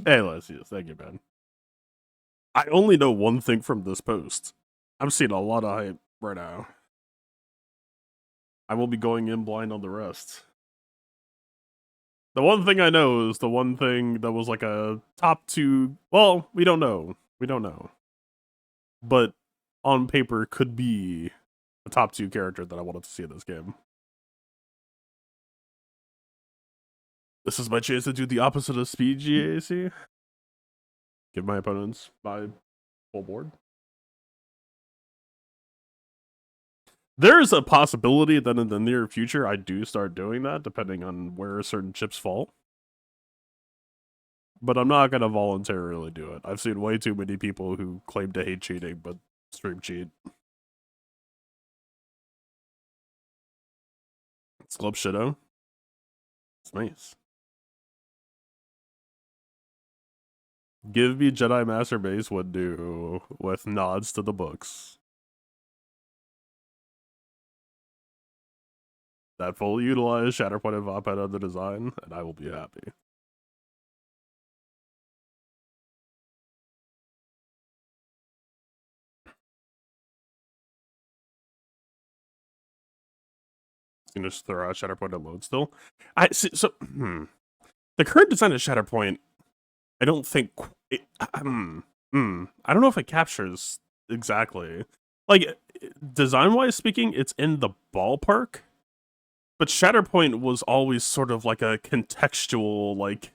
Hey, Lesius, thank you, man. I only know one thing from this post. I'm seeing a lot of hype right now. I will be going in blind on the rest. The one thing I know is the one thing that was like a top 2. Well, we don't know. We don't know. But on paper could be a top 2 character that I wanted to see in this game. This is my chance to do the opposite of speed GAC. Give my opponents my full board. There's a possibility that in the near future I do start doing that, depending on where certain chips fall. But I'm not going to voluntarily do it. I've seen way too many people who claim to hate cheating, but stream cheat. It's Club Shido. It's nice. Give me Jedi Master Base would do with nods to the books. That fully utilize Shatterpoint and Vopad on the design, and I will be happy. You know, just throw out Shatterpoint and load still. I see, so the current design of Shatterpoint, I don't think I don't know if it captures exactly. Like design wise speaking, it's in the ballpark. But Shatterpoint was always sort of like a contextual, like,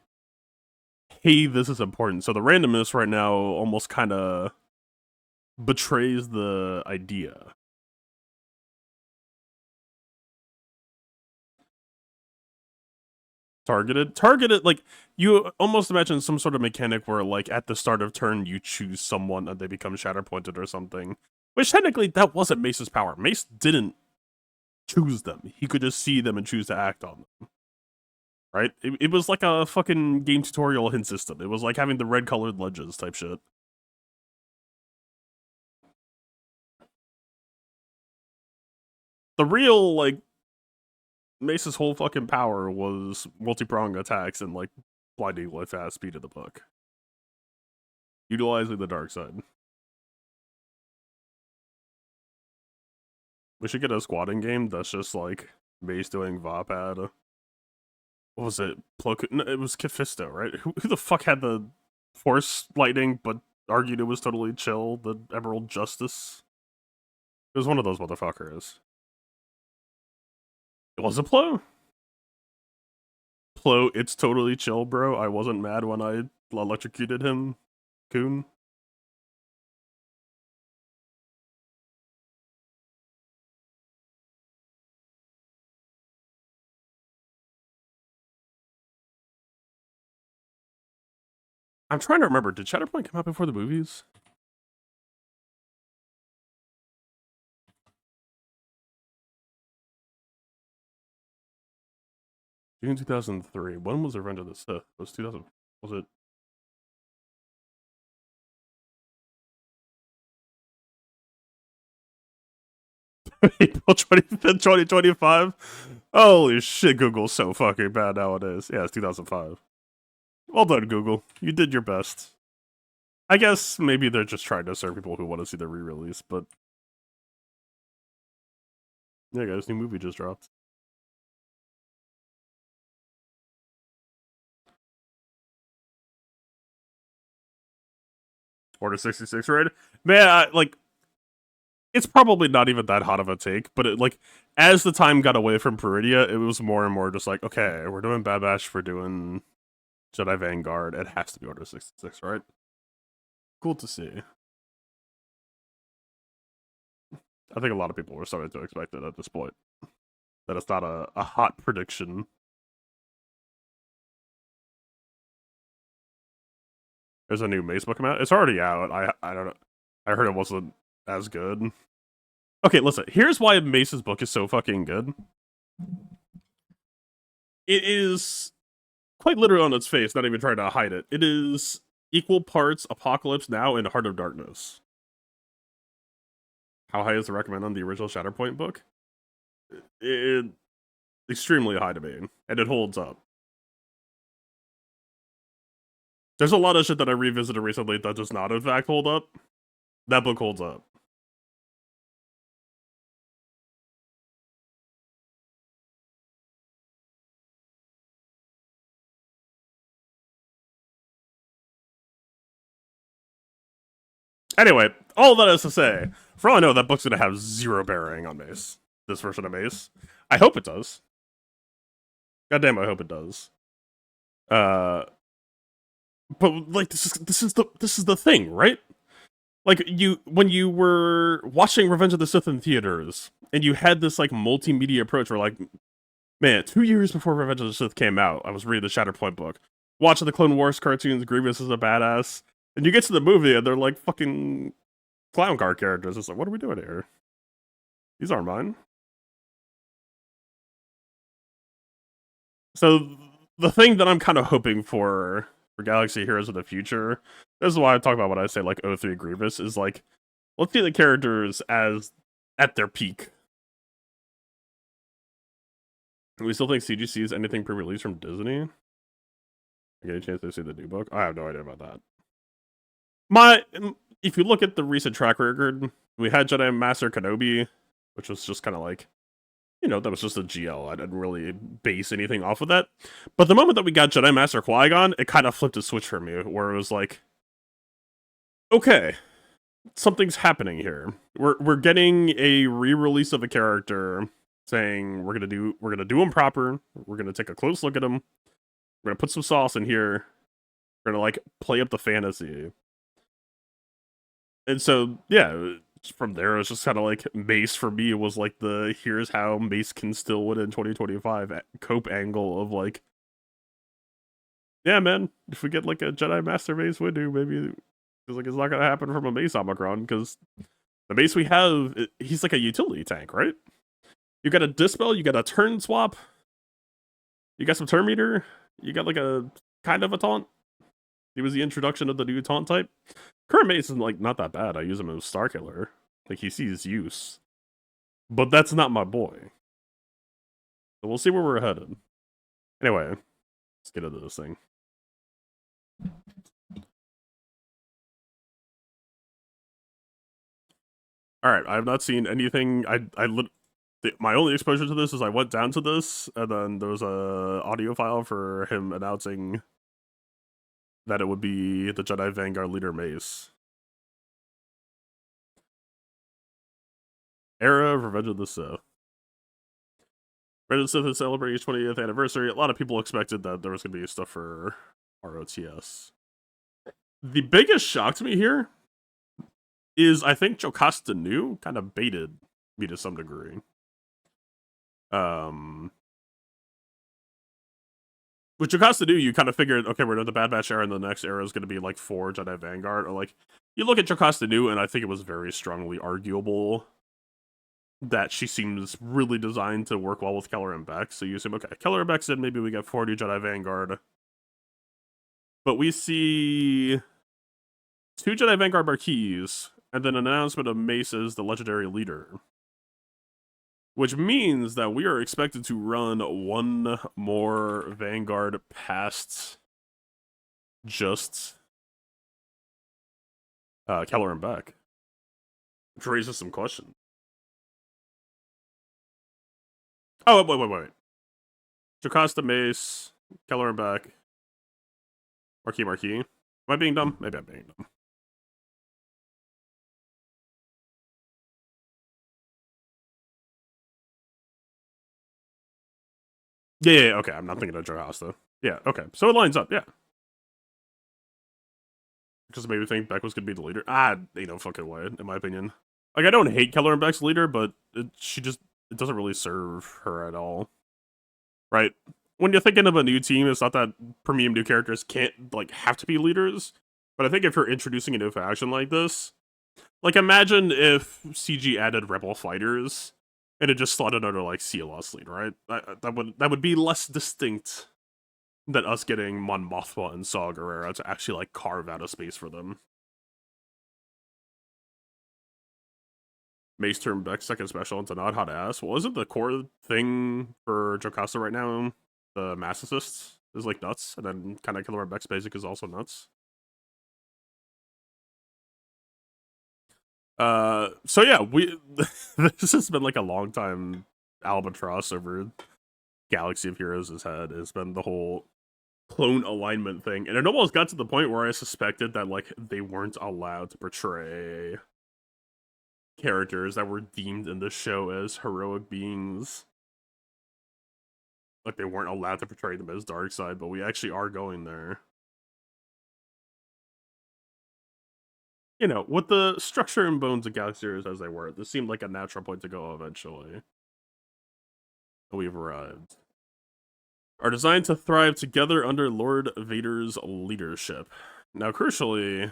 hey, this is important. So the randomness right now almost kind of betrays the idea. Targeted, like, you almost imagine some sort of mechanic where, like, at the start of turn, you choose someone and they become Shatterpointed or something. Which technically, that wasn't Mace's power. Mace didn't choose them. He could just see them and choose to act on them. Right? It was like a fucking game tutorial hint system. It was like having the red colored ledges type shit. The real, like, Mace's whole fucking power was multi-prong attacks and, like, blinding with fast speed of the book. Utilizing the dark side. We should get a squatting game that's just, like, Mace doing Vopad. What was it? No, it was Kephisto, right? Who the fuck had the Force Lightning but argued it was totally chill? The Emerald Justice? It was one of those motherfuckers. It was a Plo? Plo, it's totally chill, bro. I wasn't mad when I electrocuted him, Coon. I'm trying to remember, did Shatterpoint come out before the movies? June 2003. When was Revenge of the Sith? Was 2000? Was it? April 25th, 2025? Holy shit, Google's so fucking bad nowadays. Yeah, it's 2005. Well done, Google. You did your best. I guess maybe they're just trying to serve people who want to see the re-release, but... Yeah, guys, new movie just dropped. Order 66 raid? Man, like... It's probably not even that hot of a take, but like, as the time got away from Peridia, it was more and more just like, okay, we're doing Bad Batch, we're doing Jedi Vanguard, it has to be Order 66, right? Cool to see. I think a lot of people were starting to expect it at this point. That it's not a hot prediction. There's a new Mace book come out. It's already out. I don't know. I heard it wasn't as good. Okay, listen. Here's why Mace's book is so fucking good. It is quite literally on its face, not even trying to hide it. It is equal parts Apocalypse Now and Heart of Darkness. How high is the recommend on the original Shatterpoint book? It extremely high to me, and it holds up. There's a lot of shit that I revisited recently that does not, in fact, hold up. That book holds up. Anyway, all that is to say, for all I know, that book's gonna have zero bearing on Mace. This version of Mace. I hope it does. Goddamn, I hope it does. But like this is the thing, right? Like when you were watching Revenge of the Sith in theaters, and you had this like multimedia approach where like, man, 2 years before Revenge of the Sith came out, I was reading the Shatterpoint book, watching the Clone Wars cartoons, Grievous is a badass, and you get to the movie and they're like fucking clown car characters. It's like, what are we doing here? These aren't mine. So the thing that I'm kind of hoping for Galaxy Heroes of the Future, this is why I talk about when I say like O3 Grievous, is like, let's see the characters as at their peak. Do we still think CGC is anything pre-release from Disney? I get a chance to see the new book? I have no idea about that. If you look at the recent track record, we had Jedi Master Kenobi, which was just kind of like, you know, that was just a GL. I didn't really base anything off of that. But the moment that we got Jedi Master Qui-Gon, it kind of flipped a switch for me, where it was like, okay, something's happening here. We're getting a re-release of a character saying we're gonna do him proper. We're gonna take a close look at him. We're gonna put some sauce in here. We're gonna like play up the fantasy. And so yeah, from there it was just kind of like Mace for me was like the here's how Mace can still win in 2025 cope angle of like, yeah man, if we get like a Jedi Master Mace Windu, maybe it's like it's not gonna happen from a Mace Omicron because the Mace we have, he's like a utility tank, right? You got a Dispel, you got a turn swap, you got some turn meter, you got like a kind of a taunt. He was the introduction of the new taunt type. Current Mace is like not that bad. I use him as Star Killer. Like he sees use. But that's not my boy. So we'll see where we're headed. Anyway, let's get into this thing. Alright, I have not seen anything. My only exposure to this is I went down to this, and then there was a audio file for him announcing that it would be the Jedi Vanguard leader Mace. Era of Revenge of the Sith. Revenge of the Sith is celebrating its 20th anniversary. A lot of people expected that there was going to be stuff for ROTS. The biggest shock to me here is I think Jocasta Nu kind of baited me to some degree. With Jocasta Nu, you kind of figured, okay, we're in the Bad Batch era, and the next era is going to be like 4 Jedi Vanguard. Or like, you look at Jocasta Nu, and I think it was very strongly arguable that she seems really designed to work well with Keller and Beck. So you assume, okay, Keller and Beck said maybe we get 40 Jedi Vanguard. But we see 2 Jedi Vanguard Marquis, and then an announcement of Mace as the legendary leader. Which means that we are expected to run one more Vanguard past just Keller and Beck. Which raises some questions. Oh, wait. Jocasta, Mace, Keller and Beck, Marquis. Am I being dumb? Maybe I'm being dumb. Yeah, okay. I'm not thinking of Jocasta. Yeah, okay. So it lines up, yeah. Because it made me think Beck was going to be the leader. Ain't no fucking way, in my opinion. Like, I don't hate Keller and Beck's leader, but it doesn't really serve her at all. Right? When you're thinking of a new team, it's not that premium new characters can't, like, have to be leaders. But I think if you're introducing a new faction like this, like, imagine if CG added Rebel Fighters, and it just slotted under, like, CLS lead, right? That would be less distinct than us getting Mon Mothma and Saw Gerrera to actually, like, carve out a space for them. Mace turned Beck's second special into Not Hot Ass. Well, isn't the core thing for Jocasta right now the Mass Assists? is like nuts, and then kind of Killer Beck's basic is also nuts. So yeah, we this has been like a long time albatross over Galaxy of Heroes has had. It's been the whole clone alignment thing, and it almost got to the point where I suspected that like they weren't allowed to portray characters that were deemed in the show as heroic beings. Like they weren't allowed to portray them as dark side, but we actually are going there. You know, with the structure and bones of Galaxy Heroes as they were, this seemed like a natural point to go eventually. We've arrived. Are designed to thrive together under Lord Vader's leadership. Now, crucially,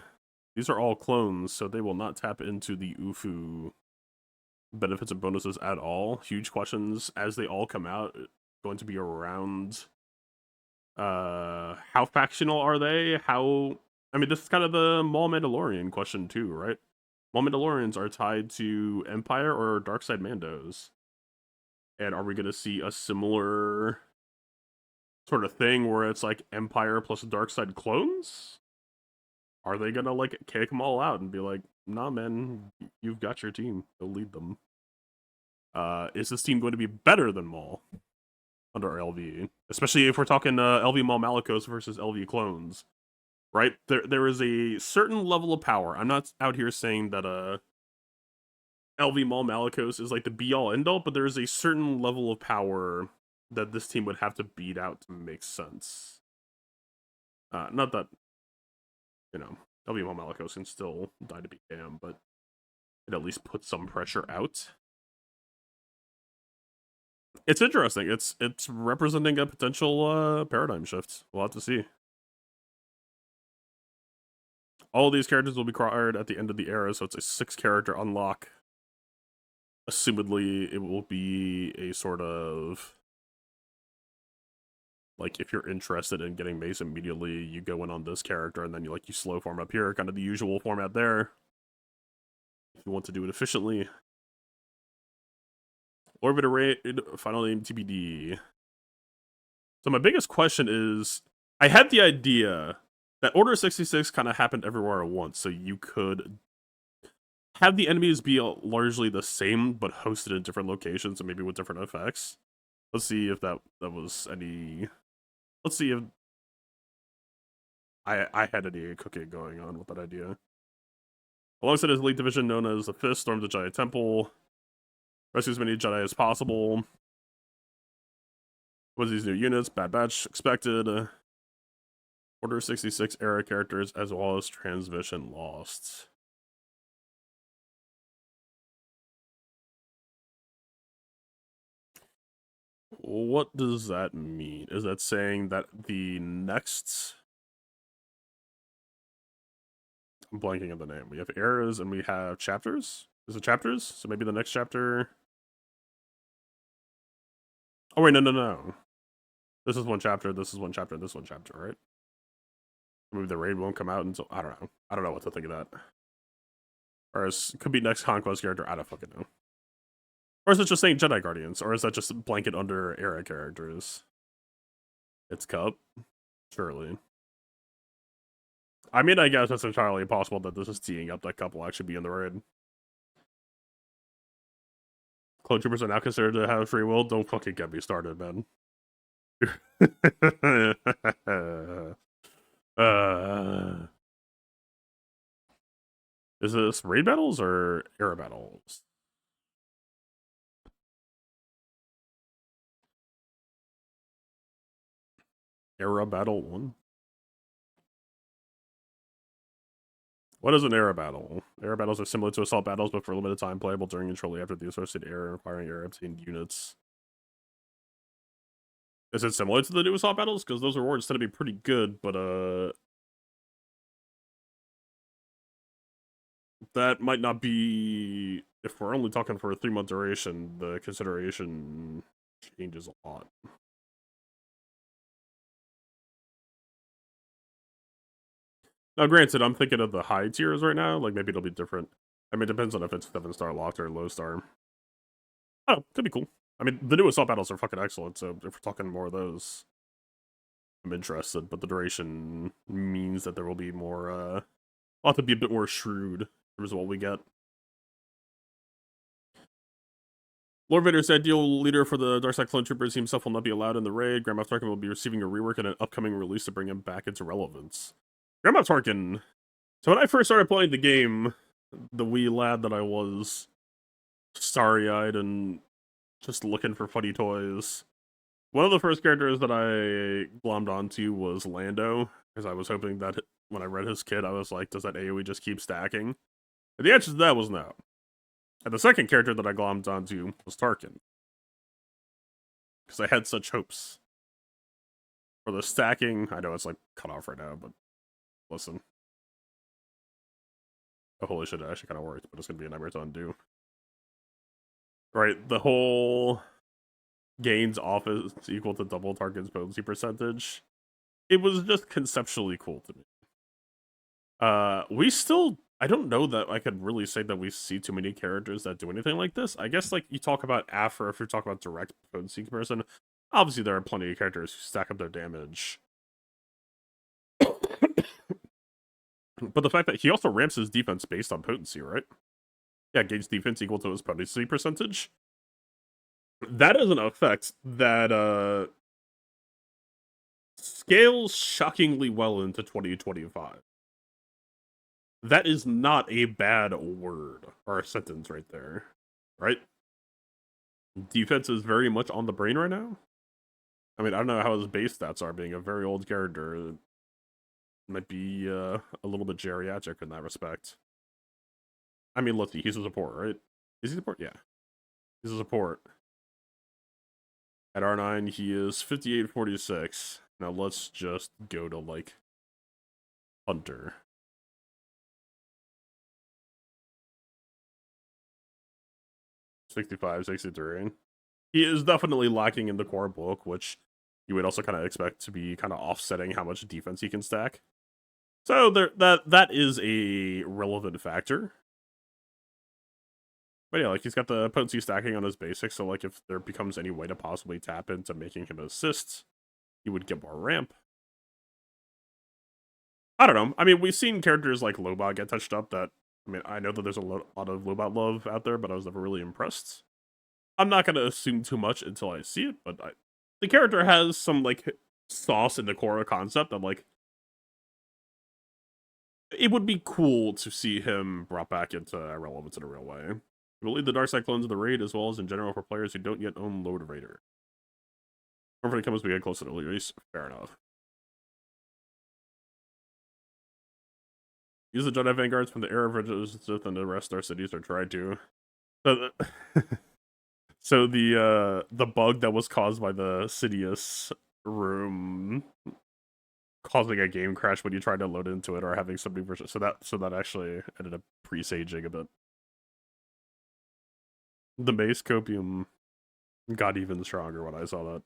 these are all clones, so they will not tap into the UFU benefits and bonuses at all. Huge questions as they all come out. Going to be around how factional are they? How, I mean, this is kind of the Maul Mandalorian question too, right? Maul Mandalorians are tied to Empire or Darkside Mandos. And are we going to see a similar sort of thing where it's like Empire plus Darkside clones? Are they gonna like kick them all out and be like, nah man, you've got your team, go lead them? Is this team going to be better than Maul under LV? Especially if we're talking LV Maul Malicos versus LV clones, right? There is a certain level of power. I'm not out here saying that LV Maul Malicos is like the be all end all, but there is a certain level of power that this team would have to beat out to make sense. Not that, you know, LV Maul Malicos can still die to beat Cam, but it at least puts some pressure out. It's interesting. It's representing a potential paradigm shift. We'll have to see. All of these characters will be acquired at the end of the era, so it's a 6-character unlock. Assumedly, it will be a sort of like if you're interested in getting Mace immediately, you go in on this character and then you slow form up here, kind of the usual format there. If you want to do it efficiently. Orbit Array, final name TBD. So my biggest question is, I had the idea that Order 66 kind of happened everywhere at once, so you could have the enemies be largely the same, but hosted in different locations and maybe with different effects. Let's see if that was any... Let's see if I had any cooking going on with that idea. Alongside his elite division known as the Fist, storms the Jedi Temple. Rescue as many Jedi as possible. What's these new units? Bad Batch expected. Order 66 era characters as well as transmission lost. What does that mean? Is that saying that the next... I'm blanking on the name. We have eras and we have chapters? Is it chapters? So maybe the next chapter... Oh wait, no. This is one chapter, this is one chapter, this one chapter, right? Maybe the raid won't come out until... I don't know. I don't know what to think of that. Or it could be next Conquest character, I don't fucking know. Or is it just saying Jedi Guardians? Or is that just blanket under era characters? It's Cup? Surely. I mean, I guess it's entirely possible that this is teeing up that Cup will actually be in the raid. Clone Troopers are now considered to have free will? Don't fucking get me started, man. Is this raid battles or era battles? Era battle 1? What is an era battle? Era battles are similar to assault battles, but for a limited time, playable during and shortly after the associated era, requiring era obtained units. Is it similar to the new assault battles? Because those rewards tend to be pretty good, but that might not be... If we're only talking for a 3-month duration, the consideration changes a lot. Now, granted, I'm thinking of the high tiers right now. Like, maybe it'll be different. I mean, it depends on if it's 7-star locked or low star. Oh, could be cool. I mean, the new assault battles are fucking excellent, so if we're talking more of those... I'm interested, but the duration means that there will be more, I'll have to be a bit more shrewd in terms of what we get. Lord Vader's ideal leader for the Darkside Clone Troopers himself will not be allowed in the raid. Grand Moff Tarkin will be receiving a rework and an upcoming release to bring him back into relevance. Grand Moff Tarkin. So when I first started playing the game, the wee lad that I was, starry-eyed and just looking for funny toys, one of the first characters that I glommed onto was Lando, because I was hoping that when I read his kit, I was like, does that AoE just keep stacking? And the answer to that was no. And the second character that I glommed onto was Tarkin, because I had such hopes for the stacking. I know it's like cut off right now, but listen. Oh, holy shit, it actually kind of worked, but it's going to be a nightmare to undo. Right, the whole gains off is equal to double Tarkin's potency percentage. It was just conceptually cool to me. We still, I don't know that I could really say that we see too many characters that do anything like this. I guess, like, you talk about Afra, if you talk about direct potency comparison, obviously there are plenty of characters who stack up their damage. But the fact that he also ramps his defense based on potency, right? Yeah, gains defense equal to his potency percentage. That is an effect that, scales shockingly well into 2025. That is not a bad word or a sentence right there, right? Defense is very much on the brain right now. I mean, I don't know how his base stats are, being a very old character. It might be a little bit geriatric in that respect. I mean, let's see, he's a support, right? Is he support? Yeah. He's a support. At R9, he is 5846. Now let's just go to, like, Hunter. 65, 63. He is definitely lacking in the core bulk, which you would also kind of expect to be kind of offsetting how much defense he can stack. So that is a relevant factor. But yeah, like, he's got the potency stacking on his basics, so like if there becomes any way to possibly tap into making him assist, he would get more ramp. I don't know. I mean, we've seen characters like Lobot get touched up that, I mean, I know that there's a lot of Lobot love out there, but I was never really impressed. I'm not going to assume too much until I see it, but the character has some, like, sauce in the core concept that, like, it would be cool to see him brought back into relevance in a real way. He will lead the Darkside clones of the raid, as well as in general for players who don't yet own Lord Raider. Or if it comes we get closer to release, fair enough. Use the Jedi Vanguards from the era of Resistance and the rest our cities, or try to. So the bug that was caused by the Sidious room causing a game crash when you tried to load into it, or having some new version, so that actually ended up presaging a bit. The base copium got even stronger when I saw that.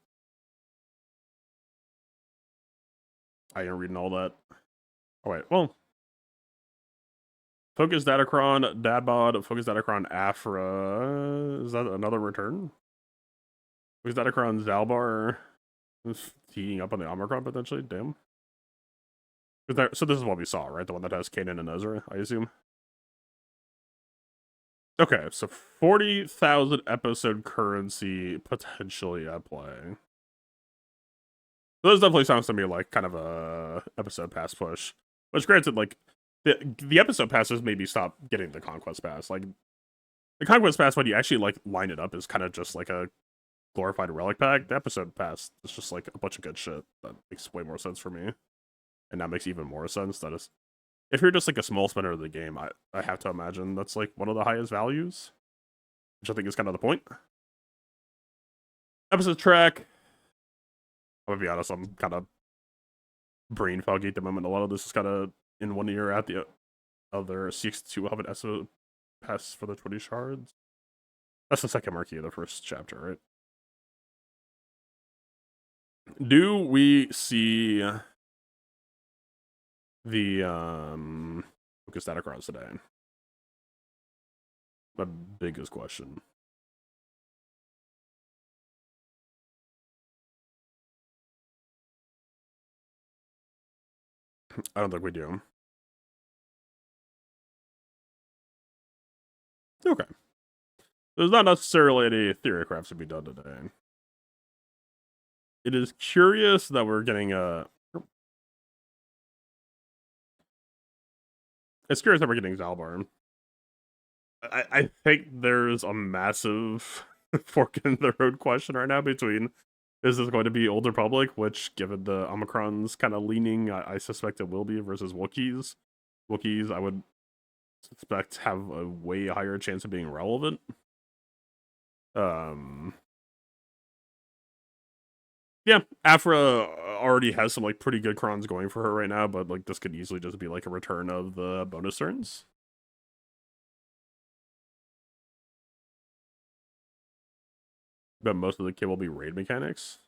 I ain't reading all that. Oh wait, well, Focus Datacron, Dadbod, Focus Datacron, Afra. Is that another return? Focus Datacron, Zalbar is teeing up on the Omicron potentially. Damn. So this is what we saw, right? The one that has Kanan and Ezra, I assume. Okay, so 40,000 episode currency potentially at play. So this definitely sounds to me like kind of a episode pass push. Which, granted, like, the episode passes maybe stop getting the conquest pass. Like, the conquest pass, when you actually, like, line it up, is kind of just like a glorified relic pack. The episode pass is just like a bunch of good shit that makes way more sense for me. And that makes even more sense. That is, if you're just like a small spender of the game, I have to imagine that's like one of the highest values, which I think is kind of the point. Episode track. I'm gonna be honest, I'm kind of brain foggy at the moment. A lot of this is kind of in one ear at the other. CX2 have an episode pass for the 20 shards. That's the second marquee of the first chapter, right? Do we see the Focus Datacrons today? My biggest question. I don't think we do. Okay. There's not necessarily any theory crafts to be done today. It is curious that we're getting a... It's curious that we're getting Zalbar. I think there's a massive fork in the road question right now between, is this going to be Old Republic, which, given the Omicron's kind of leaning, I suspect it will be, versus Wookiees. Wookiees, I would suspect, have a way higher chance of being relevant. Yeah, Afra already has some like pretty good crons going for her right now, but like this could easily just be like a return of the bonus turns. But most of the kit will be raid mechanics.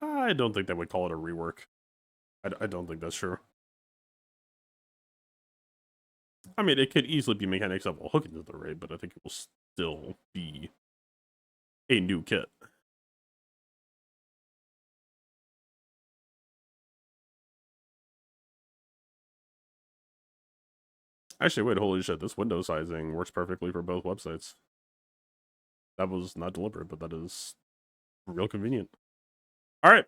I don't think they would call it a rework. I don't think that's true. I mean, it could easily be mechanics that will hook into the raid, but I think it will still be a new kit. Actually, wait, holy shit, this window sizing works perfectly for both websites. That was not deliberate, but that is real convenient. Alright.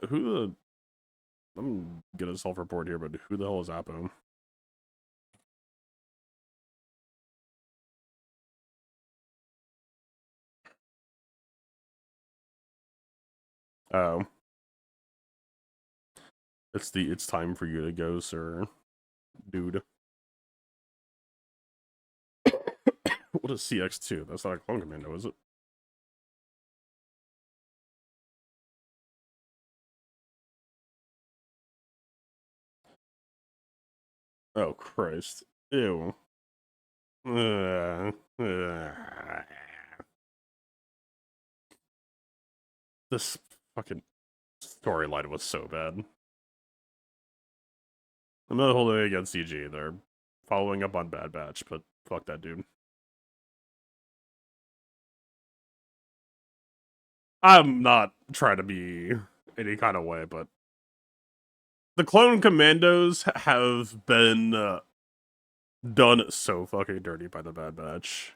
Who the... I'm gonna self-report here, but who the hell is Apo? Oh. It's time for you to go, sir. Dude. What is CX2? That's not a clone commando, is it? Oh, Christ. Ew. This fucking storyline was so bad. I'm not holding it against CG. They're following up on Bad Batch, but fuck that dude. I'm not trying to be any kind of way, but the clone commandos have been done so fucking dirty by the Bad Batch.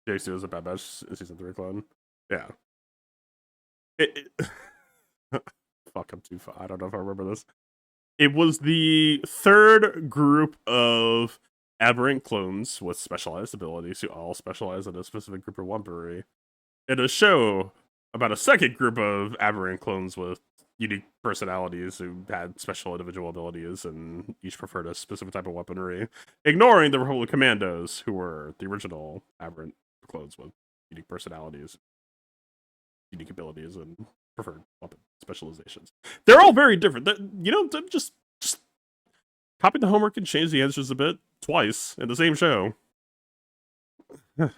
JC was a Bad Batch season 3 clone. Yeah. Fuck, I'm too far. I don't know if I remember this. It was the third group of aberrant clones with specialized abilities who all specialize in a specific group of weaponry, in a show about a second group of aberrant clones with unique personalities who had special individual abilities and each preferred a specific type of weaponry, ignoring the Republic Commandos, who were the original aberrant clones with unique personalities, unique abilities, and preferred weapon specializations. They're all very different. You know, just copy the homework and change the answers a bit twice in the same show. We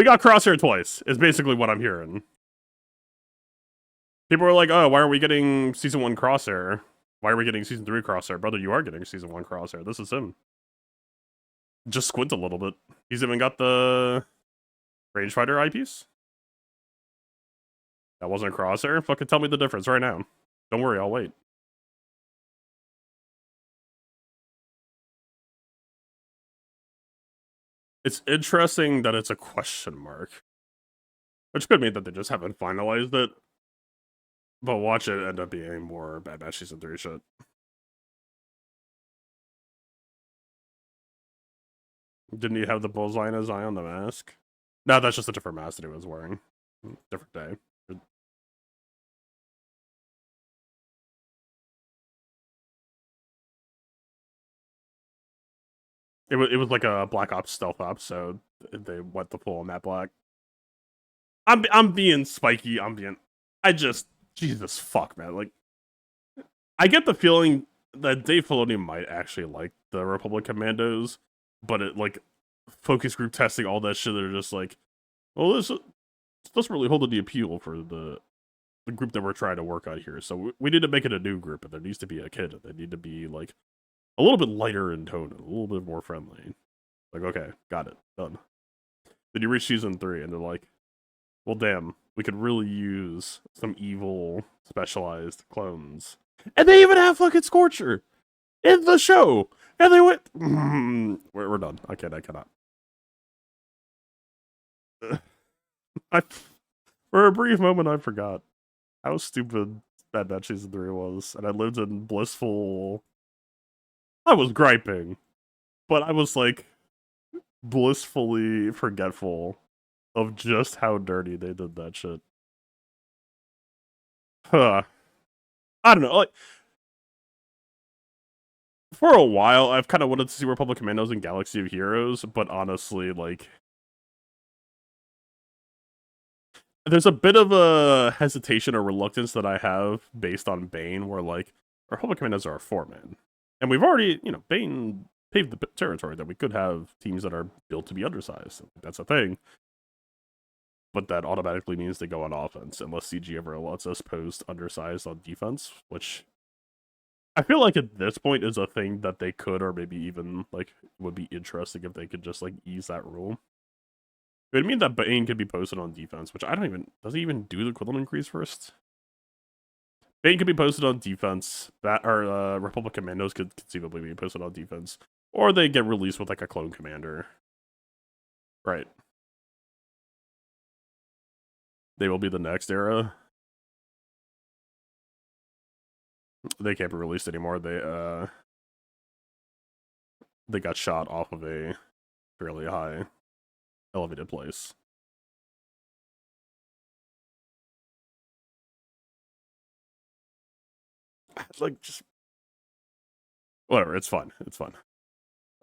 got Crosshair twice, is basically what I'm hearing. People are like, oh, why are we getting Season 1 Crosshair? Why are we getting Season 3 Crosshair? Brother, you are getting Season 1 Crosshair. This is him. Just squint a little bit. He's even got the Rangefighter eyepiece. That wasn't Crosshair? Fucking tell me the difference right now. Don't worry, I'll wait. It's interesting that it's a question mark. Which could mean that they just haven't finalized it. But watch it end up being more Bad Batch Season 3 shit. Didn't he have the bullseye in his eye on the mask? No, that's just a different mask that he was wearing. Different day. It was like a Black Ops stealth op, so they went the full matte black. I'm being spiky. Jesus fuck, man. Like, I get the feeling that Dave Filoni might actually like the Republic Commandos, but it like focus group testing all that shit. They're just like, well, this doesn't really hold the appeal for the group that we're trying to work on here. So we need to make it a new group, and there needs to be a kid. They need to be like a little bit lighter in tone, and a little bit more friendly. Like, okay, got it, done. Then you reach season 3, and they're like, well, damn, we could really use some evil specialized clones. And they even have fucking Scorcher in the show. And they went, we're done. I cannot. I, for a brief moment, I forgot how stupid that season 3 was. And I lived in blissful. I was griping, but I was like blissfully forgetful of just how dirty they did that shit. Huh. I don't know. Like, for a while, I've kind of wanted to see Republic Commandos in Galaxy of Heroes, but honestly, like, there's a bit of a hesitation or reluctance that I have based on Bane, where, like, Republic Commandos are a 4-man. And we've already, Bane paved the territory that we could have teams that are built to be undersized. That's a thing. But that automatically means they go on offense, unless CG ever lets us post undersized on defense, which I feel like at this point is a thing that they could, or maybe even, like, would be interesting if they could just, like, ease that rule. It would mean that Bane could be posted on defense, which I don't even, does he even do the equivalent increase first? Bane could be posted on defense, Republic Commandos could conceivably be posted on defense, or they get released with, like, a clone commander. Right. They will be the next era. They can't be released anymore. They got shot off of a fairly high elevated place. Like, just whatever, it's fine. It's fine.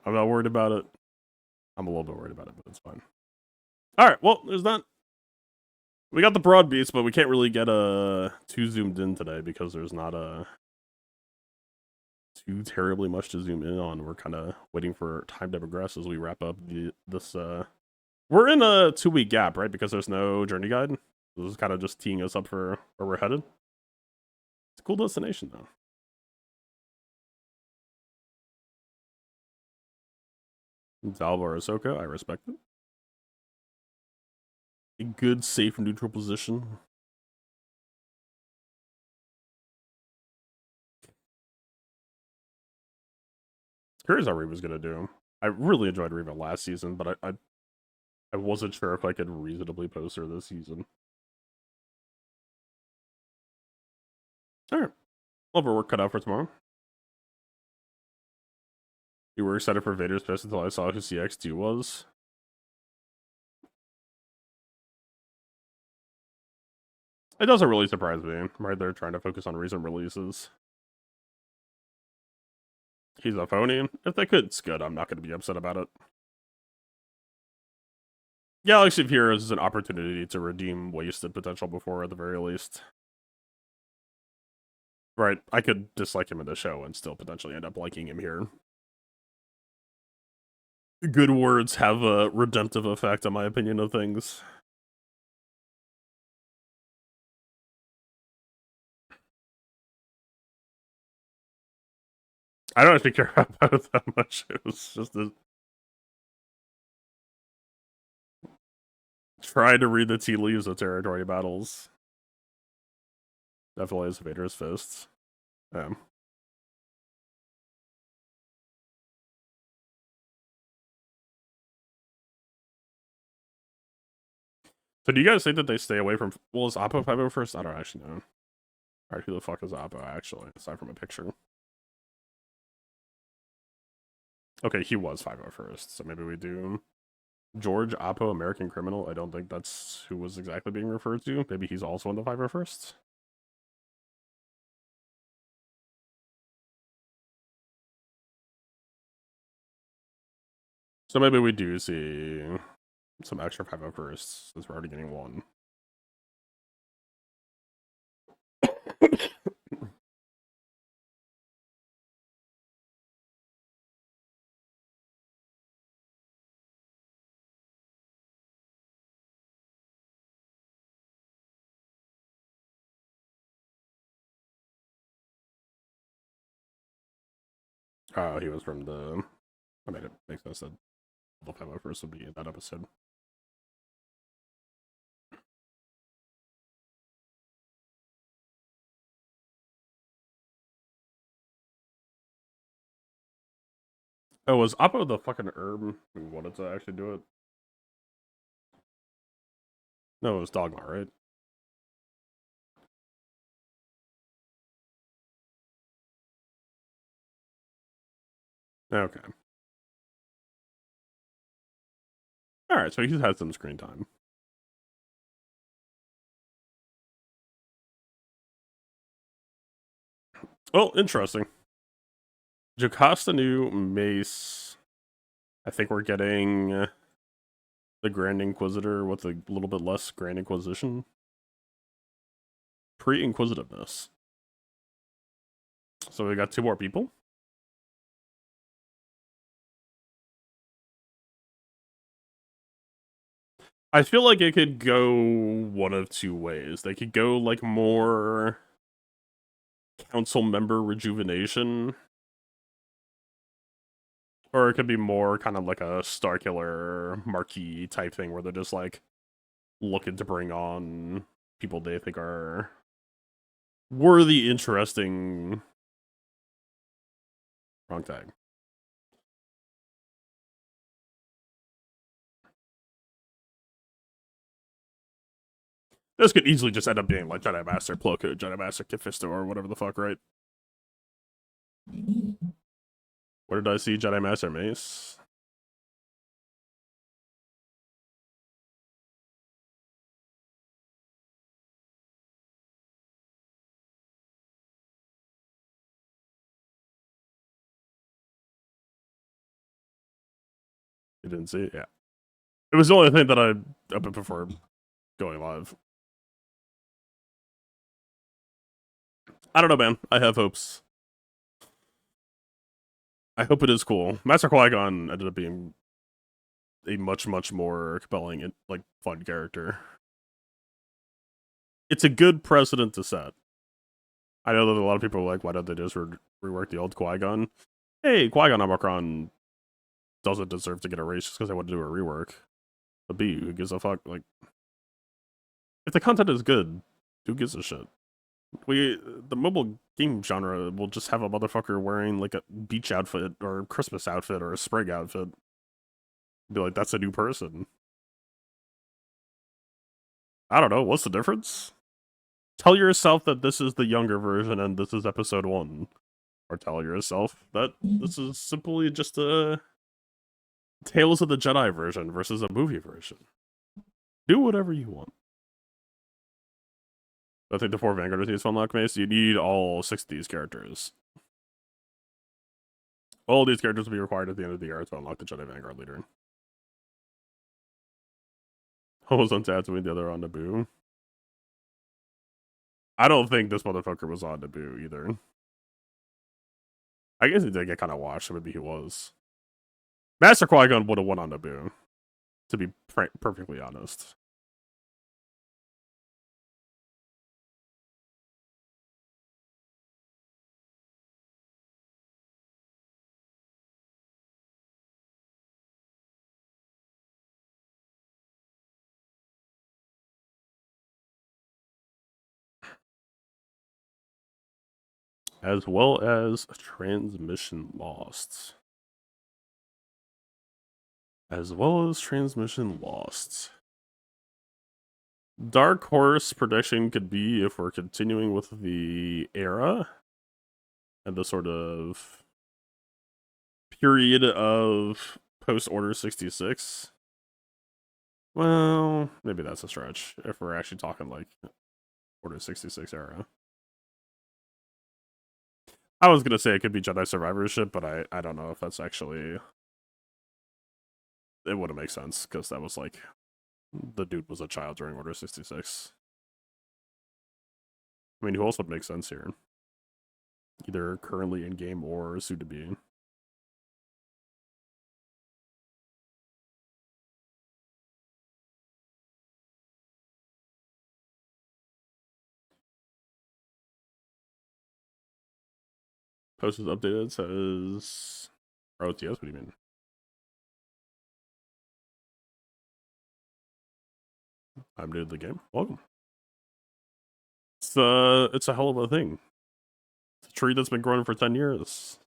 I'm not worried about it. I'm a little bit worried about it, but it's fine. Alright, well, there's that. We got the broad beats, but we can't really get too zoomed in today because there's not too terribly much to zoom in on. We're kind of waiting for time to progress as we wrap up this. We're in a 2-week gap, right? Because there's no journey guide. This is kind of just teeing us up for where we're headed. It's a cool destination, though. Zalvar Ahsoka, I respect it. A good, safe, neutral position. Curious how Reva's gonna do. I really enjoyed Reva last season, but I wasn't sure if I could reasonably post her this season. Alright. Love her work cut out for tomorrow. You were excited for Vader's fist until I saw who CX2 was. It doesn't really surprise me, right? They're trying to focus on recent releases. He's a phony. If they could, it's good. I'm not going to be upset about it. Galaxy of Heroes is an opportunity to redeem wasted potential before, at the very least. Right, I could dislike him in the show and still potentially end up liking him here. Good words have a redemptive effect on my opinion of things. I don't actually care about it that much. It was just a... Try to read the tea leaves of territory battles. Definitely is Vader's fists. Yeah. So do you guys think that they stay away from... Well, is Oppo 5.0 first? I don't actually know. Alright, who the fuck is Oppo, actually? Aside from a picture. Okay, he was 5.0 first, so maybe we do... George Oppo, American Criminal. I don't think that's who was exactly being referred to. Maybe he's also in the 5.0 first. So maybe we do see some extra 5.0 firsts, since we're already getting one. Oh, he was from the... I mean, it makes no sense. The 5.0 first would be in that episode. Oh, was Oppo the fucking herb who wanted to actually do it? No, it was Dogma, right? Okay. Alright, so he's had some screen time. Oh, interesting. Jocasta new Mace. I think we're getting the Grand Inquisitor with a little bit less Grand Inquisition. Pre-Inquisitiveness. So we got 2 more people. I feel like it could go one of 2 ways. They could go like more council member rejuvenation, or it could be more kind of like a Starkiller Marquis type thing where they're just like looking to bring on people they think are worthy, interesting. Wrong tag. This could easily just end up being like Jedi Master Plo Jedi Master Kifisto, or whatever the fuck, right? Where did I see Jedi Master Mace? You didn't see it? Yeah. It was the only thing that I opened before going live. I don't know, man. I have hopes. I hope it is cool. Master Qui-Gon ended up being a much, much more compelling and like fun character. It's a good precedent to set. I know that a lot of people are like, why don't they just rework the old Qui-Gon? Hey, Qui-Gon Omicron doesn't deserve to get a raise just because they want to do a rework. But B, who gives a fuck? Like, if the content is good, who gives a shit? The mobile game genre will just have a motherfucker wearing like a beach outfit or a Christmas outfit or a spring outfit. Be like, that's a new person. I don't know. What's the difference? Tell yourself that this is the younger version and this is episode 1. Or tell yourself that this is simply just a Tales of the Jedi version versus a movie version. Do whatever you want. I think the 4 Vanguard needs to unlock Mace. You need all 6 of these characters. All these characters will be required at the end of the year to unlock the Jedi Vanguard leader. One was on Tatooine, the other on Naboo. I don't think this motherfucker was on Naboo either. I guess he did get kind of washed, so maybe he was. Master Qui-Gon would have won on Naboo, to be perfectly honest. As well as transmission lost. As well as transmission lost. Dark Horse prediction could be if we're continuing with the era and the sort of period of post Order 66. Well, maybe that's a stretch if we're actually talking like Order 66 era. I was gonna say it could be Jedi survivorship, but I don't know if that's actually. It wouldn't make sense because that was like the dude was a child during Order 66. I mean, who else would make sense here? Either currently in game or soon to be. Post is updated, says OTS. What do you mean? I'm new to the game. Welcome. It's a hell of a thing. It's a tree that's been growing for 10 years.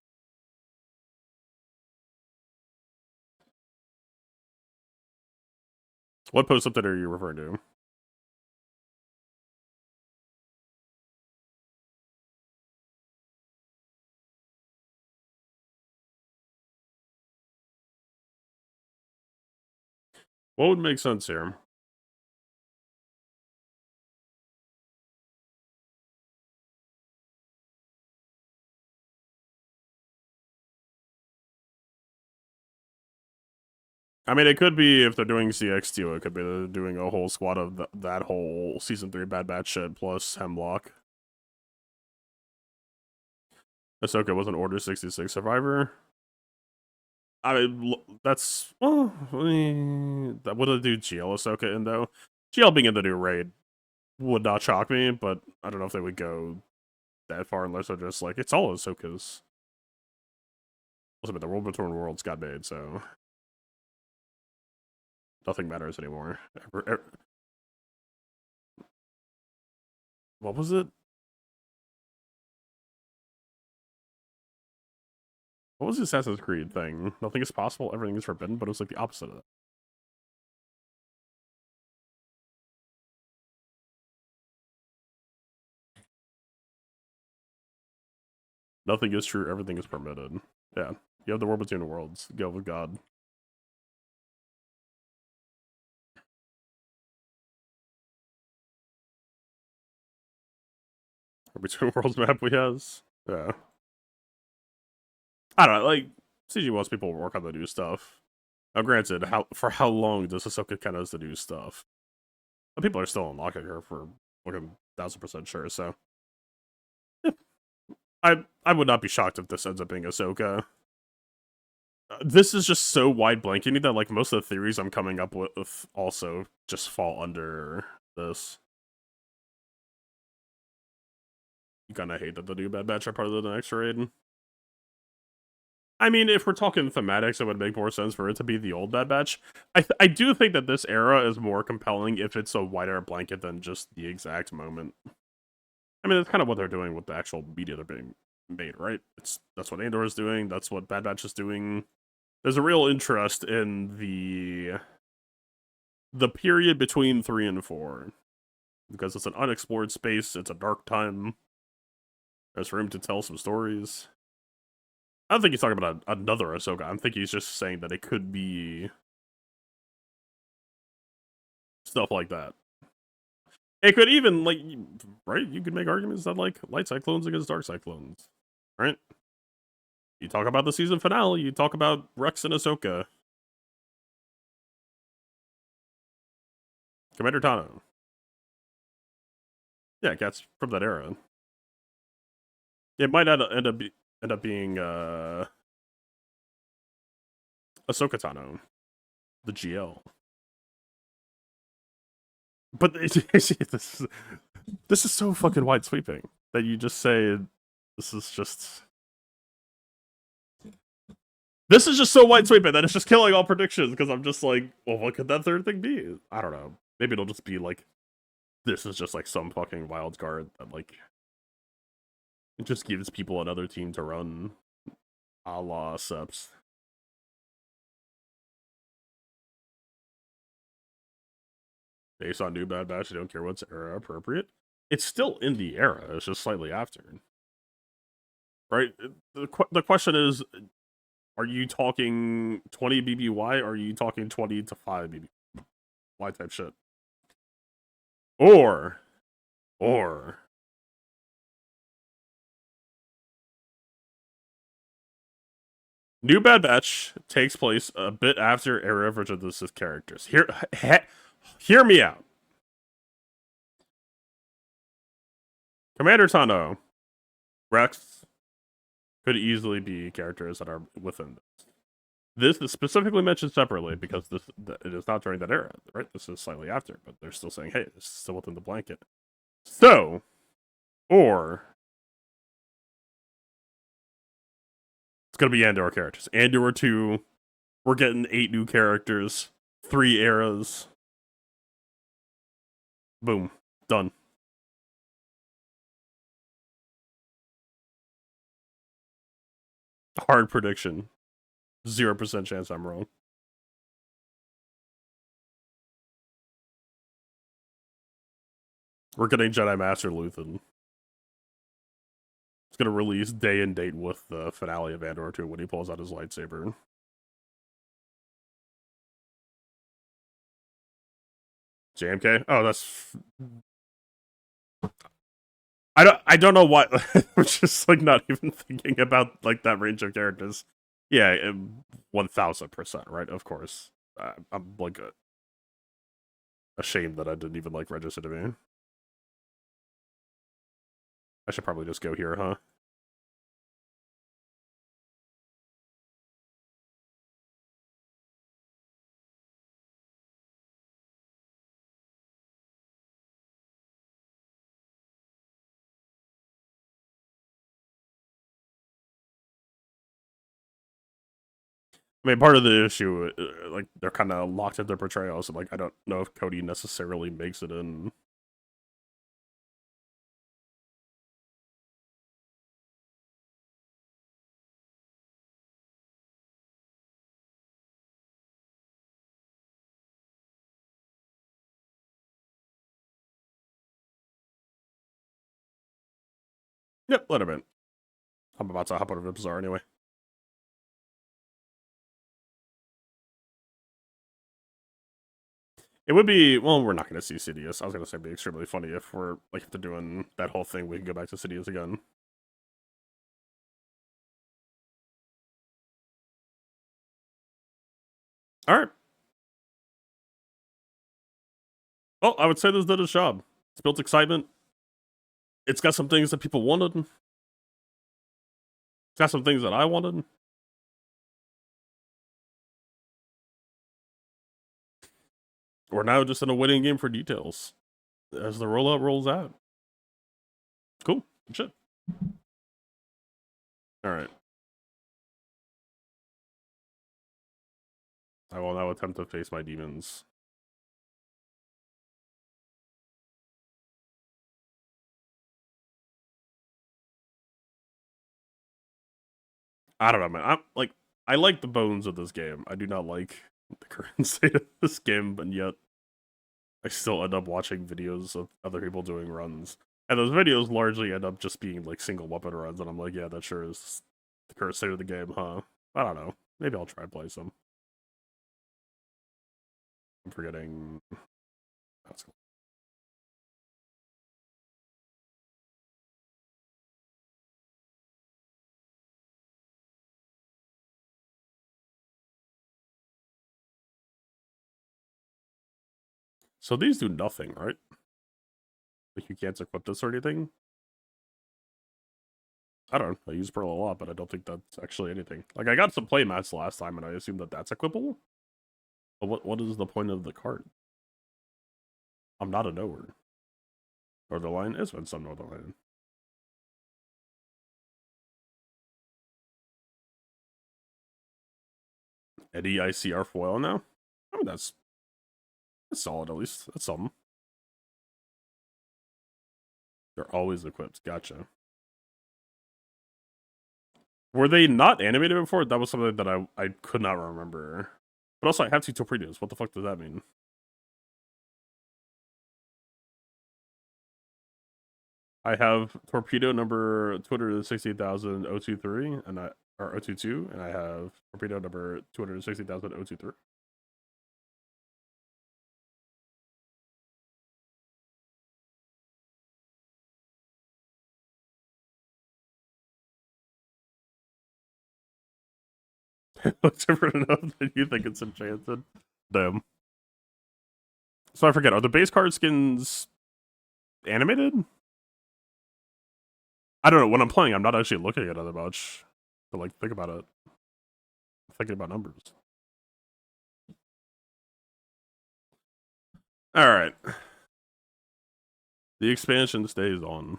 What post update are you referring to? What would make sense here? I mean, it could be if they're doing CX2, it could be they're doing a whole squad of that whole Season 3 Bad Batch shit plus Hemlock. Ahsoka was an Order 66 survivor. I mean, that's... Well, that would do GL Ahsoka in, though. GL being in the new raid would not shock me, but I don't know if they would go that far unless they're just like, it's all Ahsoka's. Listen, the World Between Worlds got made, so nothing matters anymore. What was it? What was the Assassin's Creed thing? Nothing is possible, everything is forbidden, but it was like the opposite of that. Nothing is true, everything is permitted. Yeah. You have the World Between the Worlds. Go with God. Between Worlds map we has. Yeah. I don't know, like, CG wants people to work on the new stuff. Now, granted, for how long does Ahsoka count as the new stuff? But people are still unlocking her for like 1,000% sure, so. Yeah. I would not be shocked if this ends up being Ahsoka. This is just so wide blanketing that like most of the theories I'm coming up with also just fall under this. You kinda hate that the new Bad Batch are part of the next raid. I mean, if we're talking thematics, it would make more sense for it to be the old Bad Batch. I do think that this era is more compelling if it's a wider blanket than just the exact moment. I mean, that's kind of what they're doing with the actual media they're being made, right? That's what Andor is doing. That's what Bad Batch is doing. There's a real interest in the period between 3 and 4 because it's an unexplored space. It's a dark time. There's room to tell some stories. I don't think he's talking about another Ahsoka. I think he's just saying that it could be stuff like that. It could even, like, right? You could make arguments that, like, light cyclones against dark cyclones, right? You talk about the season finale, you talk about Rex and Ahsoka. Commander Tano. Yeah, cats from that era. It might end up being Ahsoka Tano, the GL. But this is so fucking wide sweeping that you just say this is just so wide sweeping that it's just killing all predictions because I'm just like, well, what could that third thing be? I don't know. Maybe it'll just be like this is just like some fucking wild card that like it just gives people another team to run, a la Seps. Based on new Bad Batch, I don't care what's era appropriate. It's still in the era. It's just slightly after, right? The question is, are you talking 20 BBY? Or are you talking 20 to 5 BBY type shit? Or New Bad Batch takes place a bit after Era of Return of the Sith characters. Hear me out. Commander Tano, Rex could easily be characters that are within this. This is specifically mentioned separately because it is not during that era, right? This is slightly after, but they're still saying, hey, this is still within the blanket. So, or it's gonna be Andor characters. Andor 2, we're getting 8 new characters, 3 eras. Boom. Done. Hard prediction. 0% chance I'm wrong. We're getting Jedi Master Luthen. It's gonna release day and date with the finale of Andor 2 when he pulls out his lightsaber. JMK? Oh, that's... I don't know why. I'm just like not even thinking about like that range of characters. Yeah, 1000%, right? Of course. I'm like ashamed that I didn't even like register to me. I should probably just go here, huh? I mean, part of the issue, like, they're kind of locked in their portrayals, and, like, I don't know if Cody necessarily makes it in. Yep, let him in. I'm about to hop out of the Bazaar anyway. It would be, well, we're not going to see Sidious. I was going to say it'd be extremely funny if we're, like, if they're doing that whole thing, we can go back to Sidious again. Alright. Well, I would say this did its job. It's built excitement. It's got some things that people wanted. It's got some things that I wanted. We're now just in a waiting game for details as the rollout rolls out. Cool. Good shit. Alright. I will now attempt to face my demons. I don't know, man. I'm like, I like the bones of this game. I do not like the current state of this game, but yet I still end up watching videos of other people doing runs. And those videos largely end up just being like single weapon runs, and I'm like, yeah, that sure is the current state of the game, huh? I don't know. Maybe I'll try and play some. I'm forgetting. That's cool. So these do nothing, right? Like you can't equip this or anything? I don't know. I use Pearl a lot, but I don't think that's actually anything. Like, I got some play mats last time, and I assume that that's equipable? But what is the point of the cart? I'm not a knower. Northern is when some Northern. Eddie ICR foil now? I mean, that's solid, at least. That's something. They're always equipped. Gotcha. Were they not animated before? That was something that I could not remember. But also, I have two torpedoes. What the fuck does that mean? I have torpedo number 260,023, and or 022, and I have torpedo number 260,023. Looks different enough that you think it's enchanted. Damn. So I forget, are the base card skins animated? I don't know. When I'm playing, I'm not actually looking at it much. But like, think about it. I'm thinking about numbers. Alright. The expansion stays on.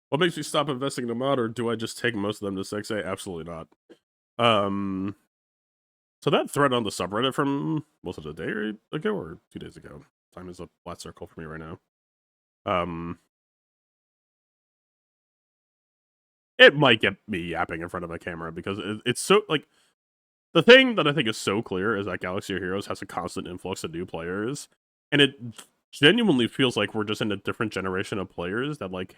What makes me stop investing in a mod, or do I just take most of them to 6A? Absolutely not. So that thread on the subreddit from, was it a day ago or 2 days ago? Time is a flat circle for me right now. It might get me yapping in front of a camera because it's so, like, the thing that I think is so clear is that Galaxy of Heroes has a constant influx of new players, and it genuinely feels like we're just in a different generation of players that, like,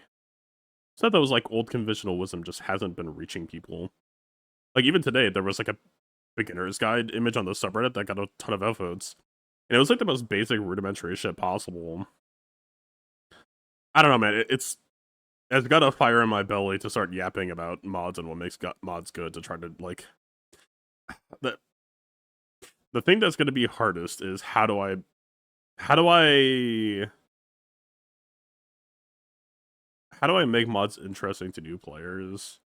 it's not that was, like, old conventional wisdom just hasn't been reaching people. Like, even today, there was, like, a beginner's guide image on the subreddit that got a ton of upvotes, and it was, like, the most basic rudimentary shit possible. I don't know, man, it's got a fire in my belly to start yapping about mods and what makes mods good, to try to, like, the the thing that's going to be hardest is how do I make mods interesting to new players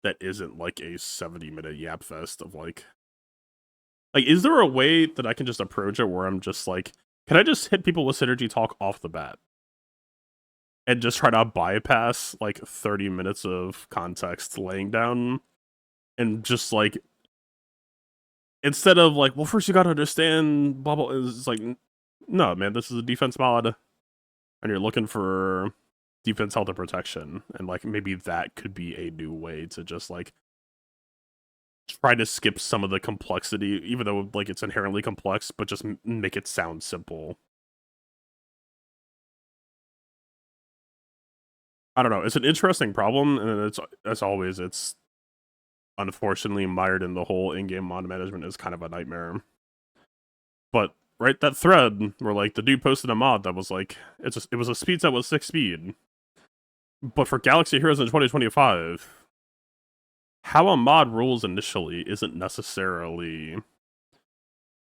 that isn't like a 70-minute yap fest of like is there a way that I can just approach it where I'm just like, can I just hit people with synergy talk off the bat and just try to bypass like 30 minutes of context laying down, and just like, instead of like, well, first you gotta understand blah blah, it's like, no man, this is a defense mod and you're looking for defense, health, and protection, and like maybe that could be a new way to just like try to skip some of the complexity, even though like it's inherently complex, but just make it sound simple. I don't know. It's an interesting problem, and it's, as always, it's unfortunately mired in the whole in-game mod management is kind of a nightmare. But right, that thread where like the dude posted a mod that was like, it was a speed set with 6 speed, but for Galaxy Heroes in 2025, how a mod rules initially isn't necessarily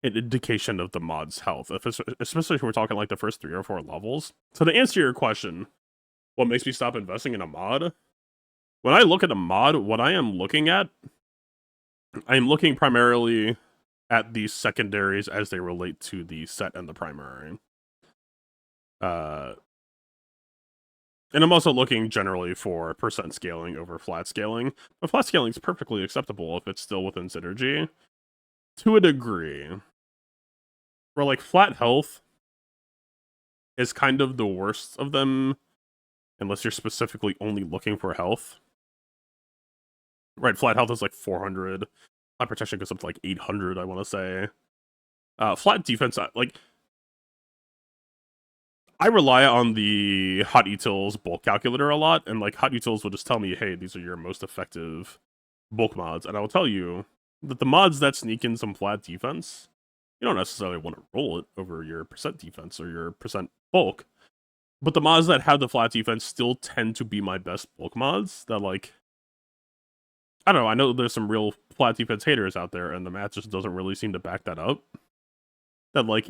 an indication of the mod's health, especially if we're talking like the first 3 or 4 levels. So to answer your question, what makes me stop investing in a mod? When I look at a mod, what I am looking at, I am looking primarily at the secondaries as they relate to the set and the primary. And I'm also looking generally for percent scaling over flat scaling. But flat scaling is perfectly acceptable if it's still within synergy, to a degree. Where like flat health is kind of the worst of them, unless you're specifically only looking for health. Right, flat health is like 400. Flat protection goes up to like 800, I want to say. Flat defense, like, I rely on the Hot Utils bulk calculator a lot, and like Hot Utils will just tell me, hey, these are your most effective bulk mods, and I will tell you that the mods that sneak in some flat defense, you don't necessarily want to roll it over your percent defense or your percent bulk, but the mods that have the flat defense still tend to be my best bulk mods that, like, I don't know, I know there's some real flat defense haters out there, and the math just doesn't really seem to back that up. That, like,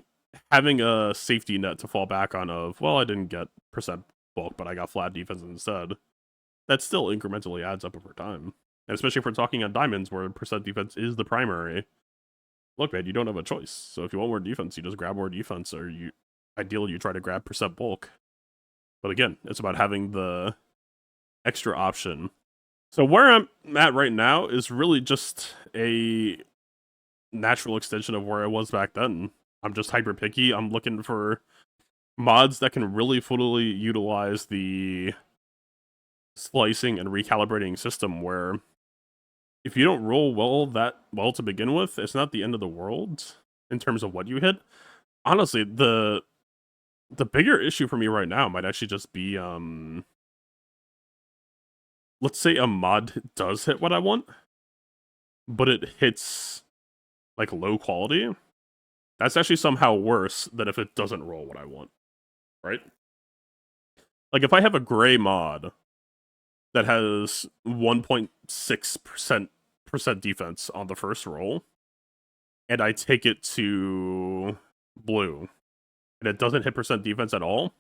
having a safety net to fall back on of, well, I didn't get percent bulk, but I got flat defense instead, that still incrementally adds up over time. And especially if we're talking on diamonds, where percent defense is the primary. Look, man, you don't have a choice. So if you want more defense, you just grab more defense, or ideally you try to grab percent bulk. But again, it's about having the extra option. So where I'm at right now is really just a natural extension of where I was back then. I'm just hyper picky. I'm looking for mods that can really fully utilize the slicing and recalibrating system, where if you don't roll that well to begin with, it's not the end of the world in terms of what you hit. Honestly, the bigger issue for me right now might actually just be, let's say a mod does hit what I want, but it hits like low quality. That's actually somehow worse than if it doesn't roll what I want, right? Like if I have a gray mod that has 1.6% defense on the first roll, and I take it to blue, and it doesn't hit percent defense at all,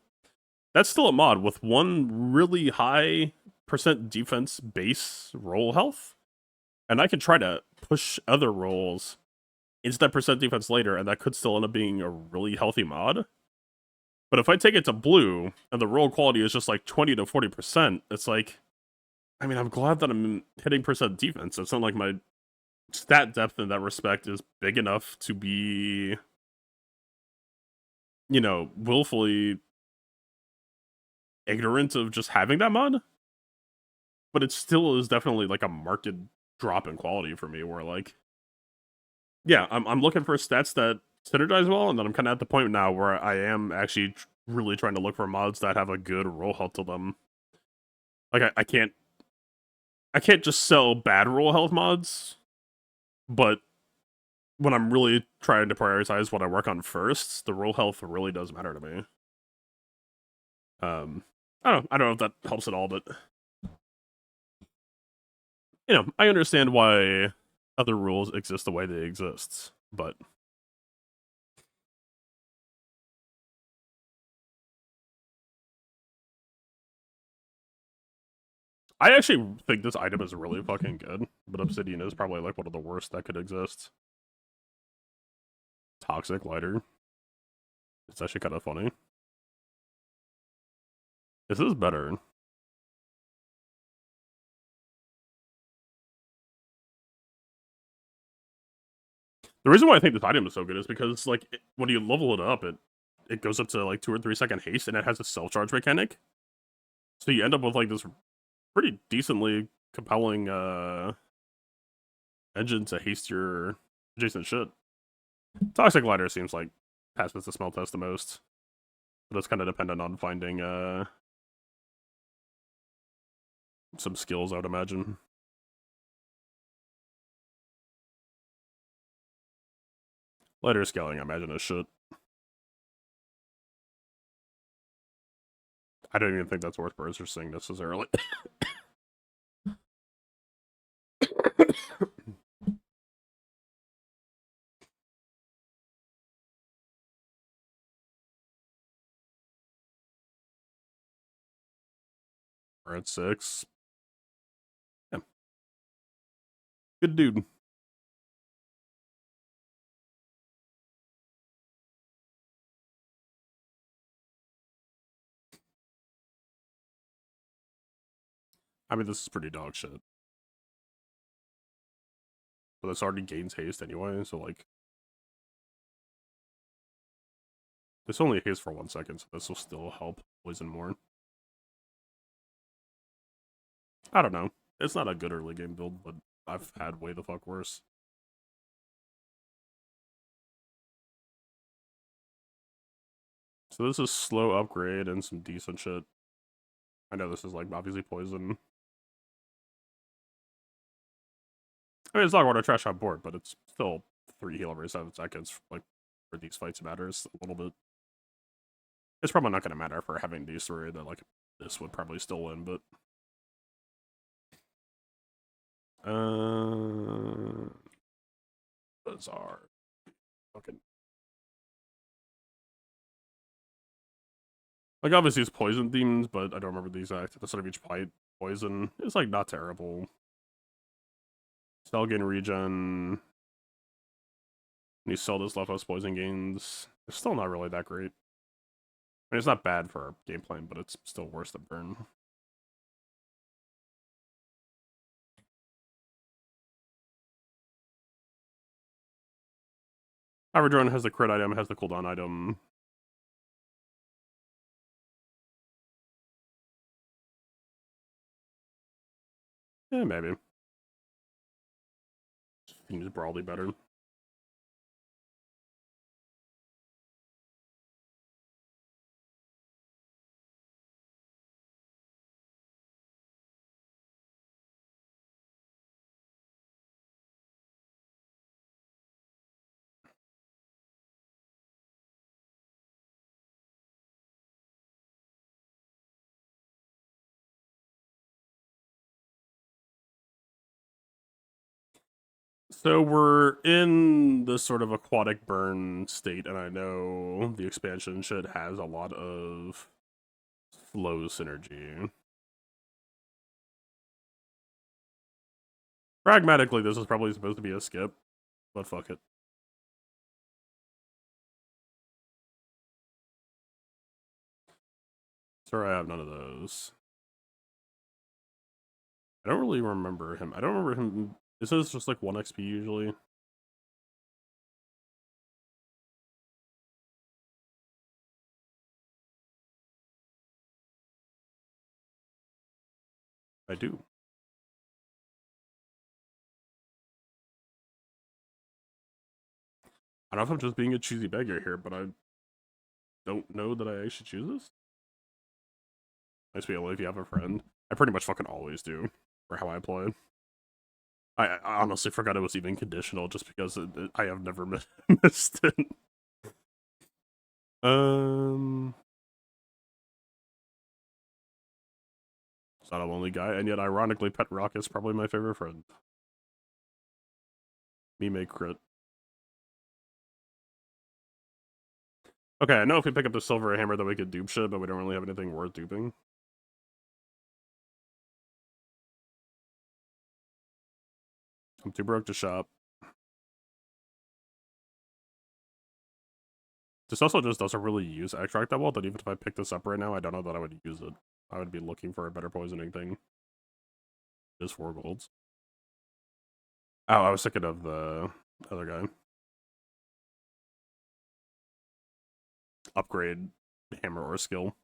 that's still a mod with one really high percent defense base roll health, and I can try to push other rolls into that percent defense later, and that could still end up being a really healthy mod. But if I take it to blue, and the roll quality is just like 20 to 40%, it's like, I mean, I'm glad that I'm hitting percent defense. It's not like my stat depth in that respect is big enough to be, you know, willfully ignorant of just having that mod. but it still is definitely like a marked drop in quality for me. Where like, yeah, I'm looking for stats that synergize well, and then I'm kind of at the point now where I am actually really trying to look for mods that have a good roll health to them. Like I can't just sell bad roll health mods, but when I'm really trying to prioritize what I work on first, the roll health really does matter to me. I don't know if that helps at all, but you know, I understand why other rules exist the way they exist, but I actually think this item is really fucking good, but Obsidian is probably like one of the worst that could exist. Toxic lighter. It's actually kind of funny. This is better. The reason why I think this item is so good is because like when you level it up, it goes up to like 2 or 3 second haste, and it has a self charge mechanic. So you end up with like this pretty decently compelling engine to haste your adjacent shit. Toxic lighter seems like passes the smell test the most, but it's kind of dependent on finding some skills, I would imagine. Lighter scaling, I imagine, is shit. I don't even think that's worth purchasing necessarily. We're at 6. Yeah. Good dude. I mean, this is pretty dog shit. But this already gains haste anyway, so like... This only haste for 1 second, so this will still help poison more. I don't know. It's not a good early game build, but I've had way the fuck worse. So this is slow upgrade and some decent shit. I know this is like obviously poison. I mean, it's not going to trash on board, but it's still 3 heal every 7 seconds. Like, for these fights matters a little bit. It's probably not going to matter for having these 3 that, like, this would probably still win, but... Bazaar. Fucking... Like, obviously it's poison themes, but I don't remember the exact. At the start of each fight, poison is, like, not terrible. Cell gain regen... When you sell this, left us poison gains. It's still not really that great. I mean, it's not bad for game plan, but it's still worse than burn. Average run has the crit item, has the cooldown item. Yeah, maybe. Seems broadly better. So we're in this sort of aquatic burn state, and I know the expansion shit has a lot of flow synergy. Pragmatically, this is probably supposed to be a skip, but fuck it. Sorry, I have none of those. I don't really remember him. I don't remember him. This is just like 1 XP usually. I do. I don't know if I'm just being a cheesy beggar here, but I don't know that I actually choose this. Nice to be able if you have a friend. I pretty much fucking always do for how I play. I honestly forgot it was even conditional just because I have never missed it. It's not a lonely guy, and yet ironically, Pet Rock is probably my favorite friend. Me make crit. Okay, I know if we pick up the silver hammer that we could dupe shit, but we don't really have anything worth duping. I'm too broke to shop. This also just doesn't really use extract that well, that even if I pick this up right now, I don't know that I would use it. I would be looking for a better poisoning thing. Just 4 golds. Oh, I was thinking of the other guy. Upgrade hammer or skill.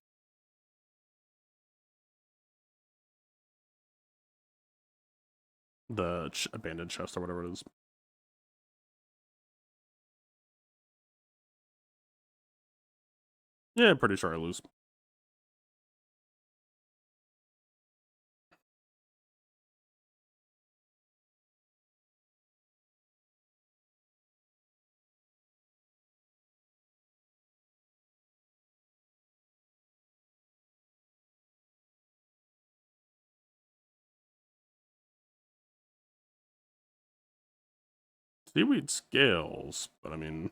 The abandoned chest or whatever it is. Yeah, pretty sure I lose. Seaweed scales, but I mean...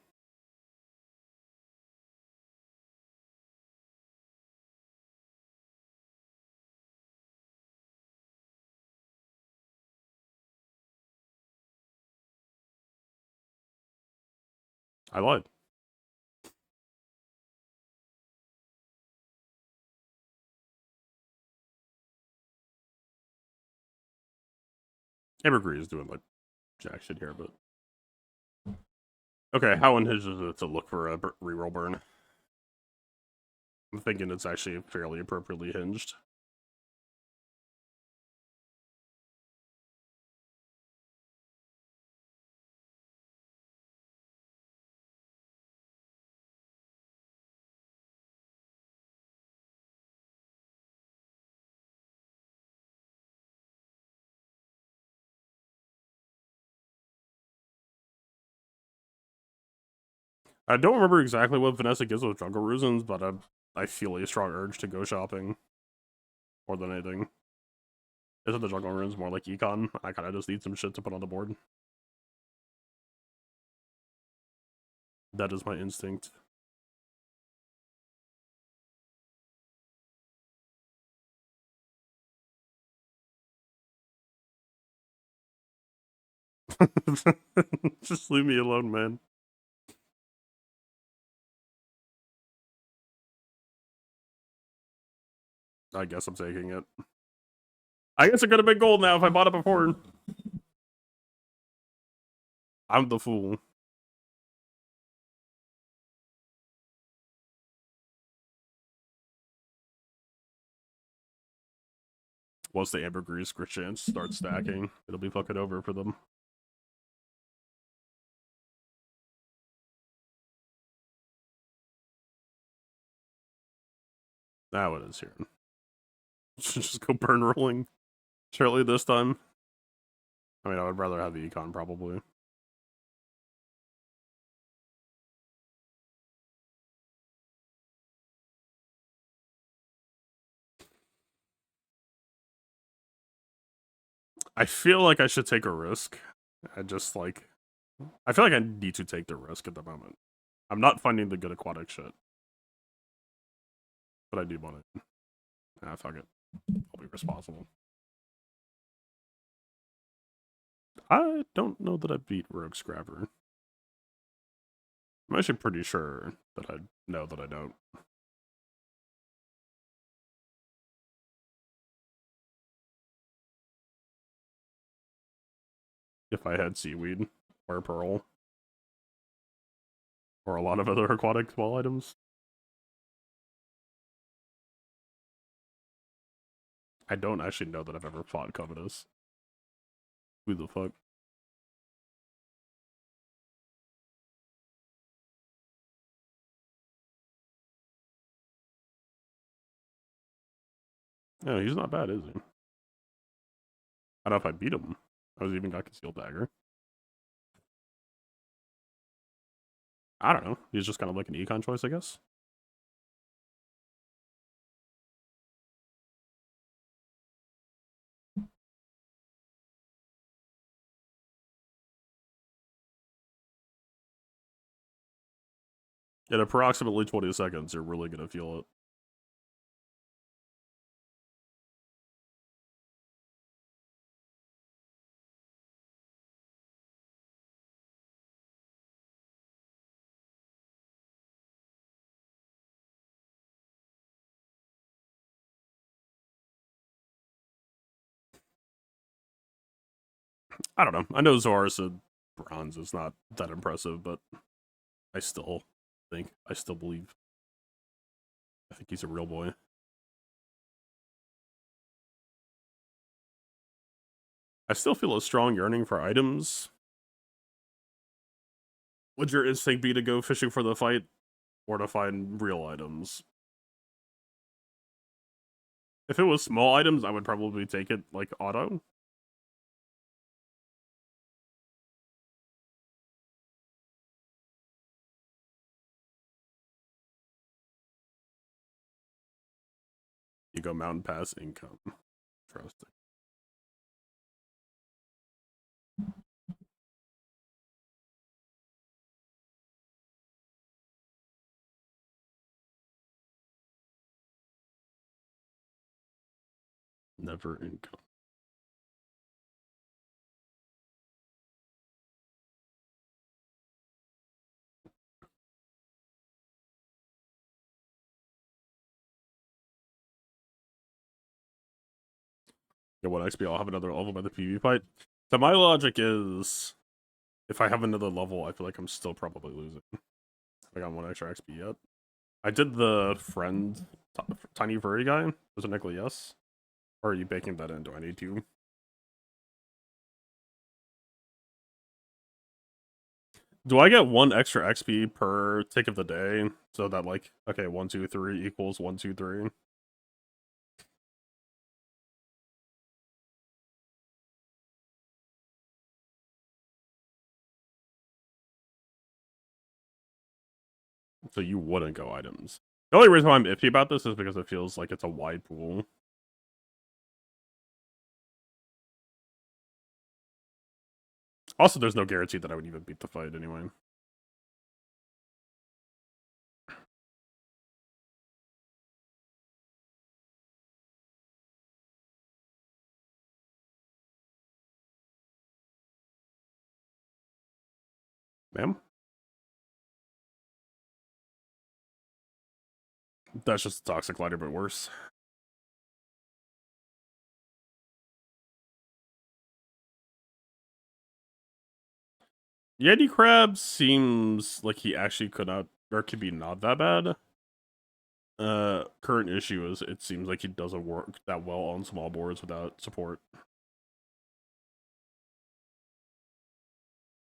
I lied. Ambergris is doing like jack shit here, but... Okay, how unhinged is it to look for a reroll burn? I'm thinking it's actually fairly appropriately hinged. I don't remember exactly what Vanessa gives with Jungle Reasons, but I feel a strong urge to go shopping. More than anything. Isn't the Jungle Runes more like Econ? I kinda just need some shit to put on the board. That is my instinct. Just leave me alone, man. I guess I'm taking it. I guess it could have been gold now if I bought it before. I'm the fool. Once the Ambergris chance starts stacking, it'll be fucking over for them. Now it is here. Just go burn rolling. Surely this time. I mean, I would rather have the Econ, probably. I feel like I should take a risk. I just, like... I feel like I need to take the risk at the moment. I'm not finding the good aquatic shit. But I do want it. Ah, fuck it. I'll be responsible. I don't know that I beat Rogue Scrapper. I'm actually pretty sure that I know that I don't. If I had Seaweed or Pearl. Or a lot of other aquatic small items. I don't actually know that I've ever fought Covetous. Who the fuck? No, he's not bad, is he? I don't know if I beat him. I was even got concealed dagger. I don't know. He's just kind of like an econ choice, I guess. In approximately 20 seconds, you're really gonna feel it. I don't know. I know Zora said bronze is not that impressive, but I still believe. I think he's a real boy. I still feel a strong yearning for items. Would your instinct be to go fishing for the fight or to find real items? If it was small items, I would probably take it like auto. You go mountain pass income. Trust it. Never income. Yeah, what XP? I'll have another level by the PV fight. So my logic is, if I have another level, I feel like I'm still probably losing. I got one extra XP yet. I did the friend tiny furry guy. Was it Nicola? Yes. Or are you baking that in? Do I need to? Do I get one extra XP per tick of the day? So that like, okay, 1, 2, 3 equals 1, 2, 3. So you wouldn't go items. The only reason why I'm iffy about this is because it feels like it's a wide pool. Also, there's no guarantee that I would even beat the fight anyway. Ma'am? That's just a toxic lighter, but worse. Yeti Crab seems like he actually could not, or could be not that bad. Current issue is it seems like he doesn't work that well on small boards without support.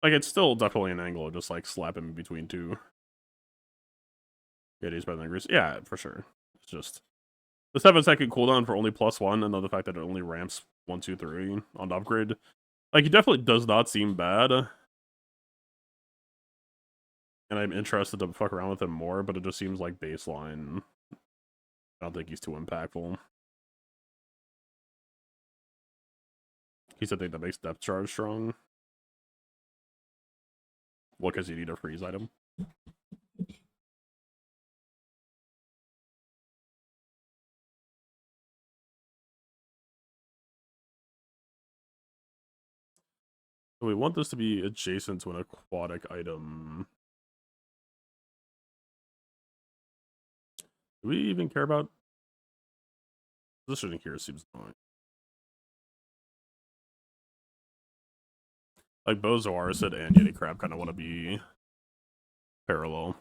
Like, it's still definitely an angle, just like slap him between two. Yeti's better than Grease. Yeah, for sure. It's just the 7-second cooldown for only +1, and then the fact that it only ramps 1, 2, 3 on upgrade. Like, he definitely does not seem bad. And I'm interested to fuck around with him more, but it just seems like baseline. I don't think he's too impactful. He's the thing that makes depth charge strong. Well, because you need a freeze item. So we want this to be adjacent to an aquatic item. Do we even care about positioning here? Seems annoying. Like Bazaar said, and Yeti Crab kind of want to be parallel.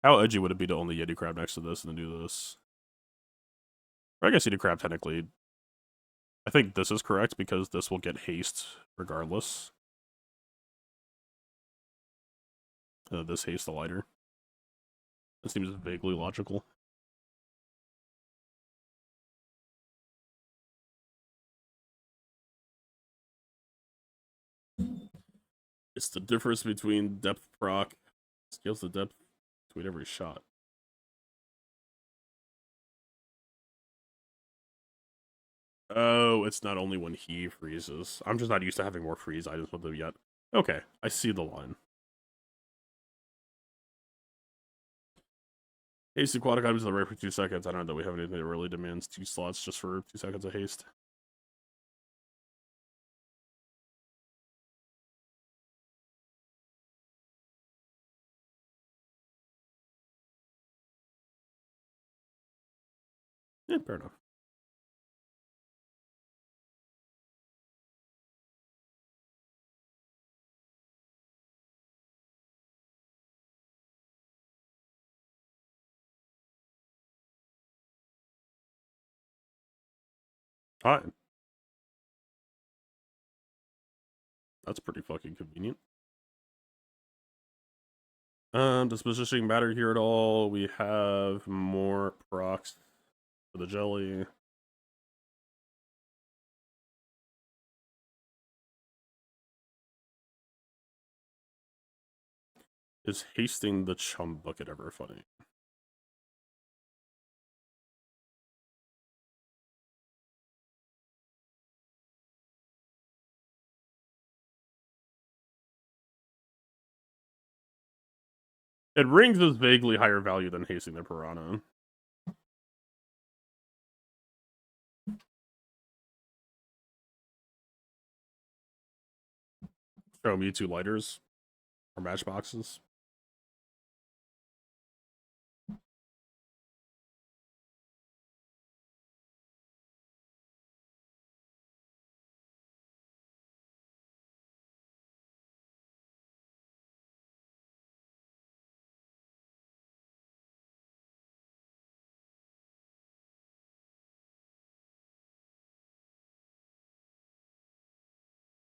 How edgy would it be to only Yeti Crab next to this and then do this? Or I guess Yeti Crab technically. I think this is correct because this will get haste regardless. This haste the lighter. It seems vaguely logical. It's the difference between depth proc. Scales the depth between every shot. Oh, it's not only when he freezes. I'm just not used to having more freeze items with them yet. Okay, I see the line. Haste aquatic items are right for 2 seconds. I don't know that we have anything that really demands 2 slots just for 2 seconds of haste. Yeah, fair enough. Fine. That's pretty fucking convenient. Does positioning matter here at all? We have more procs for the jelly. Is hasting the chum bucket ever funny? It rings is vaguely higher value than hasting the piranha. Show me 2 lighters or matchboxes.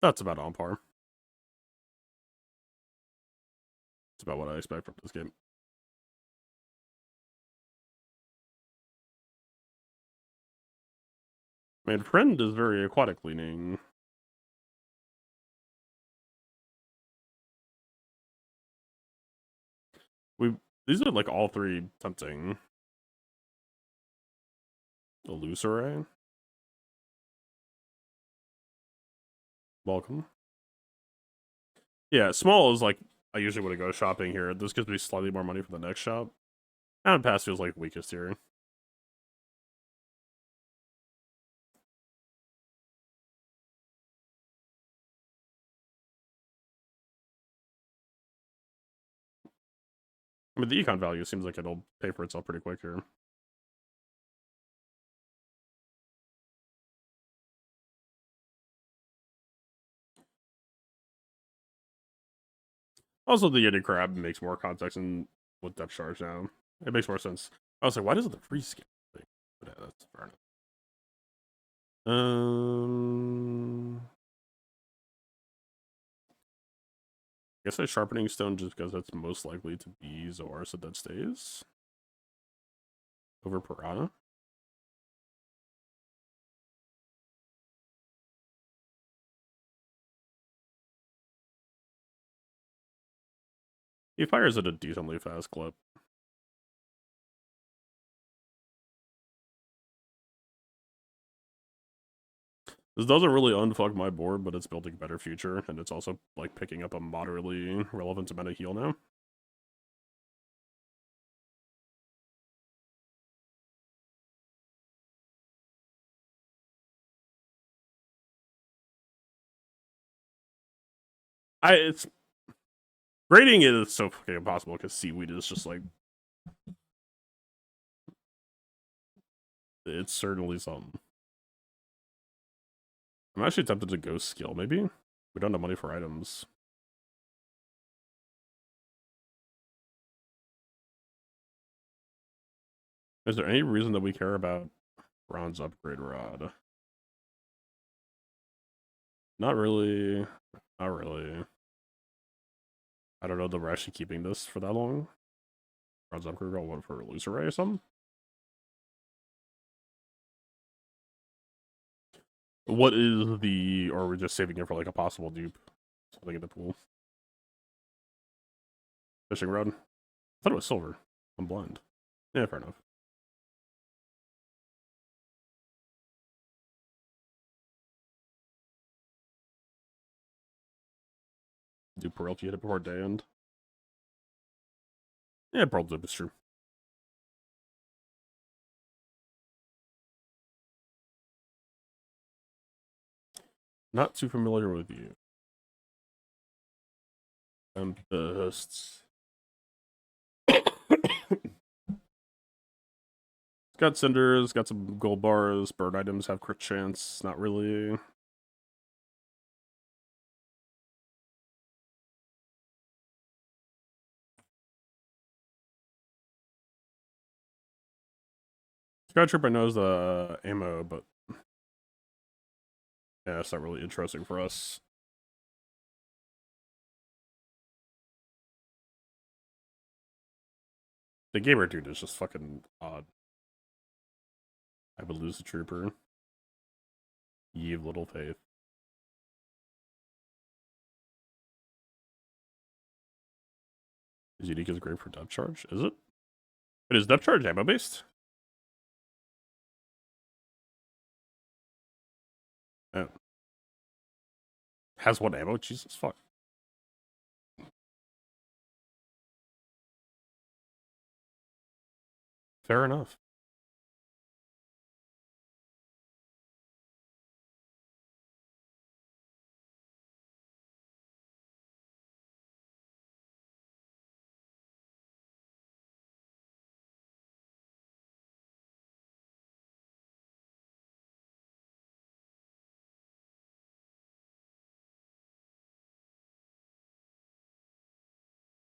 That's about on par. It's about what I expect from this game. I mean, friend is very aquatic leaning. These are like all 3 tempting. Illusory. Welcome. Yeah, small is like I usually would go shopping here. This gives me slightly more money for the next shop. And pass feels like weakest here. I mean, the econ value seems like it'll pay for itself pretty quick here. Also, the Yeti Crab makes more context in with depth charge now. It makes more sense. I was like, why doesn't the freeze scale thing? But yeah, that's fair enough. I guess a sharpening stone just because that's most likely to be Zoar, so that stays. Over Piranha. He fires at a decently fast clip. This doesn't really unfuck my board, but it's building a better future, and it's also like picking up a moderately relevant amount of heal now. It's grading it is so fucking impossible because seaweed is just like it's certainly something. I'm actually tempted to go skill, maybe? We don't have money for items. Is there any reason that we care about bronze upgrade rod? Not really. Not really. I don't know that we're actually keeping this for that long. Bronze upgrade rod, what for a loose array or something? What is the, or are we just saving it for like a possible dupe? Something in the pool. Fishing rod. I thought it was silver. I'm blind. Yeah, fair enough. Do pearl if you hit it before day end. Yeah, pearl dip is true. Not too familiar with you. Tempests. Got cinders, got some gold bars, bird items have crit chance, not really. Skytrip I know is the ammo, but yeah, it's not really interesting for us. The gamer dude is just fucking odd. I would lose the trooper. Ye of little faith. Is unique is great for depth charge? Is it? But is depth charge ammo based? Oh. Has one ammo? Jesus fuck. Fair enough.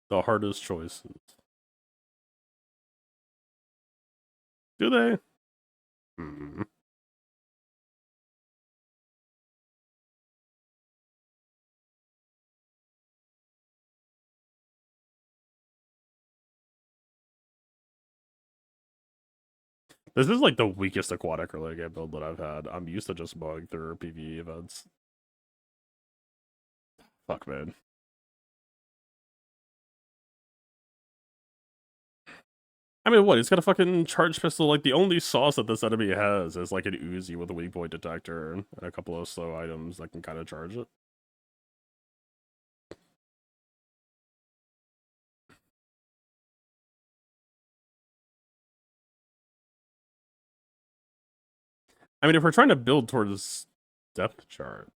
The hardest choices. Do they? Hmm. This is like the weakest aquatic early game build that I've had. I'm used to just mowing through PvE events. Fuck, man. I mean, what? He's got a fucking charge pistol. Like, the only sauce that this enemy has is like an Uzi with a weak point detector and a couple of slow items that can kind of charge it. I mean, if we're trying to build towards depth charge.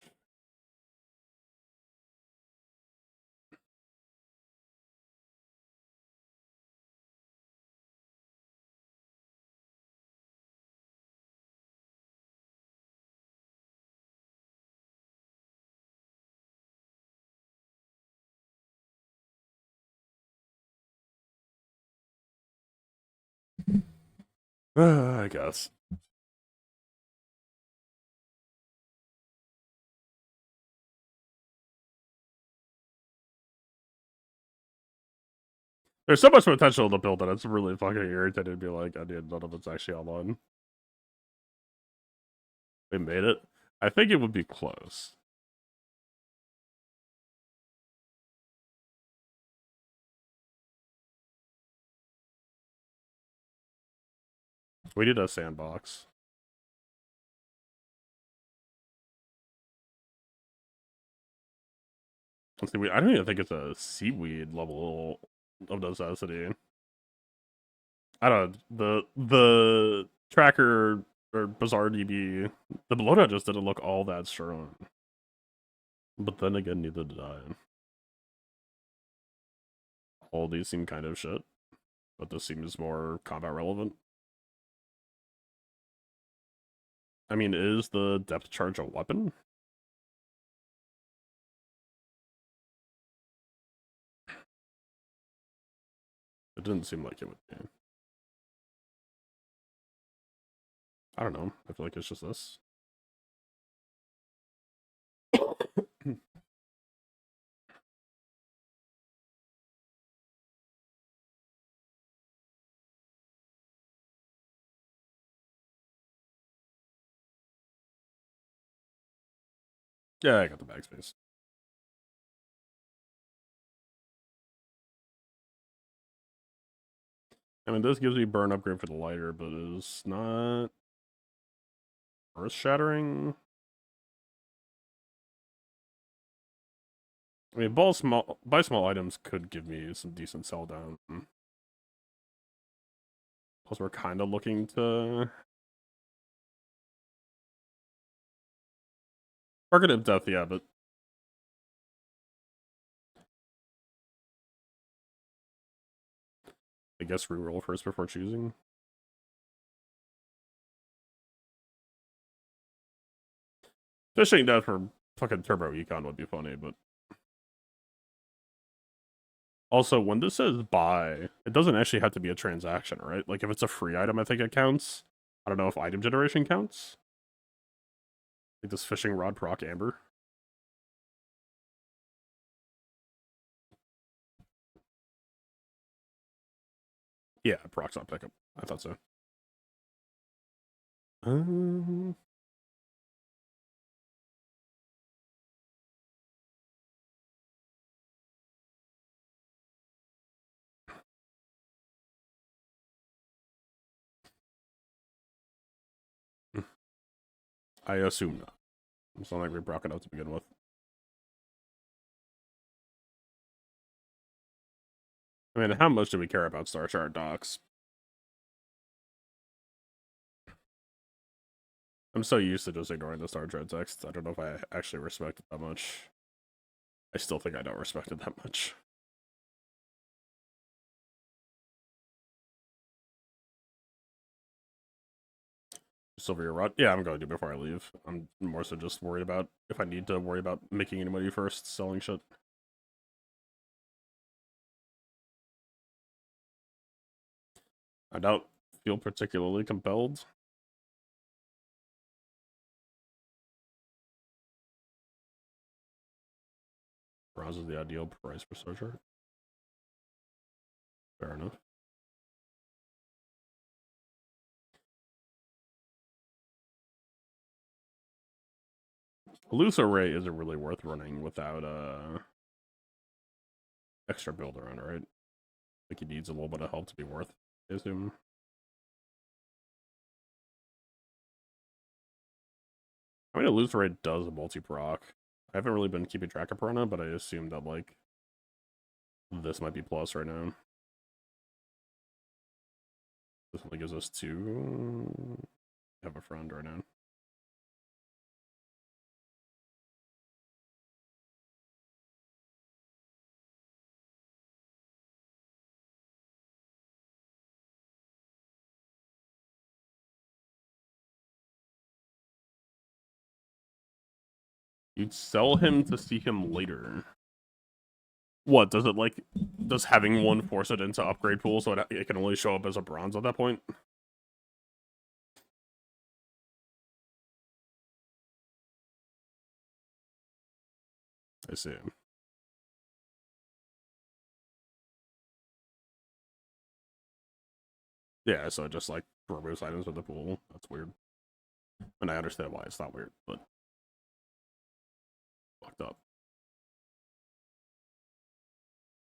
I guess. There's so much potential to build that it's really fucking irritating to be like, I need none of it's actually online. We made it. I think it would be close. We need a sandbox. Let's see, I don't even think it's a seaweed level of necessity. I don't know, the tracker or Bazaar DB, the loadout just didn't look all that strong. But then again, neither did I. All these seem kind of shit, but this seems more combat relevant. I mean, is the depth charge a weapon? It didn't seem like it would be. I don't know. I feel like it's just this. Yeah, I got the backspace. I mean, this gives me burn upgrade for the lighter, but it's not earth-shattering. I mean, buy small items could give me some decent sell down. Plus, we're kind of looking to target of death, yeah, but I guess reroll first before choosing. Fishing death for fucking turbo econ would be funny, but also when this says buy, it doesn't actually have to be a transaction, right? Like if it's a free item, I think it counts. I don't know if item generation counts. Like this fishing rod proc amber. Yeah, procs on pickup. I thought so. Um, I assume not. It's not like we broke it out to begin with. I mean, how much do we care about Star Chart docs? I'm so used to just ignoring the Star Chart text. I don't know if I actually respect it that much. I still think I don't respect it that much. Silver rod. Yeah, I'm going to do before I leave. I'm more so just worried about if I need to worry about making any money first, selling shit. I don't feel particularly compelled. Bronze is the ideal price for Star Chart. Fair enough. Loose array isn't really worth running without extra builder on, right? Like he needs a little bit of help to be worth, I assume. I mean, a loose array does a multi-proc. I haven't really been keeping track of Piranha, but I assume that, like, this might be plus right now. This only gives us 2. Have a friend right now. You'd sell him to see him later. What, does it, like, does having one force it into upgrade pool so it can only show up as a bronze at that point? I see. Yeah, so it just, like, removes items with the pool. That's weird. And I understand why it's not weird, but fucked up.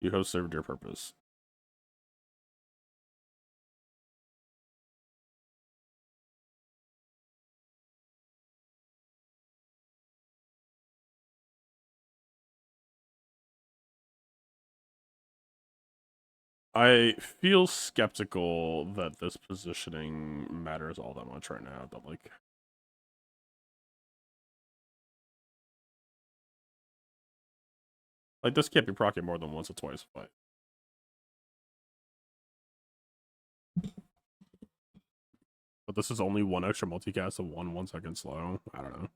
You have served your purpose. I feel skeptical that this positioning matters all that much right now, but like this can't be proccing more than once or twice a fight. But this is only one extra multicast of 1 second slow. I don't know.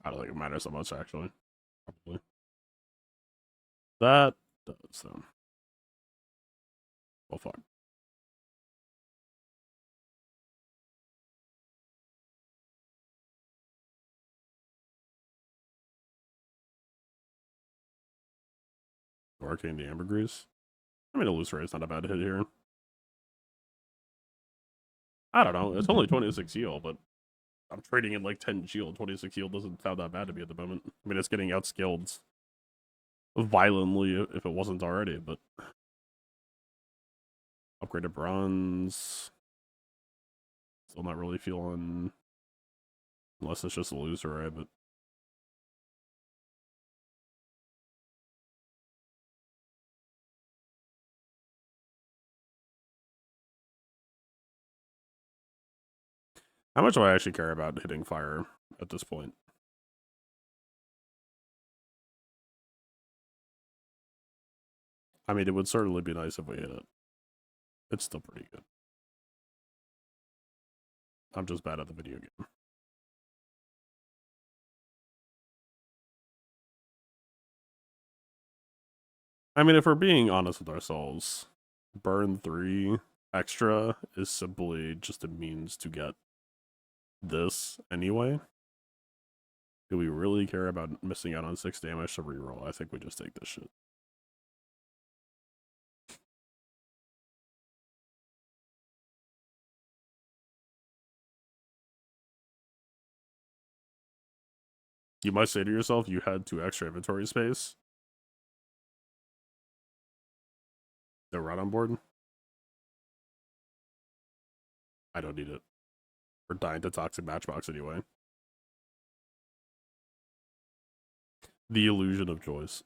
I don't think it matters so much actually. Probably. That does then. Well, fuck. Arcane the ambergris. I mean, a loose ray is not a bad hit here. I don't know. It's only 26 heal, but I'm trading in like 10 shield. 26 shield doesn't sound that bad to me at the moment. I mean, it's getting outscaled violently if it wasn't already, but upgraded bronze. Still not really feeling, unless it's just a loser, right? But how much do I actually care about hitting fire at this point? I mean, it would certainly be nice if we hit it. It's still pretty good. I'm just bad at the video game. I mean, if we're being honest with ourselves, burn 3 extra is simply just a means to get this anyway. Do we really care about missing out on 6 damage to reroll? I think we just take this shit. You might say to yourself, you had 2 extra inventory space. They're right on board. I don't need it. We're dying to toxic matchbox anyway. The illusion of choice.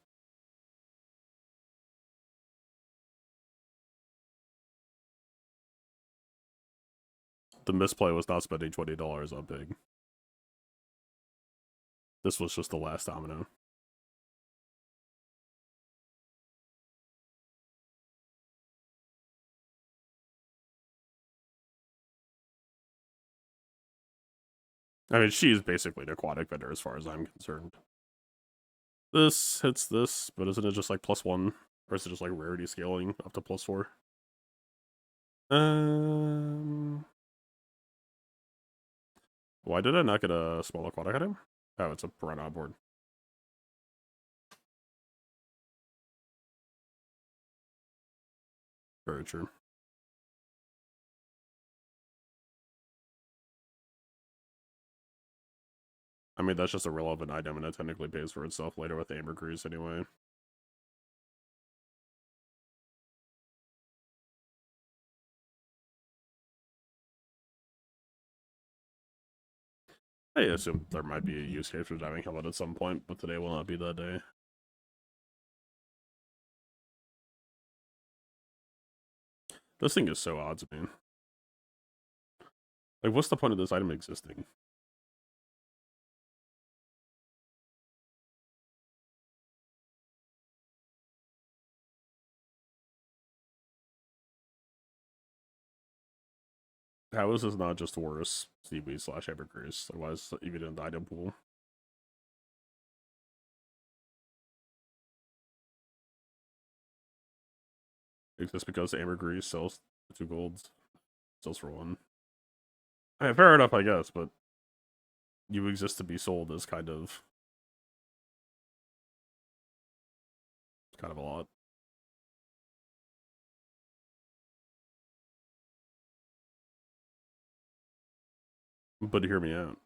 The misplay was not spending $20 on Big. This was just the last domino. I mean, she's basically an aquatic vendor as far as I'm concerned. This hits this, but isn't it just like +1? Or is it just like rarity scaling up to +4? Why did I not get a small aquatic item? Oh, it's a piranha on board. Very true. I mean, that's just a relevant item, and it technically pays for itself later with ambergris anyway. I assume there might be a use case for diving helmet at some point, but today will not be that day. This thing is so odd to me. Like, what's the point of this item existing? How is this not just worse seaweed / ambergris? Like, why is it even in the item pool? It's just because ambergris sells 2 golds, sells for 1. I mean, fair enough, I guess, but you exist to be sold is kind of a lot. But hear me out.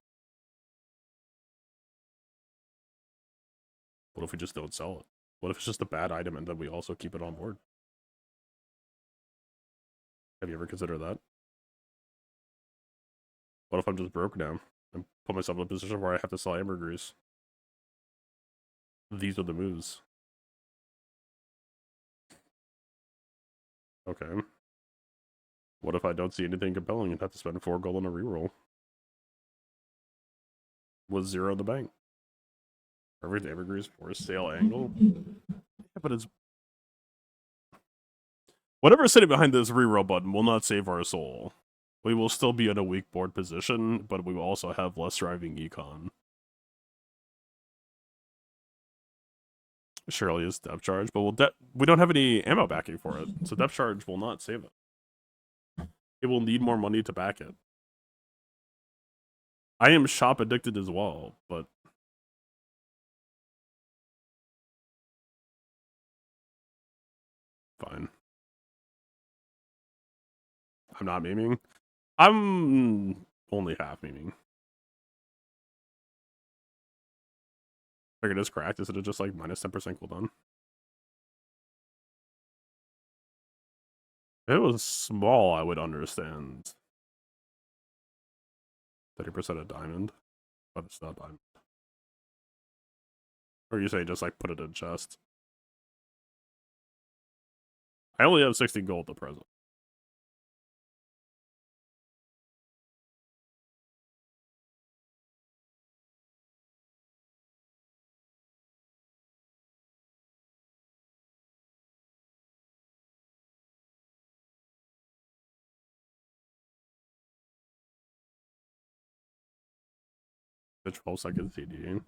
What if we just don't sell it? What if it's just a bad item and then we also keep it on board? Have you ever considered that? What if I'm just broke now and put myself in a position where I have to sell ambergris? These are the moves. Okay. What if I don't see anything compelling and have to spend 4 gold on a reroll? With 0 in the bank. Perfect ambergris for a sale angle. Yeah, but it's whatever is sitting behind this reroll button will not save our soul. We will still be in a weak board position, but we will also have less driving econ. Surely is depth charge, but we don't have any ammo backing for it, so depth charge will not save it. It will need more money to back it. I am shop addicted as well, but fine. I'm not memeing. I'm only half memeing. Like it is cracked. Is it just like minus 10% cooldown? If it was small, I would understand. 30% of diamond, but it's not diamond. Or you say just like put it in chest. I only have 60 gold at present. The 12-second CD.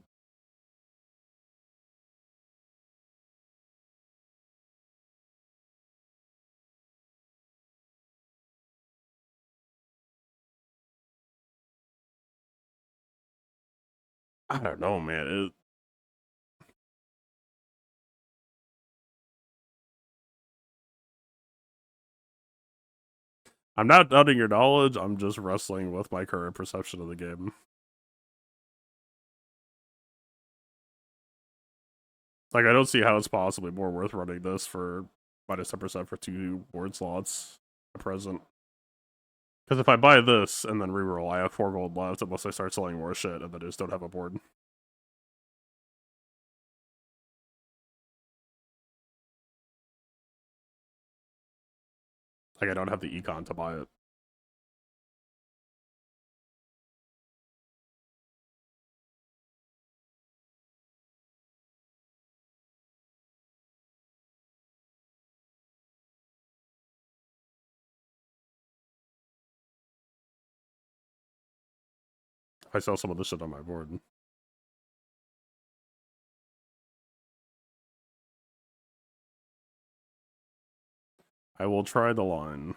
I don't know, man. I'm not doubting your knowledge. I'm just wrestling with my current perception of the game. Like, I don't see how it's possibly more worth running this for minus 10% for 2 board slots at present. Because if I buy this and then reroll, I have 4 gold left unless I start selling more shit and then I just don't have a board. Like, I don't have the econ to buy it. I sell some of this shit on my board. I will try the line.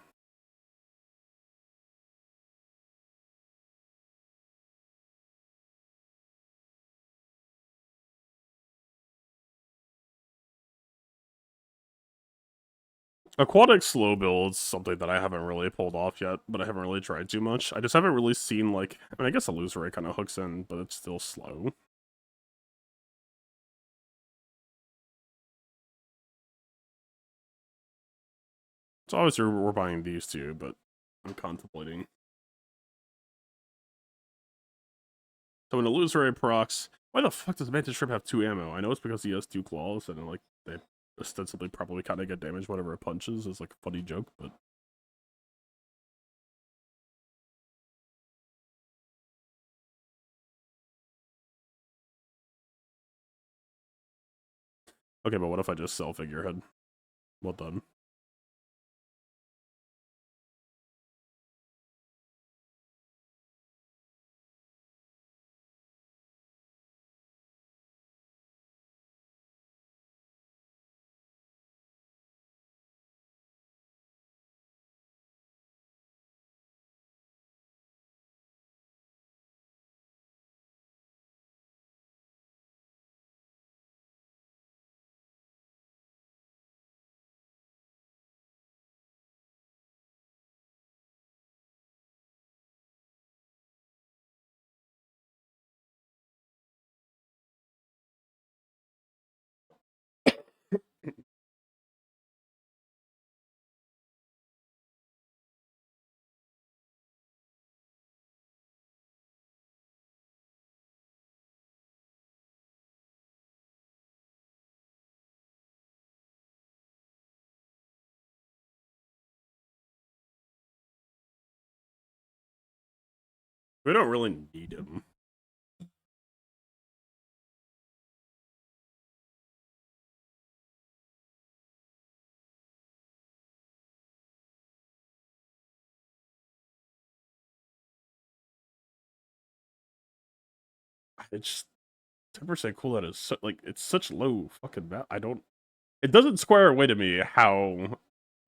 Aquatic slow build's something that I haven't really pulled off yet, but I haven't really tried too much. I just haven't really seen, like, I mean, I guess Illusory kind of hooks in, but it's still slow. So obviously we're buying these two, but I'm contemplating. So an Illusory procs. Why the fuck does Mantis Shrimp have 2 ammo? I know it's because he has 2 claws, and like they ostensibly probably kind of get damaged whenever it punches. Is like a funny joke, but okay. But what if I just sell Figurehead? Well done. We don't really need him. It's 10% cool. That is so, like it's such low fucking. I don't. It doesn't square away to me how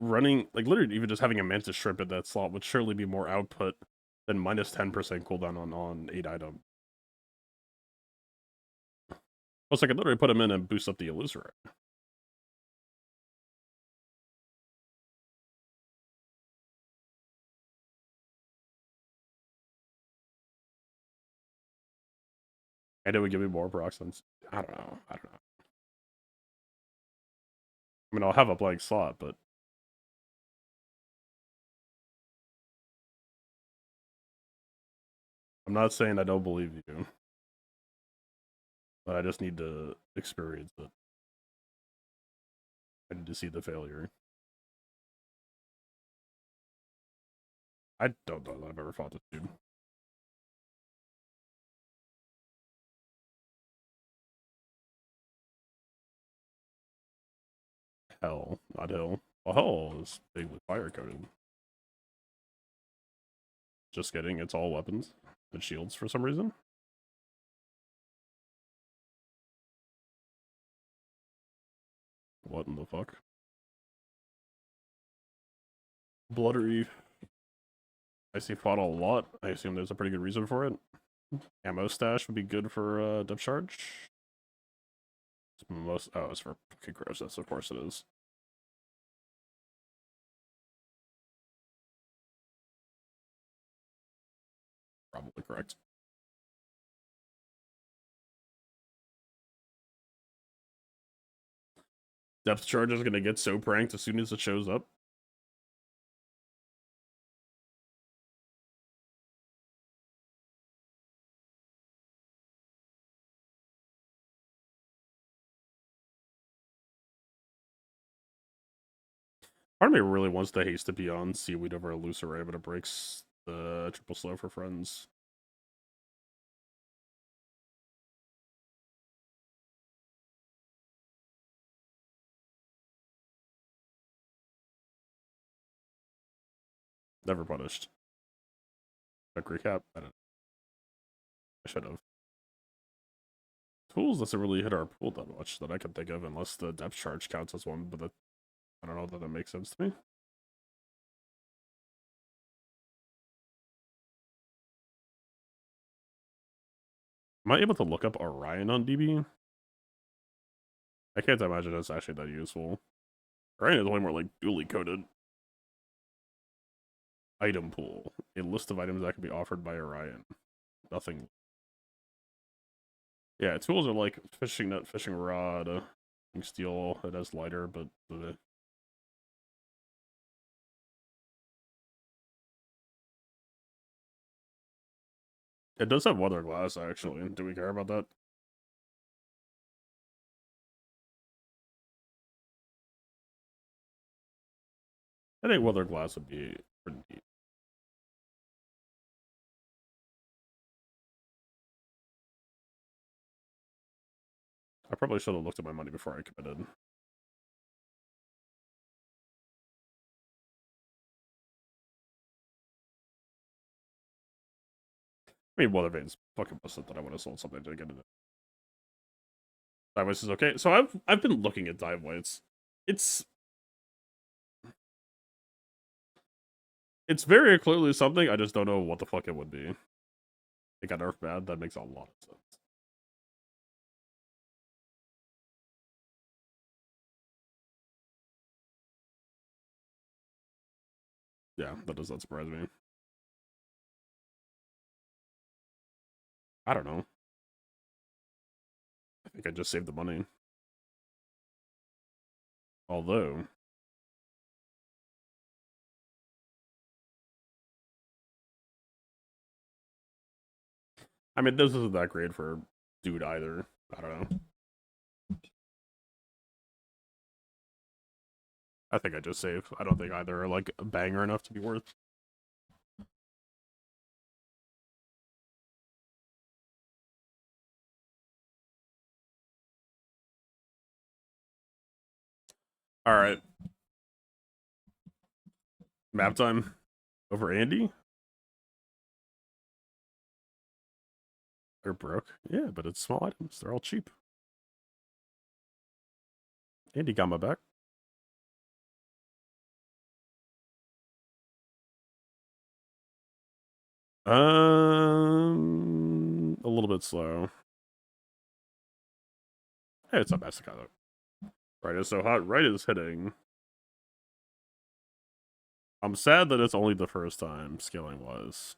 running like literally even just having a Mantis Shrimp in that slot would surely be more output than minus 10% cooldown on 8 item. Plus, I could literally put him in and boost up the Illusory. And it would give me more procs than... I don't know. I don't know. I mean, I'll have a blank slot, but... I'm not saying I don't believe you. But I just need to experience it. I need to see the failure. I don't know that I've ever fought this dude. Hell, not Hill. Well, Hell is big with fire coated. Just kidding, it's all weapons and shields for some reason. What in the fuck? Bloodery. I see fought a lot. I assume there's a pretty good reason for it. Ammo stash would be good for depth charge. It's for fucking grossness, of course it is. Probably correct. Depth charge is gonna get so pranked as soon as it shows up. Part of me really wants to haste to be on Seaweed over a loose array, but it breaks the triple slow for friends. Never punished. Quick recap. I should have. Tools doesn't really hit our pool that much that I can think of, unless the depth charge counts as one, but I don't know that makes sense to me. Am I able to look up Orion on DB? I can't imagine it's actually that useful. Orion is way more like dually coded. Item pool. A list of items that can be offered by Orion. Nothing. Yeah, tools are like fishing net, fishing rod, steel. It has lighter, but it does have weather glass, actually. Do we care about that? I think weather glass would be pretty neat. I probably should have looked at my money before I committed. I mean, weather vane's fucking busted that I would have sold something to get it. Dive whites is okay. So I've been looking at dive whites. It's very clearly something. I just don't know what the fuck it would be. It got nerfed bad. That makes a lot of sense. Yeah, that does not surprise me. I don't know. I think I just saved the money. Although, I mean, this isn't that great for dude either. I don't know. I think I just saved. I don't think either are like a banger enough to be worth. All right, map time over Andy. They're broke. Yeah, but it's small items. They're all cheap. Andy got my back. A little bit slow. Hey, it's not bad to though. Right is so hot. Right is hitting. I'm sad that it's only the first time scaling was.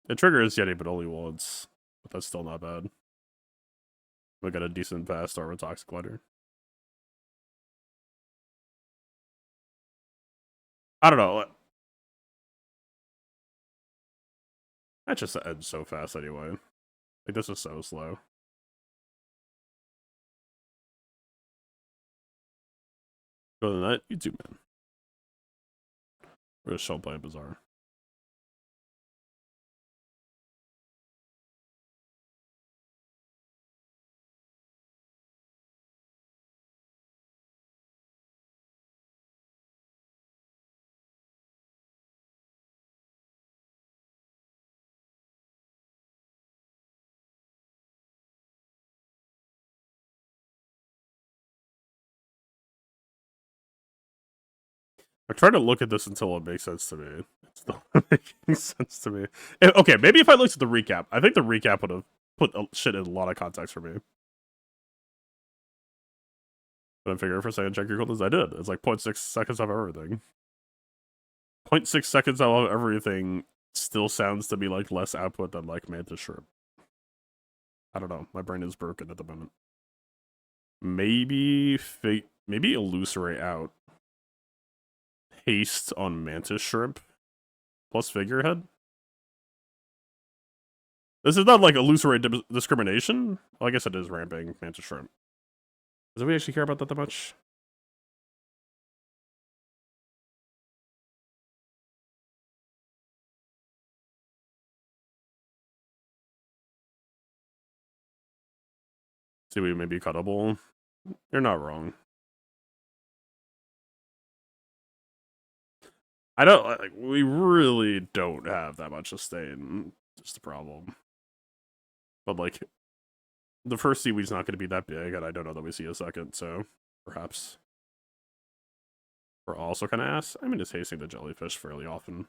It triggers Yeti, but only once. But that's still not bad. We got a decent fast start with Toxic Glider. I don't know. That just ends so fast anyway. Like, this is so slow. Other than that, YouTube, man. We're just still playing Bazaar. I try to look at this until it makes sense to me. It's still making sense to me. Okay, maybe if I looked at the recap, I think the recap would have put shit in a lot of context for me. But I figured for a second, check your coolness. I did. It's like 0.6 seconds of everything. 0.6 seconds of everything still sounds to me like less output than like Mantis Shrimp. I don't know. My brain is broken at the moment. Maybe Illusory out. Haste on Mantis Shrimp plus Figurehead. This is not like illusory discrimination. Well, I guess it is ramping Mantis Shrimp. Do we actually care about that much? See, we may be cuttable. You're not wrong. I don't like. We really don't have that much sustain. Just the problem. But like, the first seaweed's not going to be that big, and I don't know that we see a second. So perhaps we're also kind of ass. I mean, just hasting the jellyfish fairly often.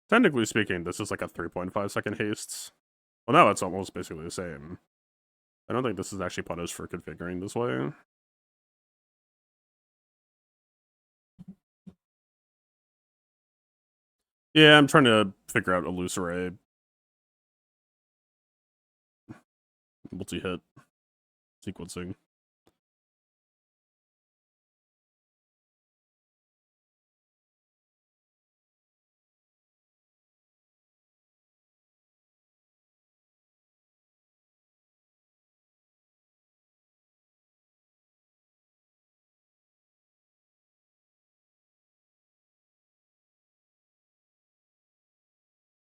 Technically speaking, this is like a 3.5 second haste. Well, now it's almost basically the same. I don't think this is actually punished for configuring this way. Yeah, I'm trying to figure out illusory multi-hit sequencing.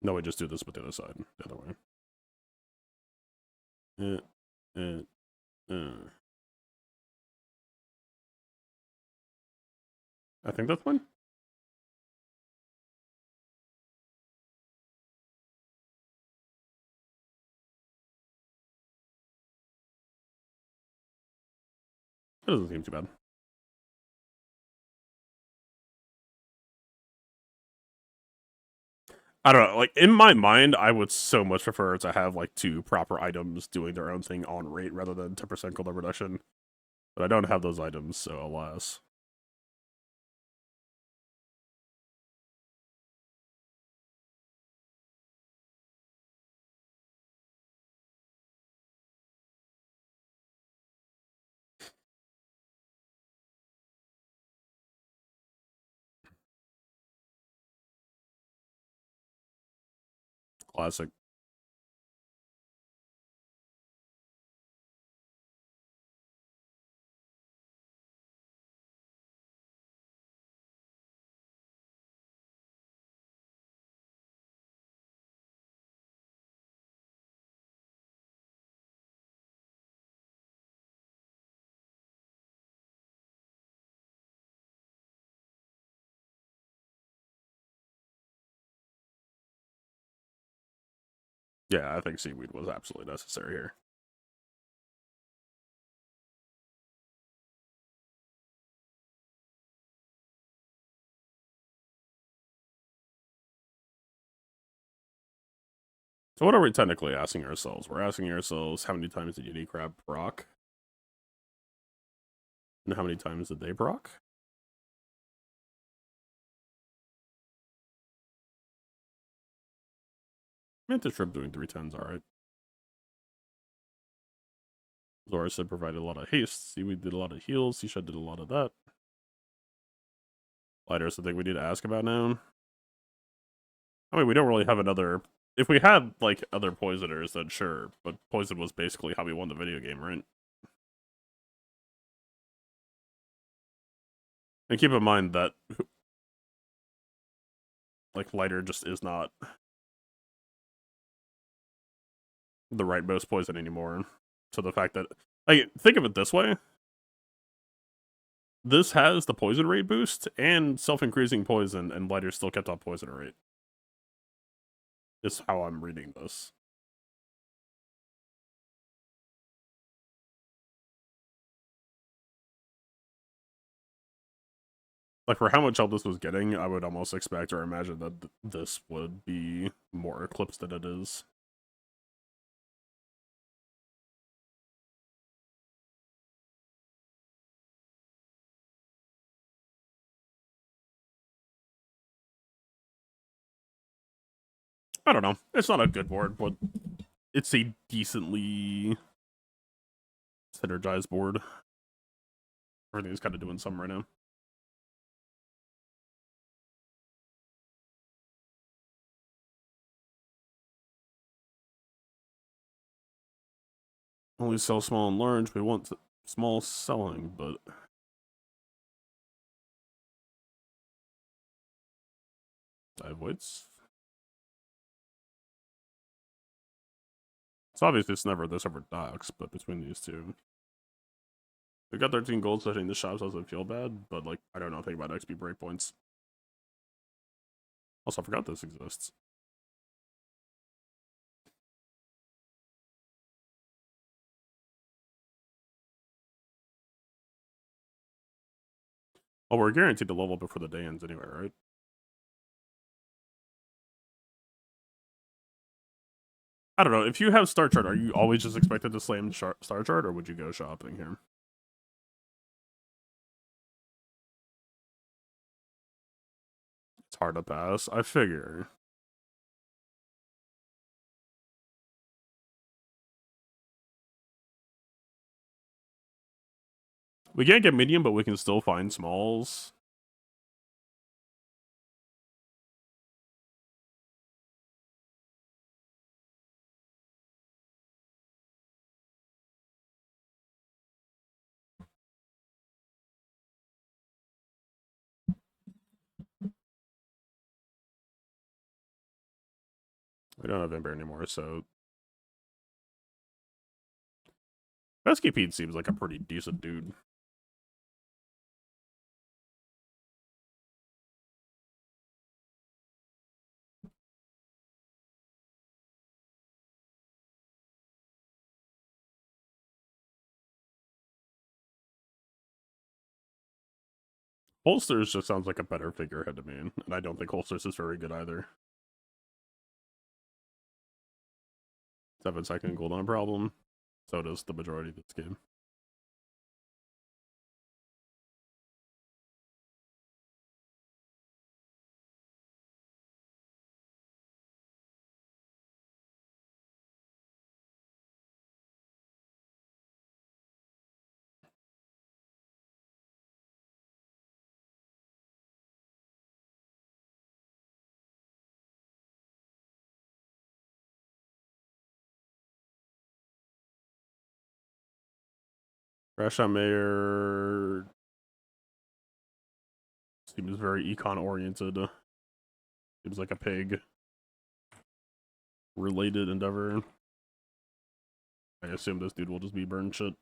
No, we just do this with the other side, the other way. I think that's fine. It doesn't seem too bad. I don't know, like, in my mind, I would so much prefer to have, like, two proper items doing their own thing on rate rather than 10% cooldown reduction. But I don't have those items, so alas. Classic. Yeah, I think seaweed was absolutely necessary here. So what are we technically asking ourselves? We're asking ourselves, how many times did Unique Crab proc? And how many times did they proc? Mantis Shrimp doing 310s, alright. Zora said provided a lot of haste. Seaweed did a lot of heals. Seashell did a lot of that. Lighter's the thing we need to ask about now. I mean, we don't really have another... If we had, like, other poisoners, then sure. But poison was basically how we won the video game, right? And keep in mind that... Like, Lighter just is not... the right most poison anymore. So the fact that... Like, think of it this way. This has the poison rate boost and self-increasing poison, and Lighter still kept on poison rate. Is how I'm reading this. Like, for how much help this was getting, I would almost expect or imagine that this would be more eclipsed than it is. I don't know. It's not a good board, but it's a decently synergized board. Everything's kind of doing something right now. Only sell small and large. We want small selling, but... Dive weights. So obviously it's never this over docks, but between these two. We got 13 gold, so I think the shops doesn't feel bad, but like, I don't know anything about XP breakpoints. Also, I forgot this exists. Oh, we're guaranteed to level before the day ends anyway, right? I don't know. If you have Star Chart, are you always just expected to slam Star Chart, or would you go shopping here? It's hard to pass. I figure. We can't get medium, but we can still find smalls. We don't have Ember anymore, so... Pesky Pete seems like a pretty decent dude. Holsters just sounds like a better figurehead to me, and I don't think Holsters is very good either. 7-second cooldown problem. So does the majority of this game. Crash on Mayor seems very econ oriented. Seems like a pig related endeavor. I assume this dude will just be burn shit.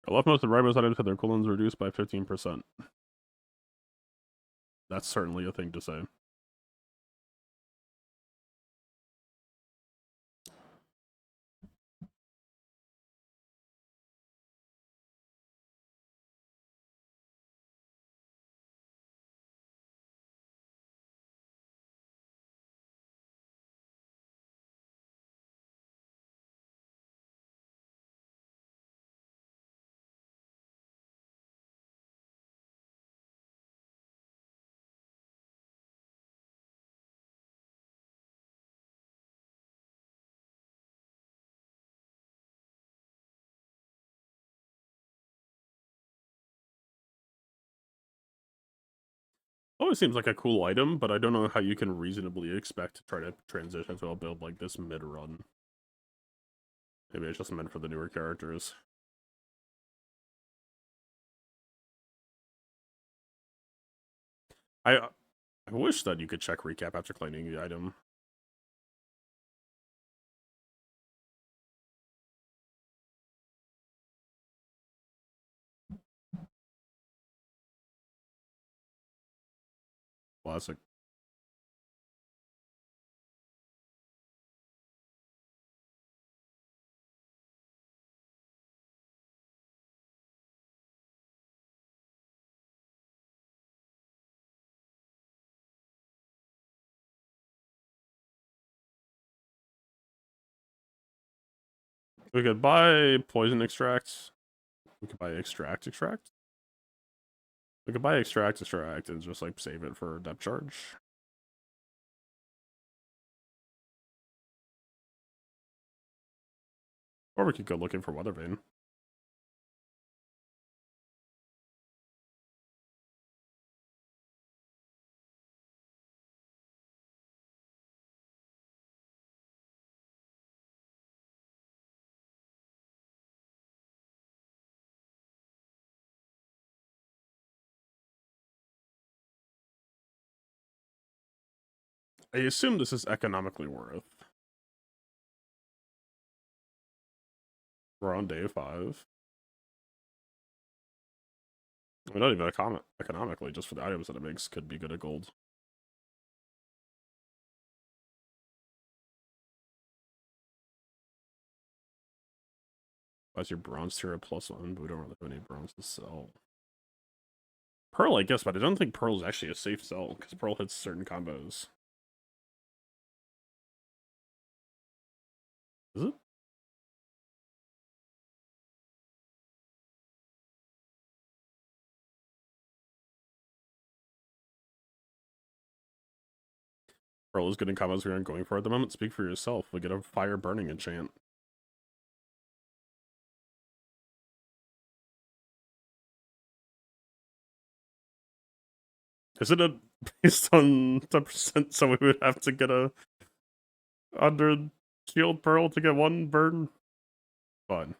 I love most of the Ribos items had their cooldowns reduced by 15%. That's certainly a thing to say. Always seems like a cool item, but I don't know how you can reasonably expect to try to transition to a build like this mid-run. Maybe it's just meant for the newer characters. I wish that you could check recap after claiming the item. Classic. We could buy poison extracts. We could buy extract. We could buy extract and just like save it for depth charge. Or we could go looking for Weather Vane. I assume this is economically worth. We're on day 5. I mean, not even economically, just for the items that it makes could be good at gold. That's your bronze tier at +1, but we don't really have any bronze to sell. Pearl, I guess, but I don't think Pearl's actually a safe sell, because Pearl hits certain combos. Is it? Pearl is good in combos we aren't going for at the moment. Speak for yourself. We get a fire burning enchant. Is it a based on 10%, so we would have to get a under shield pearl to get 1 burn? Fine.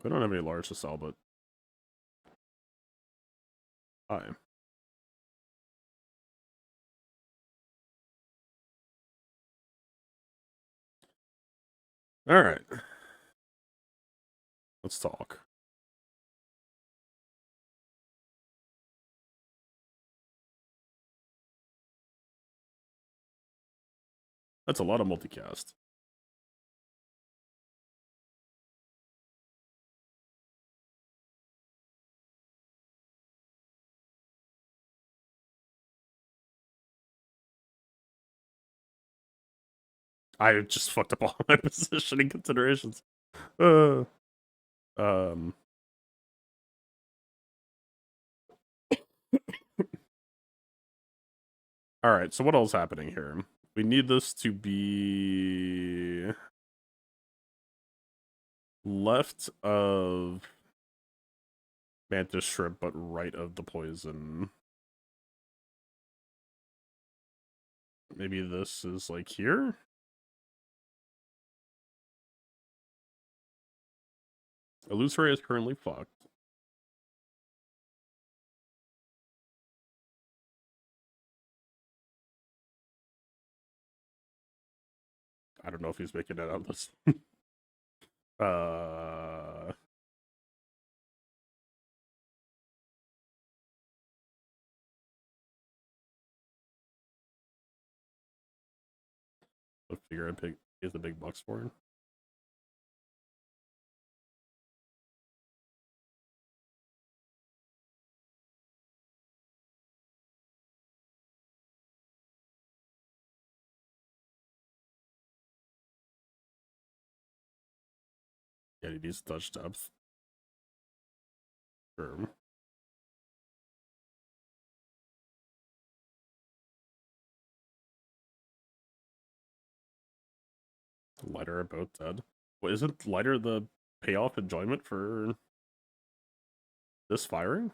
We don't have any large to sell, but hi. Alright. Let's talk. That's a lot of multicast. I just fucked up all my positioning considerations. Um. Alright, so what else is happening here? We need this to be left of Mantis Shrimp, but right of the poison. Maybe this is like here? Illusory is currently fucked. I don't know if he's making it out this. I figure I pick is the big bucks for him. Yeah, he needs touch depth. Sure. Lighter are both dead. What, isn't lighter the payoff enjoyment for this firing?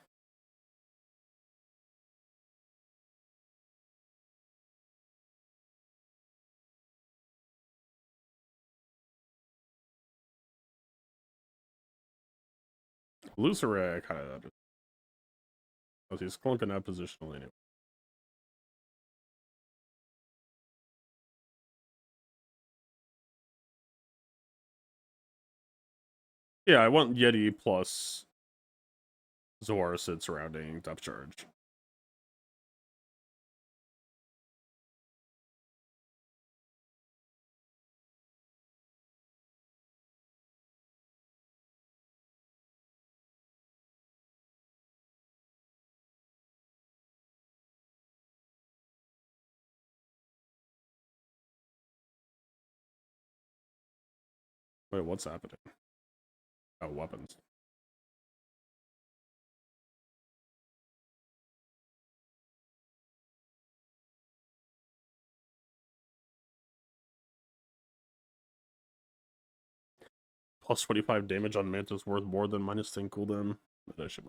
Luceray, I kind of. Because he's clunking out positionally anyway. Yeah, I want Yeti plus Zorasid surrounding depth charge. Wait, what's happening? Oh, weapons. Plus 25 damage on Mantis worth more than minus 10 cooldown. That should.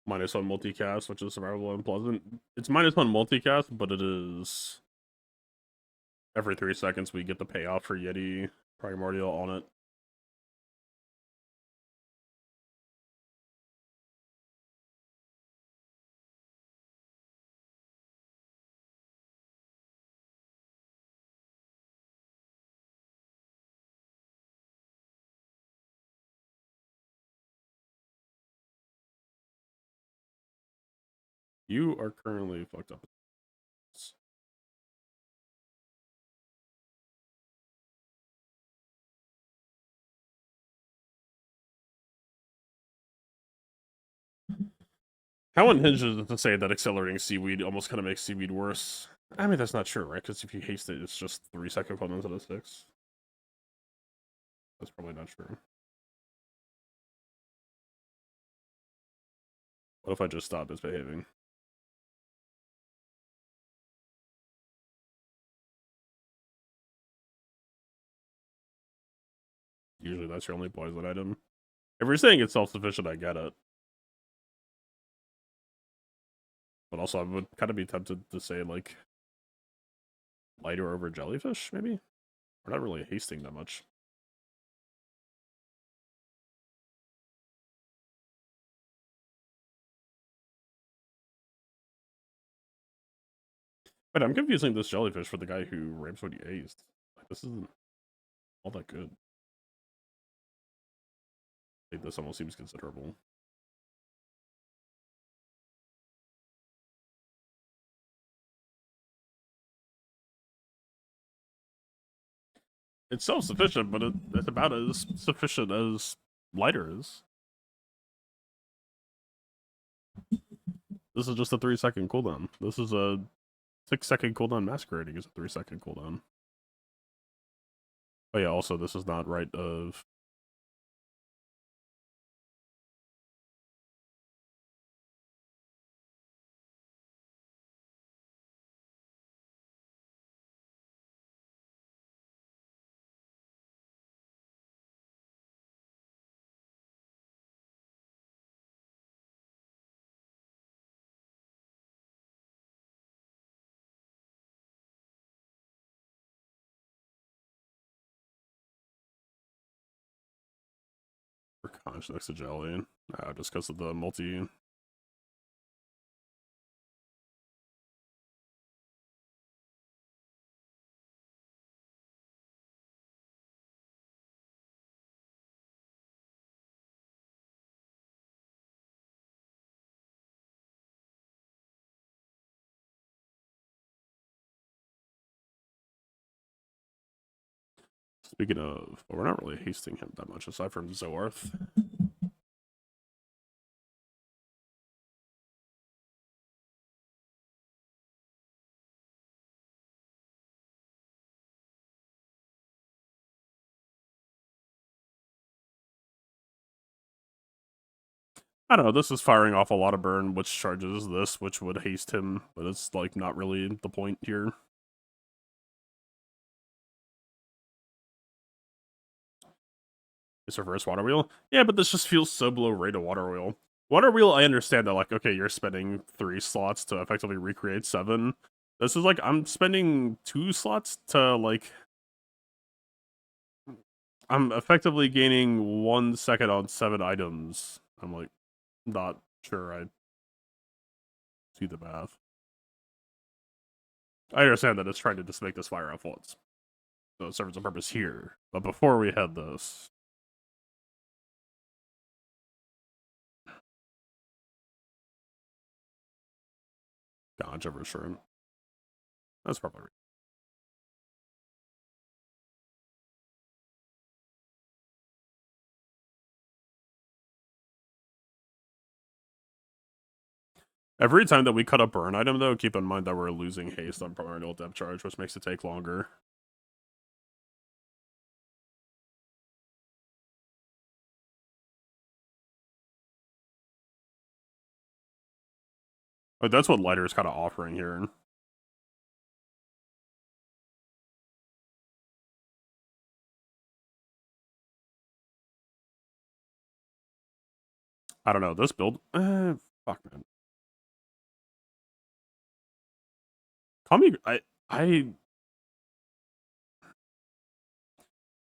Minus 1 multicast, which is survivable and pleasant. It's minus 1 multicast, but it is every 3 seconds we get the payoff for Yeti Primordial on it. You are currently fucked up. How unhinged is it to say that accelerating seaweed almost kind of makes seaweed worse? I mean, that's not true, right? Because if you haste it, it's just 3-second cooldown instead of 6. That's probably not true. What if I just stop misbehaving? Usually that's your only poison item. If you're saying it's self-sufficient, I get it. But also, I would kind of be tempted to say, like, lighter over jellyfish, maybe? We're not really hasting that much. But I'm confusing this jellyfish for the guy who rapes what he aced. Like, this isn't all that good. I think this almost seems considerable. It's self-sufficient, but it's about as sufficient as lighter is. This is just a 3-second cooldown. This is a 6-second cooldown. Masquerading is a 3-second cooldown. Oh yeah, also this is not right of... For conch next to jelly. Just because of the multi... Speaking of, well, we're not really hasting him that much aside from Zoarth. I don't know, this is firing off a lot of burn, which charges this, which would haste him, but it's, like, not really the point here. It's reverse water wheel? Yeah, but this just feels so below rate of water wheel. Water wheel, I understand that, like, okay, you're spending 3 slots to effectively recreate 7. This is like, I'm spending 2 slots to, like... I'm effectively gaining 1 second on 7 items. I'm, like, not sure I see the math. I understand that it's trying to just make this fire off once. So it serves a purpose here. But before we had this... Dodge over shrimp. That's probably right. Every time that we cut a burn item, though, keep in mind that we're losing haste on primordial depth charge, which makes it take longer. But that's what Lighter is kind of offering here. I don't know, this build... fuck, man. Call me...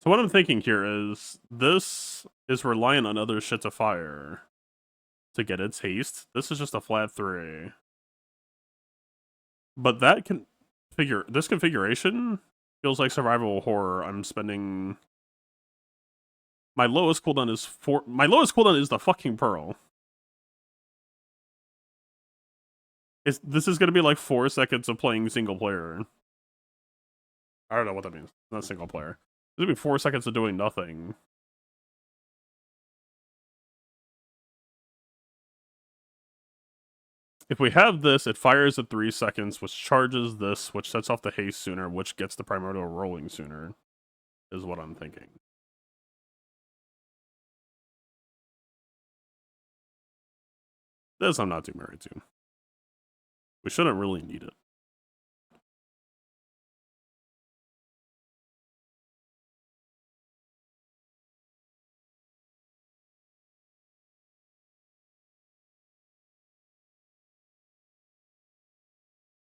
So what I'm thinking here is, this is reliant on other shit to fire to get its haste. This is just a flat 3. But that this configuration feels like survival horror. I'm spending... My lowest cooldown is 4... My lowest cooldown is the fucking Pearl. This is gonna be like 4 seconds of playing single player. I don't know what that means. Not single player. It's gonna be 4 seconds of doing nothing. If we have this, it fires at 3 seconds, which charges this, which sets off the haste sooner, which gets the primordial rolling sooner, is what I'm thinking. This I'm not too married to. We shouldn't really need it.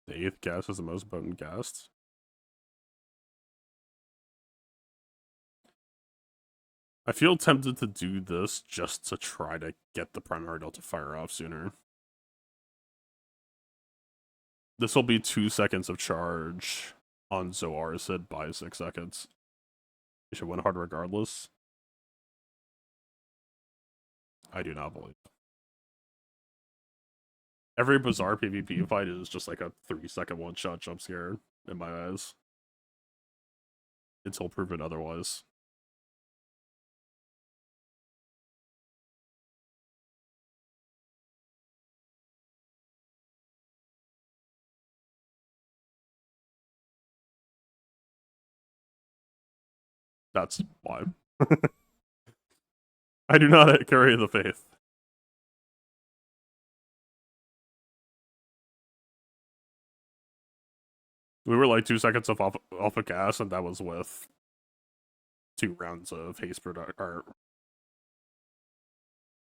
The 8th cast is the most potent cast. I feel tempted to do this just to try to get the primordial to fire off sooner. This will be 2 seconds of charge on Zoar Sid by 6 seconds. You should win hard regardless. I do not believe. Every Bazaar PvP fight is just like a 3-second one-shot jump scare in my eyes. Until proven otherwise. That's why. I do not carry the faith. We were like 2 seconds off a gas, and that was with 2 rounds of haste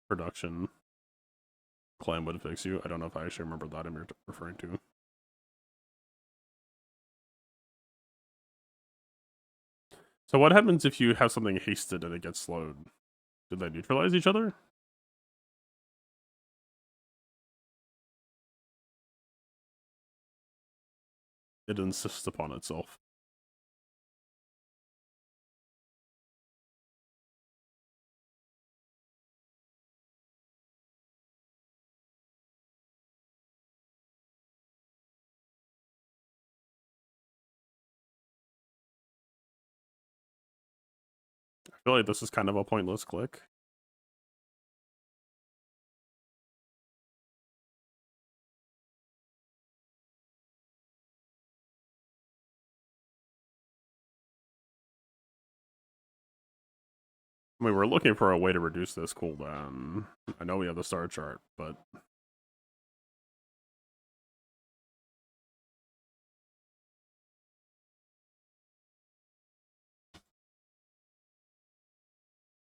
production. Clam would fix you. I don't know if I actually remember that I'm referring to. So what happens if you have something hasted and it gets slowed? Did they neutralize each other? It insists upon itself. I feel like this is kind of a pointless click. I mean, we're looking for a way to reduce this cooldown. I know we have the star chart, but...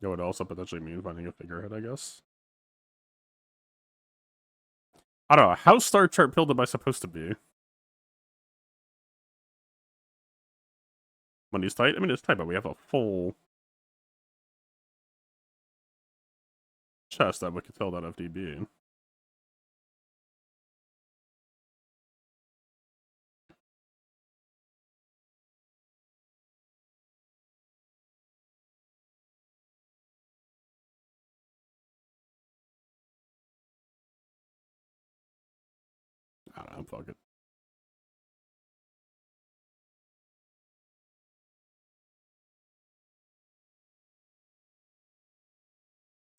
It would also potentially mean finding a figurehead, I guess. I don't know. How star chart pilled am I supposed to be? Money's tight? I mean, it's tight, but we have a full chest that we could tell that FDB. I don't know, fuck it.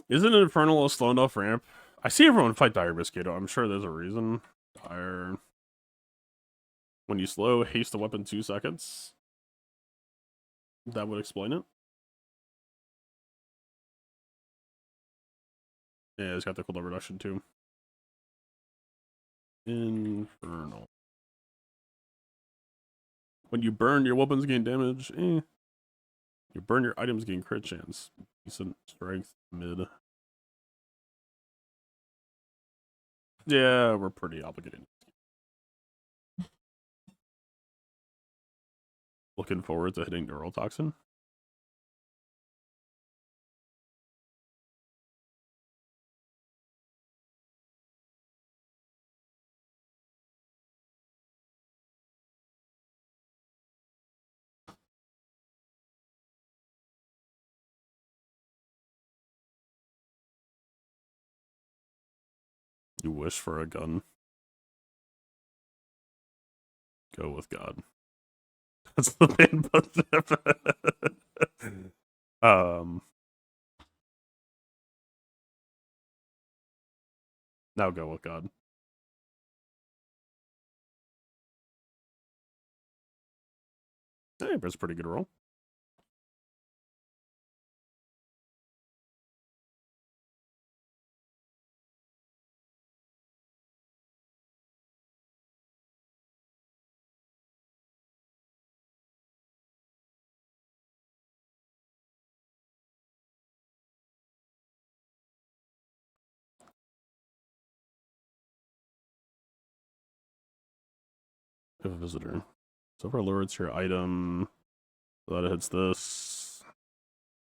Isn't Infernal a slow enough ramp? I see everyone fight Dire Mosquito. I'm sure there's a reason. Dire. When you slow, haste the weapon 2 seconds. That would explain it. Yeah, it's got the cooldown reduction too. Infernal. When you burn, your weapons gain damage. You burn, your items gain crit chance. Decent strength, mid. Yeah, we're pretty obligated. Looking forward to hitting Neurotoxin. You wish for a gun. Go with God. That's the main button. Now go with God. Hey, that's a pretty good roll. We have a visitor. So far, lures your item. So that it hits this.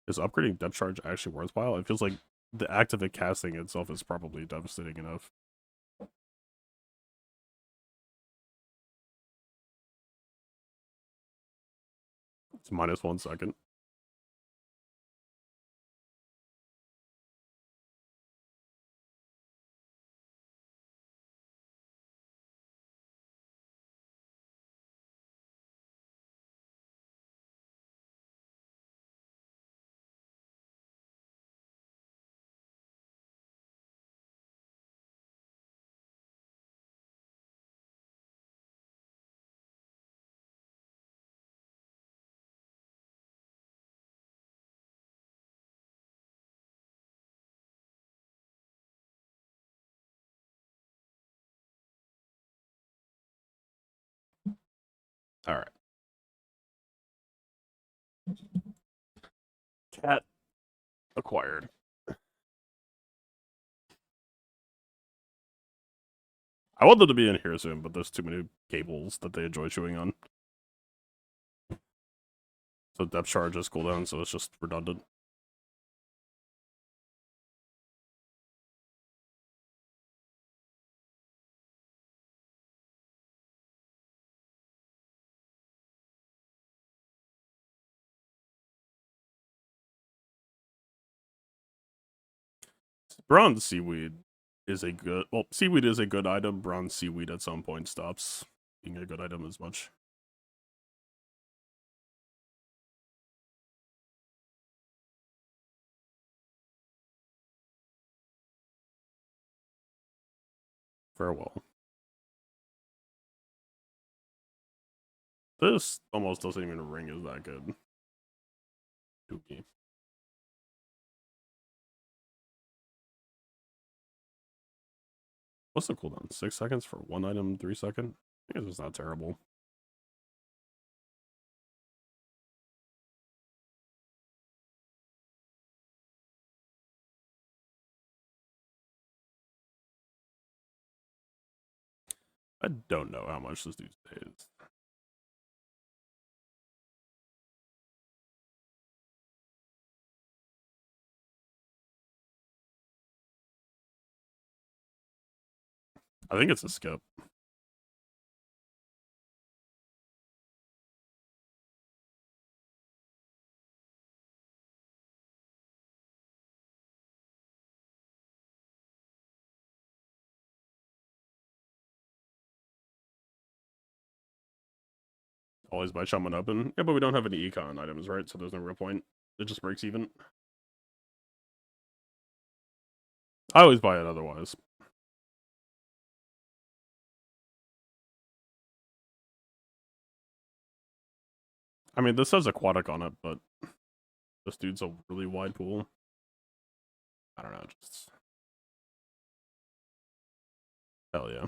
Is upgrading depth charge actually worthwhile? It feels like the act of it casting itself is probably devastating enough. It's minus 1 second. All right. Cat acquired. I want them to be in here soon, but there's too many cables that they enjoy chewing on. So depth charge is cooldown, so it's just redundant. Bronze seaweed is a good... Well, seaweed is a good item. Bronze seaweed at some point stops being a good item as much. Farewell. This almost doesn't even ring as that good. Dookie. What's the cooldown? 6 seconds for one item, 3 second? I guess it's not terrible. I don't know how much this dude pays. I think it's a skip. Always buy Shaman Open. Yeah, but we don't have any econ items, right? So there's no real point. It just breaks even. I always buy it otherwise. I mean, this says aquatic on it, but this dude's a really wide pool. I don't know, just... Hell yeah.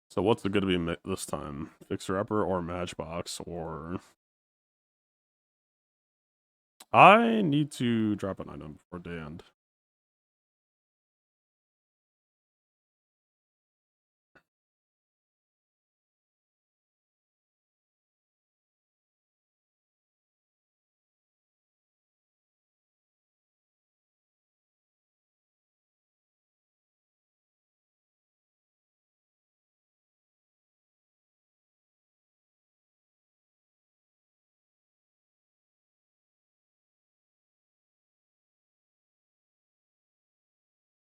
So what's the good to be this time? Fixer Upper or Matchbox or... I need to drop an item before day end.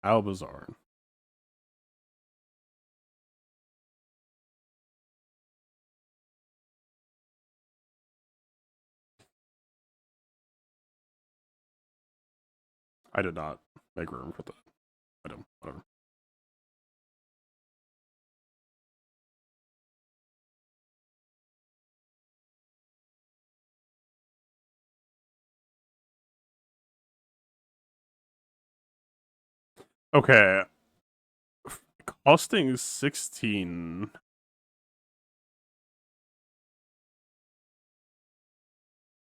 Bazaar. I did not make room for the item. Whatever. Okay. Costing 16.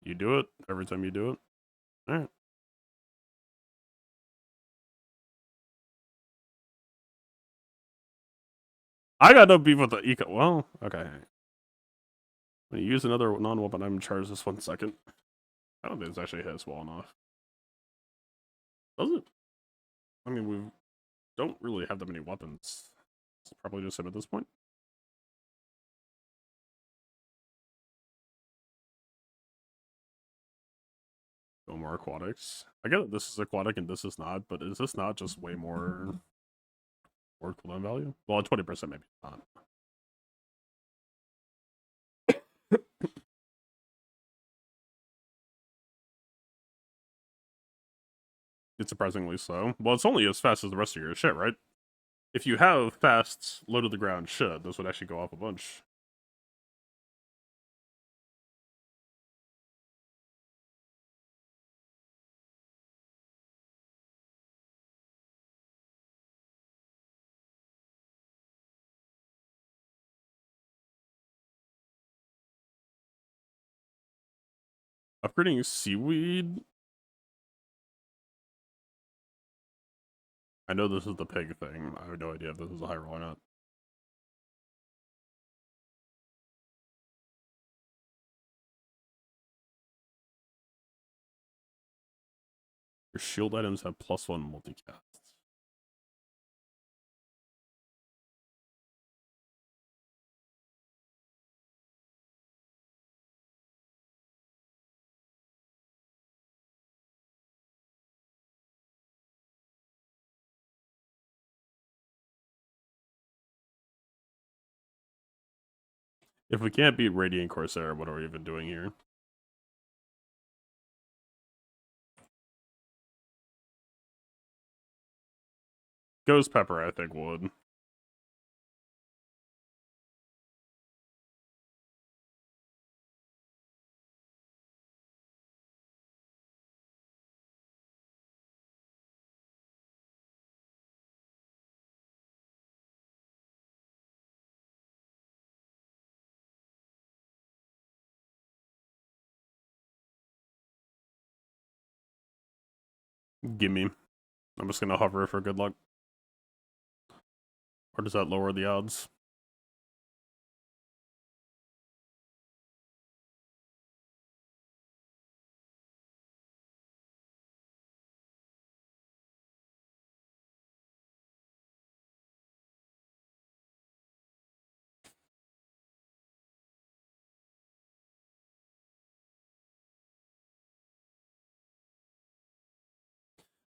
You do it every time you do it? Alright. I got no beef with the eco. Well, okay. When you use another non-weapon item, charge this 1 second. I don't think this actually hits well enough. Does it? I mean, we don't really have that many weapons. It's probably just him at this point. Go more aquatics. I get that this is aquatic and this is not, but is this not just way more cooldown value? Well, 20% maybe not. It's surprisingly slow. Well, it's only as fast as the rest of your shit, right? If you have fast, low to the ground shit, this would actually go off a bunch. Upgrading seaweed? I know this is the pig thing. I have no idea if this is a high roll or not. Your shield items have +1 multicasts. If we can't beat Radiant Corsair, what are we even doing here? Ghost Pepper, I think, would. Gimme. I'm just gonna hover for good luck. Or does that lower the odds?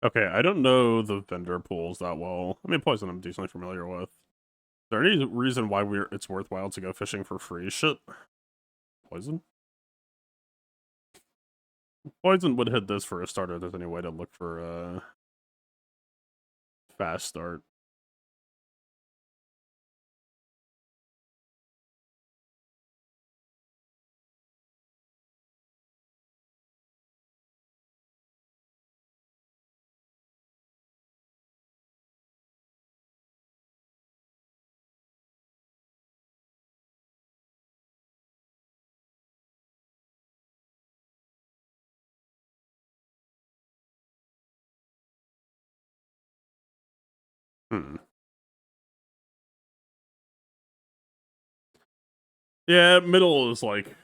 Okay, I don't know the vendor pools that well. I mean, Poison I'm decently familiar with. Is there any reason why it's worthwhile to go fishing for free shit? Poison? Poison would hit this for a starter if there's any way to look for a fast start. Hmm. Yeah, middle is like...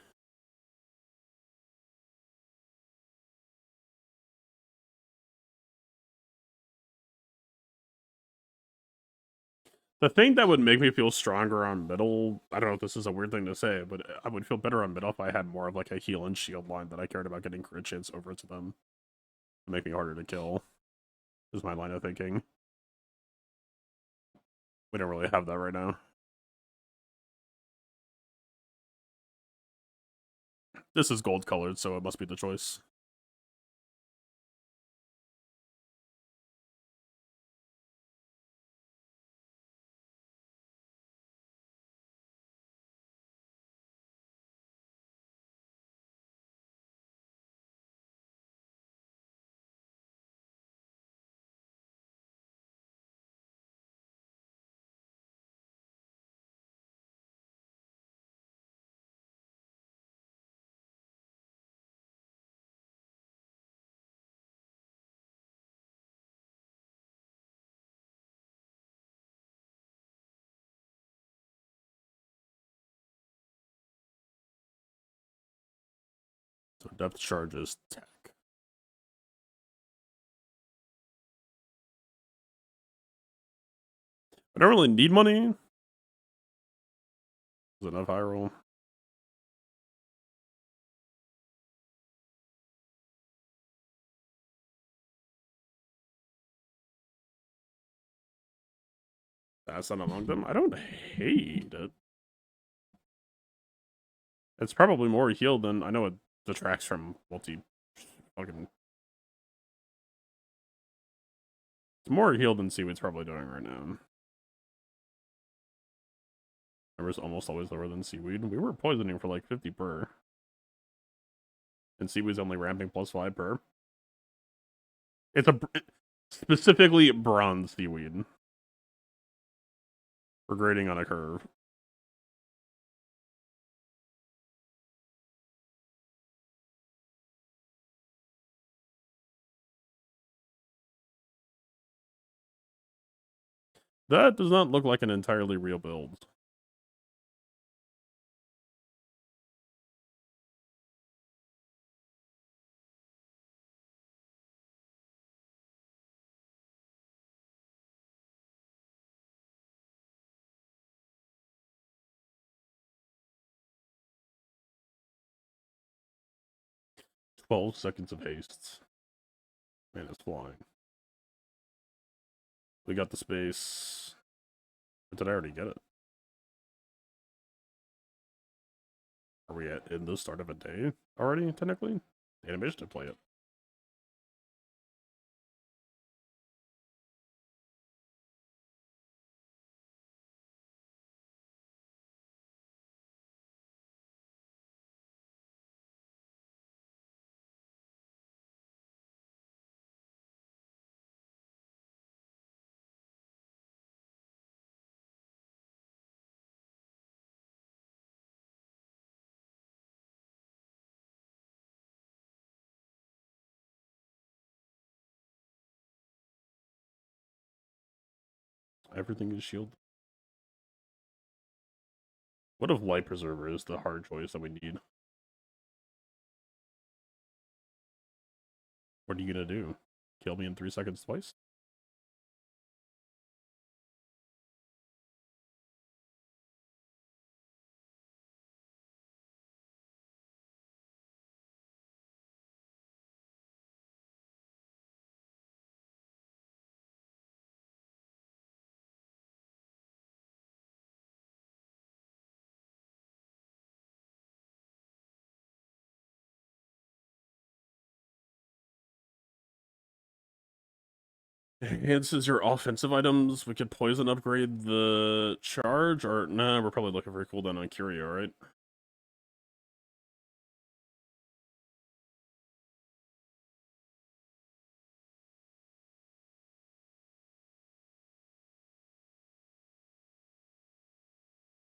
The thing that would make me feel stronger on middle, I don't know if this is a weird thing to say, but I would feel better on middle if I had more of like a heal and shield line that I cared about getting crit chance over to them. To make me harder to kill, is my line of thinking. We don't really have that right now. This is gold colored, so it must be the choice. So depth charges tech. I don't really need money. Is enough high roll? That's not among them. I don't hate it. It's probably more healed than I know it detracts from multi fucking. It's more healed than Seaweed's probably doing right now. Number's almost always lower than Seaweed. We were poisoning for like 50 per. And Seaweed's only ramping +5 per. It's specifically bronze Seaweed. We're grading on a curve. That does not look like an entirely real build. "12 seconds of haste. Man, it's flying. We got the space. Or did I already get it? Are we in the start of a day already, technically? Animation to play it. Everything is shield. What if Light Preserver is the hard choice that we need? What are you gonna do? Kill me in 3 seconds twice? Enhances your offensive items. We could poison upgrade the charge, or nah, we're probably looking for a cooldown on Curio, right?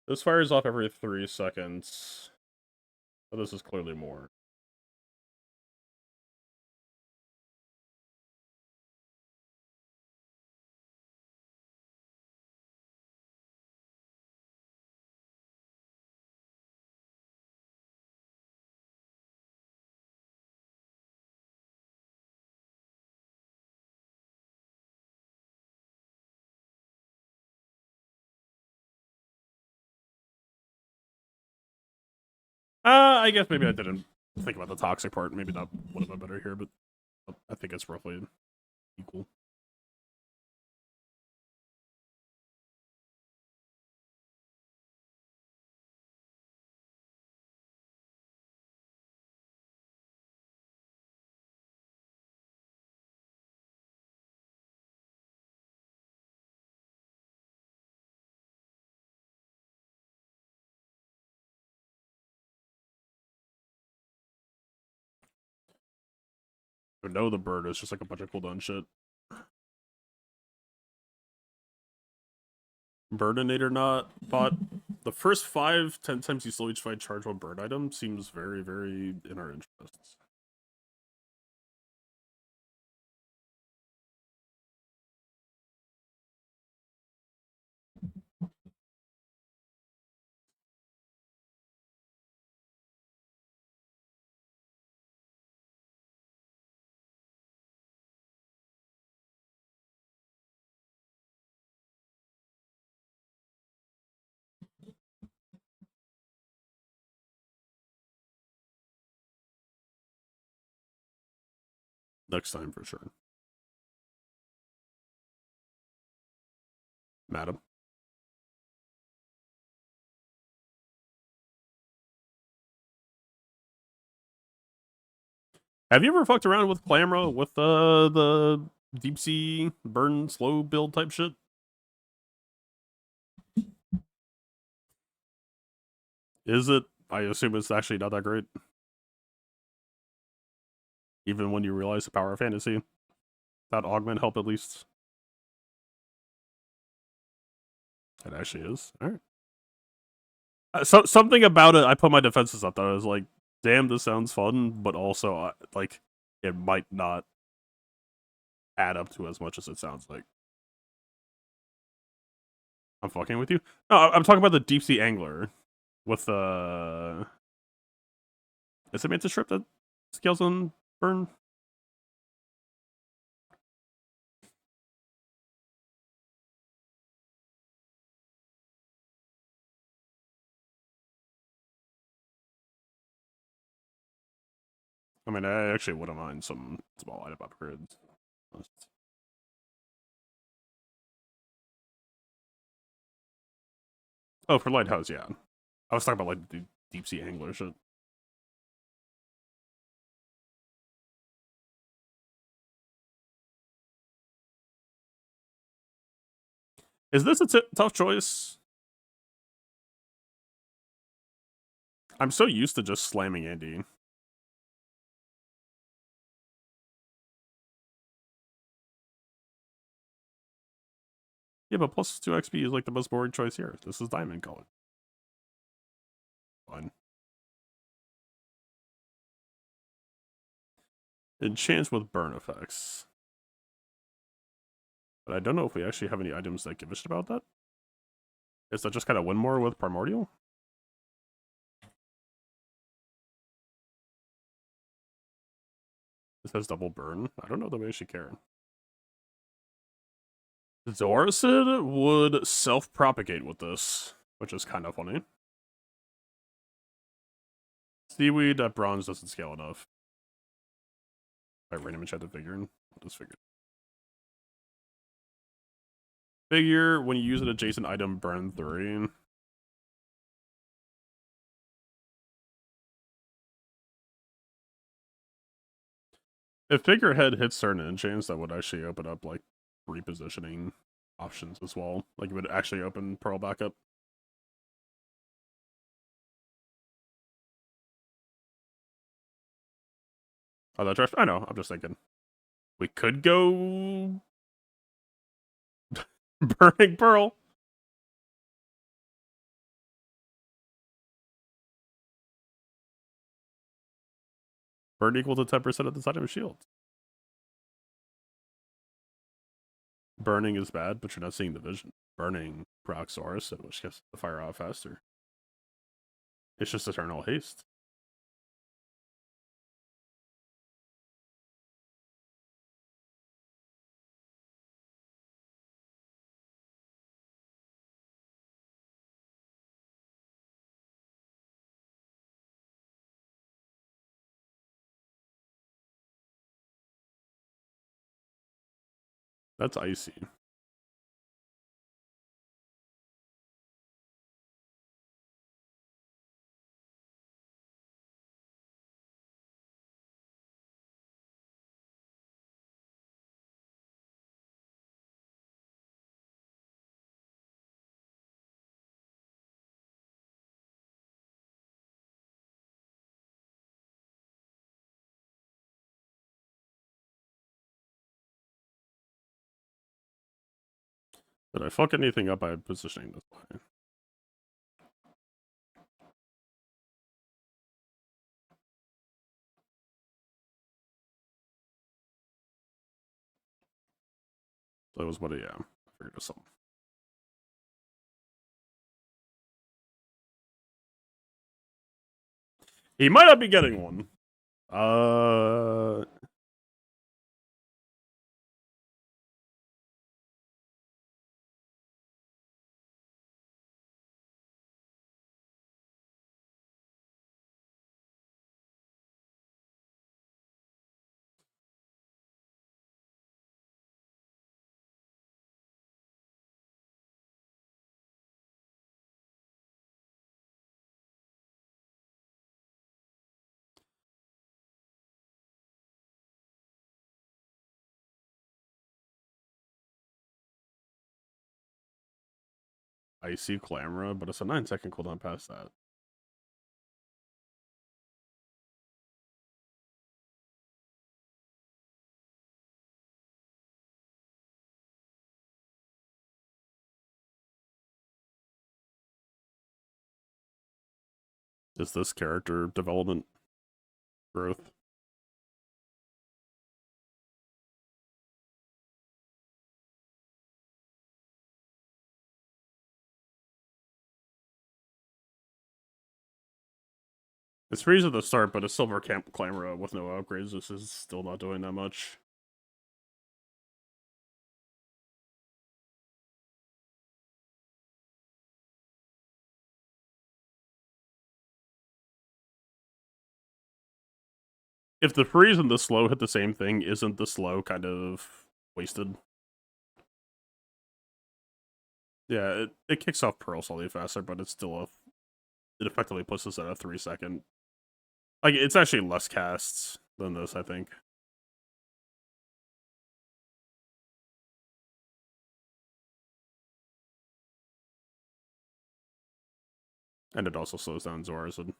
This fires off every 3 seconds. But this is clearly more. I guess maybe I didn't think about the toxic part. Maybe that would have been better here, but I think it's roughly equal. But no, the bird is just like a bunch of cooldown shit. Burninator not bot. The first 5-10 times you slow each fight charge one bird item seems very, very in our interests. Next time for sure. Madam. Have you ever fucked around with Clamra with the deep sea burn slow build type shit? Is it? I assume it's actually not that great. Even when you realize the power of fantasy. That augment help at least. It actually is. Alright. Something about it, I put my defenses up that I was like, damn, this sounds fun, but also, like, it might not add up to as much as it sounds like. I'm fucking with you? No, I'm talking about the deep sea angler with is it Mantis Shrimp that scales on burn? I mean, I actually wouldn't mind some small item upgrades. Oh, for Lighthouse, yeah. I was talking about like the deep sea angler shit. Is this a tough choice? I'm so used to just slamming Andy. Yeah, but plus 2 XP is like the most boring choice here. This is diamond color. Fine. Enchants with burn effects. But I don't know if we actually have any items that give a shit about that. Is that just kind of win more with Primordial? This has double burn. I don't know that we actually care. Zoracid would self-propagate with this, which is kind of funny. Seaweed at bronze doesn't scale enough. I random enchant the figure and just figure. Figure, when you use an adjacent item, burn 3. If Figurehead hits certain enchants, that would actually open up, like, repositioning options as well. Like, it would actually open Pearl back up. Oh, that drift? I know, I'm just thinking. We could go... Burning Pearl. Burn equal to 10% of the item shield. Burning is bad, but you're not seeing the vision. Burning procs Orison, which gets the fire out faster. It's just eternal haste. That's icy. Did I fuck anything up by positioning this way? That was what I figured this out. He might not be getting one. Icy Clamora, but it's a 9-second cooldown past that. Is this character development growth? It's freeze at the start, but a silver camp Clamora with no upgrades, this is still not doing that much. If the freeze and the slow hit the same thing, isn't the slow kind of wasted? Yeah, it kicks off Pearl slightly faster, but it's still it effectively puts us at a 3-second. Like, it's actually less casts than this, I think. And it also slows down Zorazid.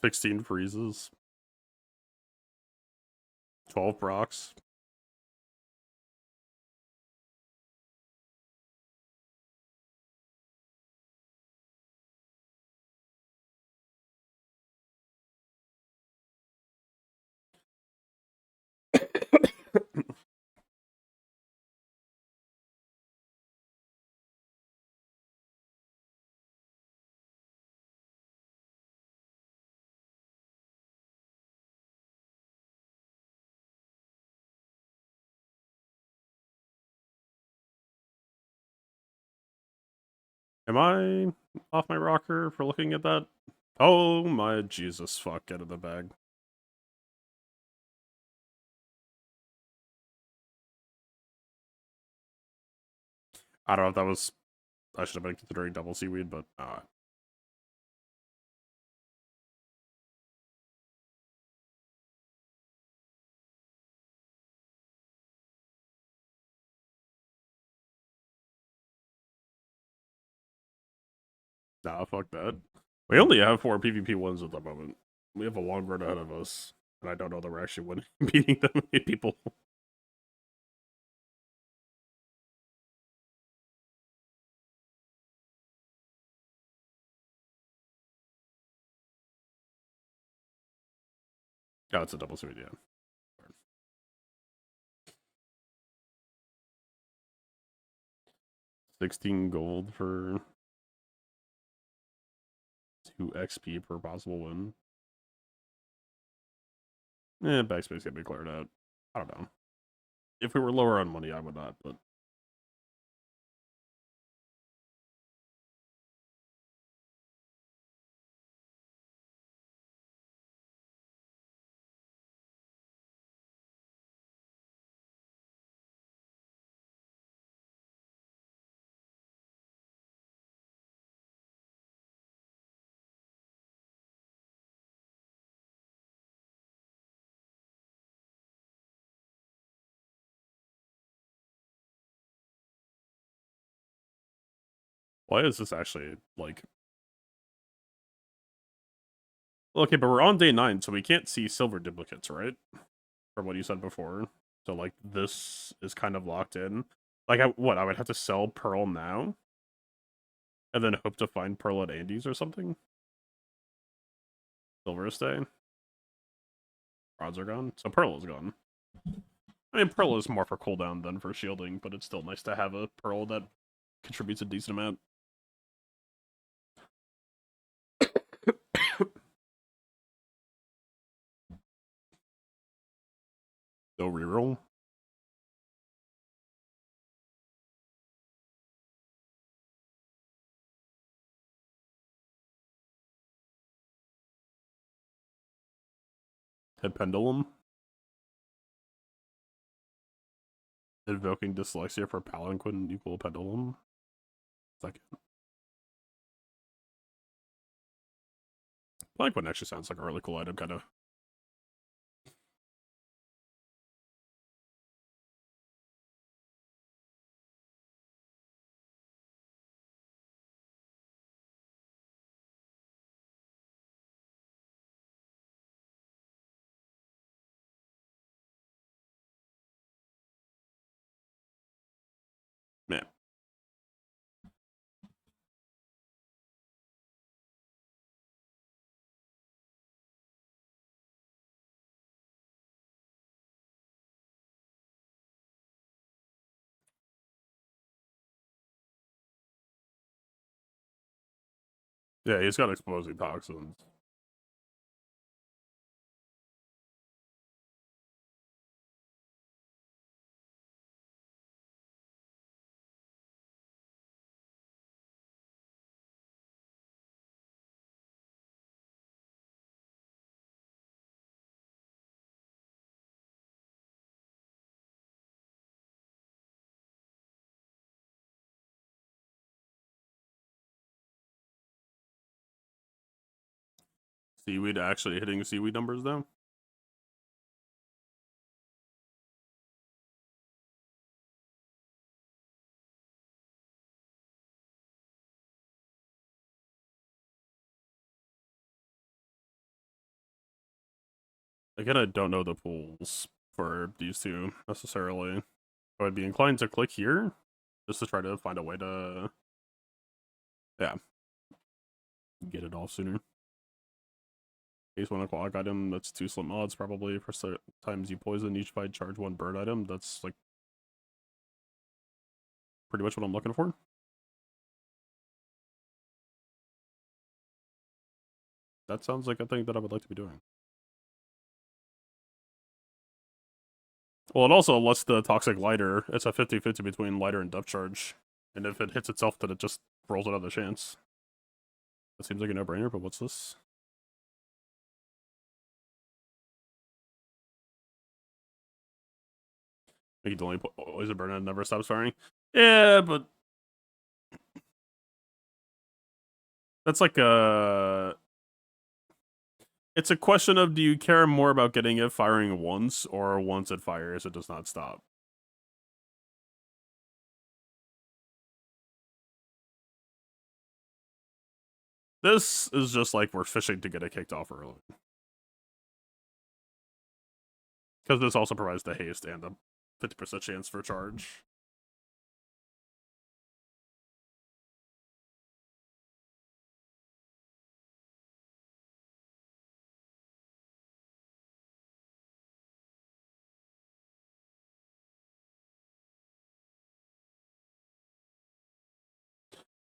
16 freezes. 12 procs. Am I off my rocker for looking at that? Oh my Jesus, fuck, get in the bag. I don't know if that was... I should have been considering double seaweed, but... Nah, fuck that. We only have 4 PvP wins at the moment. We have a long road ahead of us. And I don't know that we're actually winning, beating them many people. Yeah, it's a double seaweed, yeah. 16 gold for 2 XP per possible win. Backspace can be cleared out. I don't know. If we were lower on money, I would not, but... Why is this actually, like... Okay, but we're on day 9, so we can't see silver duplicates, right? From what you said before. So, like, this is kind of locked in. Like, I would have to sell Pearl now? And then hope to find Pearl at Andy's or something? Silver is staying? Rods are gone? So Pearl is gone. I mean, Pearl is more for cooldown than for shielding, but it's still nice to have a Pearl that contributes a decent amount. No reroll. Hit Pendulum. Invoking Dyslexia for Palanquin equal Pendulum. Second. Palanquin actually sounds like a really cool item, kind of. Man. Yeah, he's got explosive toxins. Seaweed actually hitting seaweed numbers though. Again, I don't know the pools for these two necessarily. I would be inclined to click here just to try to find a way to, yeah, get it off sooner. Case one aquatic item, that's 2 slim odds probably. For times you poison each fight, charge 1 bird item. That's like pretty much what I'm looking for. That sounds like a thing that I would like to be doing. Well, it also lets the toxic lighter. It's a 50-50 between lighter and depth charge. And if it hits itself, then it just rolls another chance. That seems like a no-brainer, but what's this? You can only put poison burn and never stops firing. Yeah, but that's like a. It's a question of, do you care more about getting it firing once, or once it fires, it does not stop? This is just like we're fishing to get it kicked off early. Because this also provides the haste and the 50% chance for charge.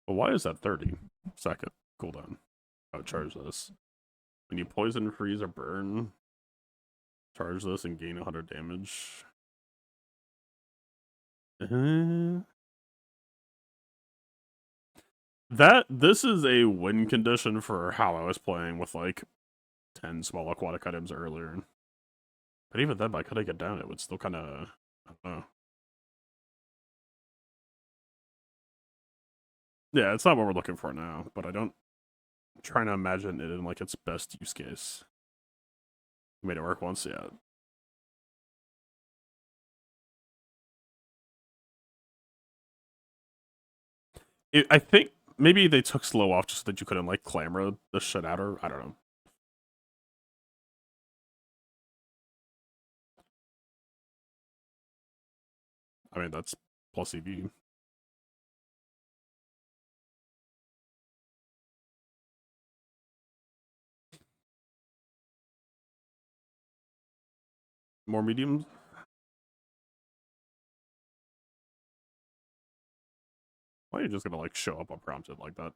But why is that 30-second cooldown? Oh, charge this. When you poison, freeze, or burn, charge this and gain 100 damage. This is a win condition for how I was playing with like 10 small aquatic items earlier. But even then, by cutting it down, it would still kind of, I don't know. Yeah, it's not what we're looking for now, but I'm trying to imagine it in like its best use case. Made it work once, yeah. I think maybe they took slow off just so that you couldn't like clamor the shit out, or I don't know. I mean, that's plus EV. More mediums. Why are you just gonna like show up unprompted like that?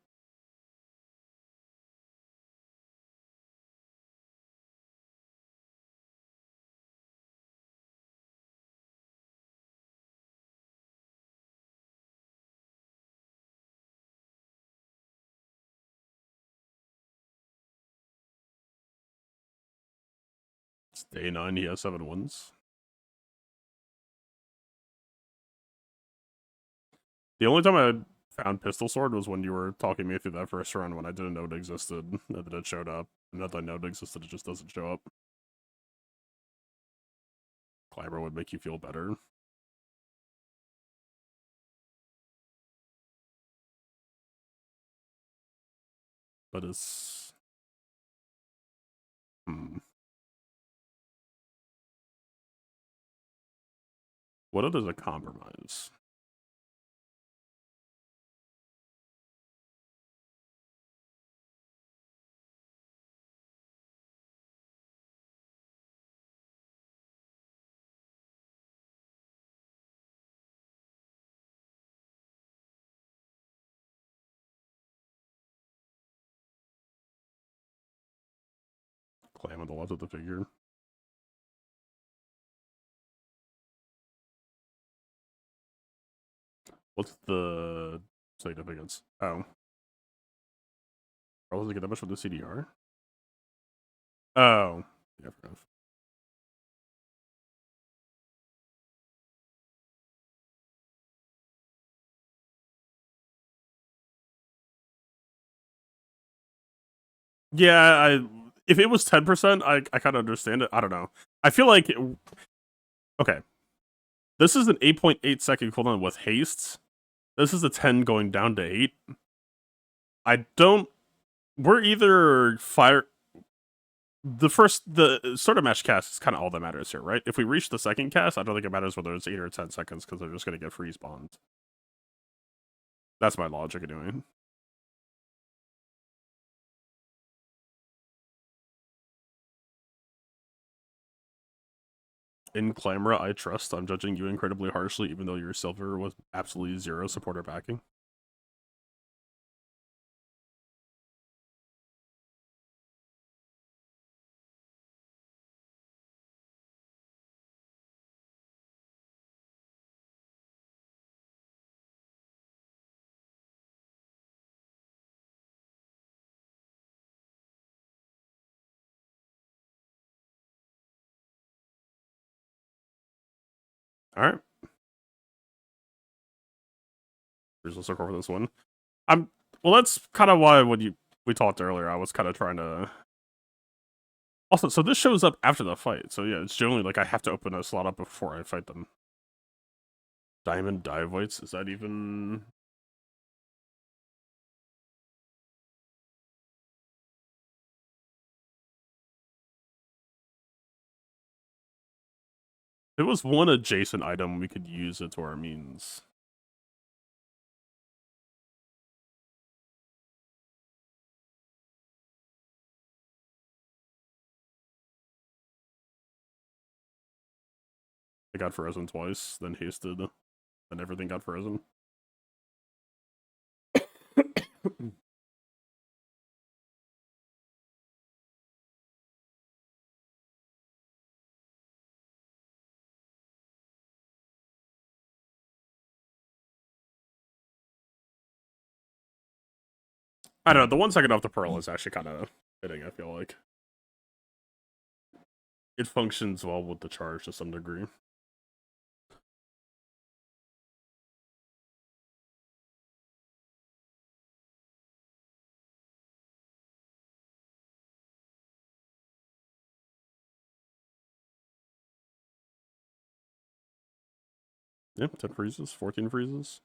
It's day 9, he has 7 wins. The only time I found Pistol Sword was when you were talking me through that first run when I didn't know it existed, and then it showed up. And that I know it existed, it just doesn't show up. Climber would make you feel better. But it's... What if there's a compromise? Clam on the left of the figure. What's the significance? Oh. I wasn't get that much from the CDR? Oh. Yeah, fair enough. Yeah, if it was 10%, I kind of understand it. I don't know. I feel like... Okay. This is an 8.8 second cooldown with haste. This is a 10 going down to 8. I don't... We're either the sort of mesh cast is kind of all that matters here, right? If we reach the second cast, I don't think it matters whether it's 8 or 10 seconds because they're just going to get free spawns. That's my logic anyway. In Clamora, I trust. I'm judging you incredibly harshly, even though your silver was absolutely zero supporter backing. All right. Here's the circle for this one. Well, that's kind of why when we talked earlier, I was kind of trying to. Also, so this shows up after the fight. So yeah, it's generally like I have to open a slot up before I fight them. Diamond dive whites, is that even? It was one adjacent item we could use it to our means. I got frozen twice, then hasted, then everything got frozen. I don't know, the 1 second off the pearl is actually kind of fitting, I feel like. It functions well with the charge to some degree. Yep, 10 freezes, 14 freezes.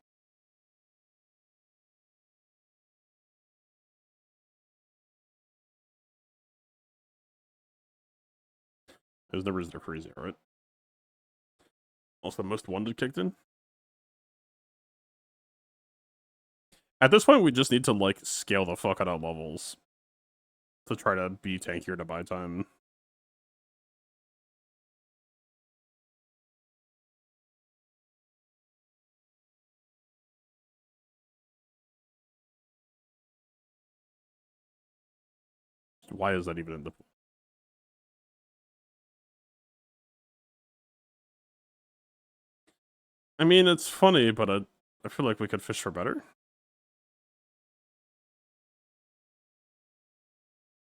There's never a freezing, right? Also, most wounded kicked in. At this point, we just need to, like, scale the fuck out of levels to try to be tankier to buy time. Why is that even in the... I mean, it's funny, but I feel like we could fish for better.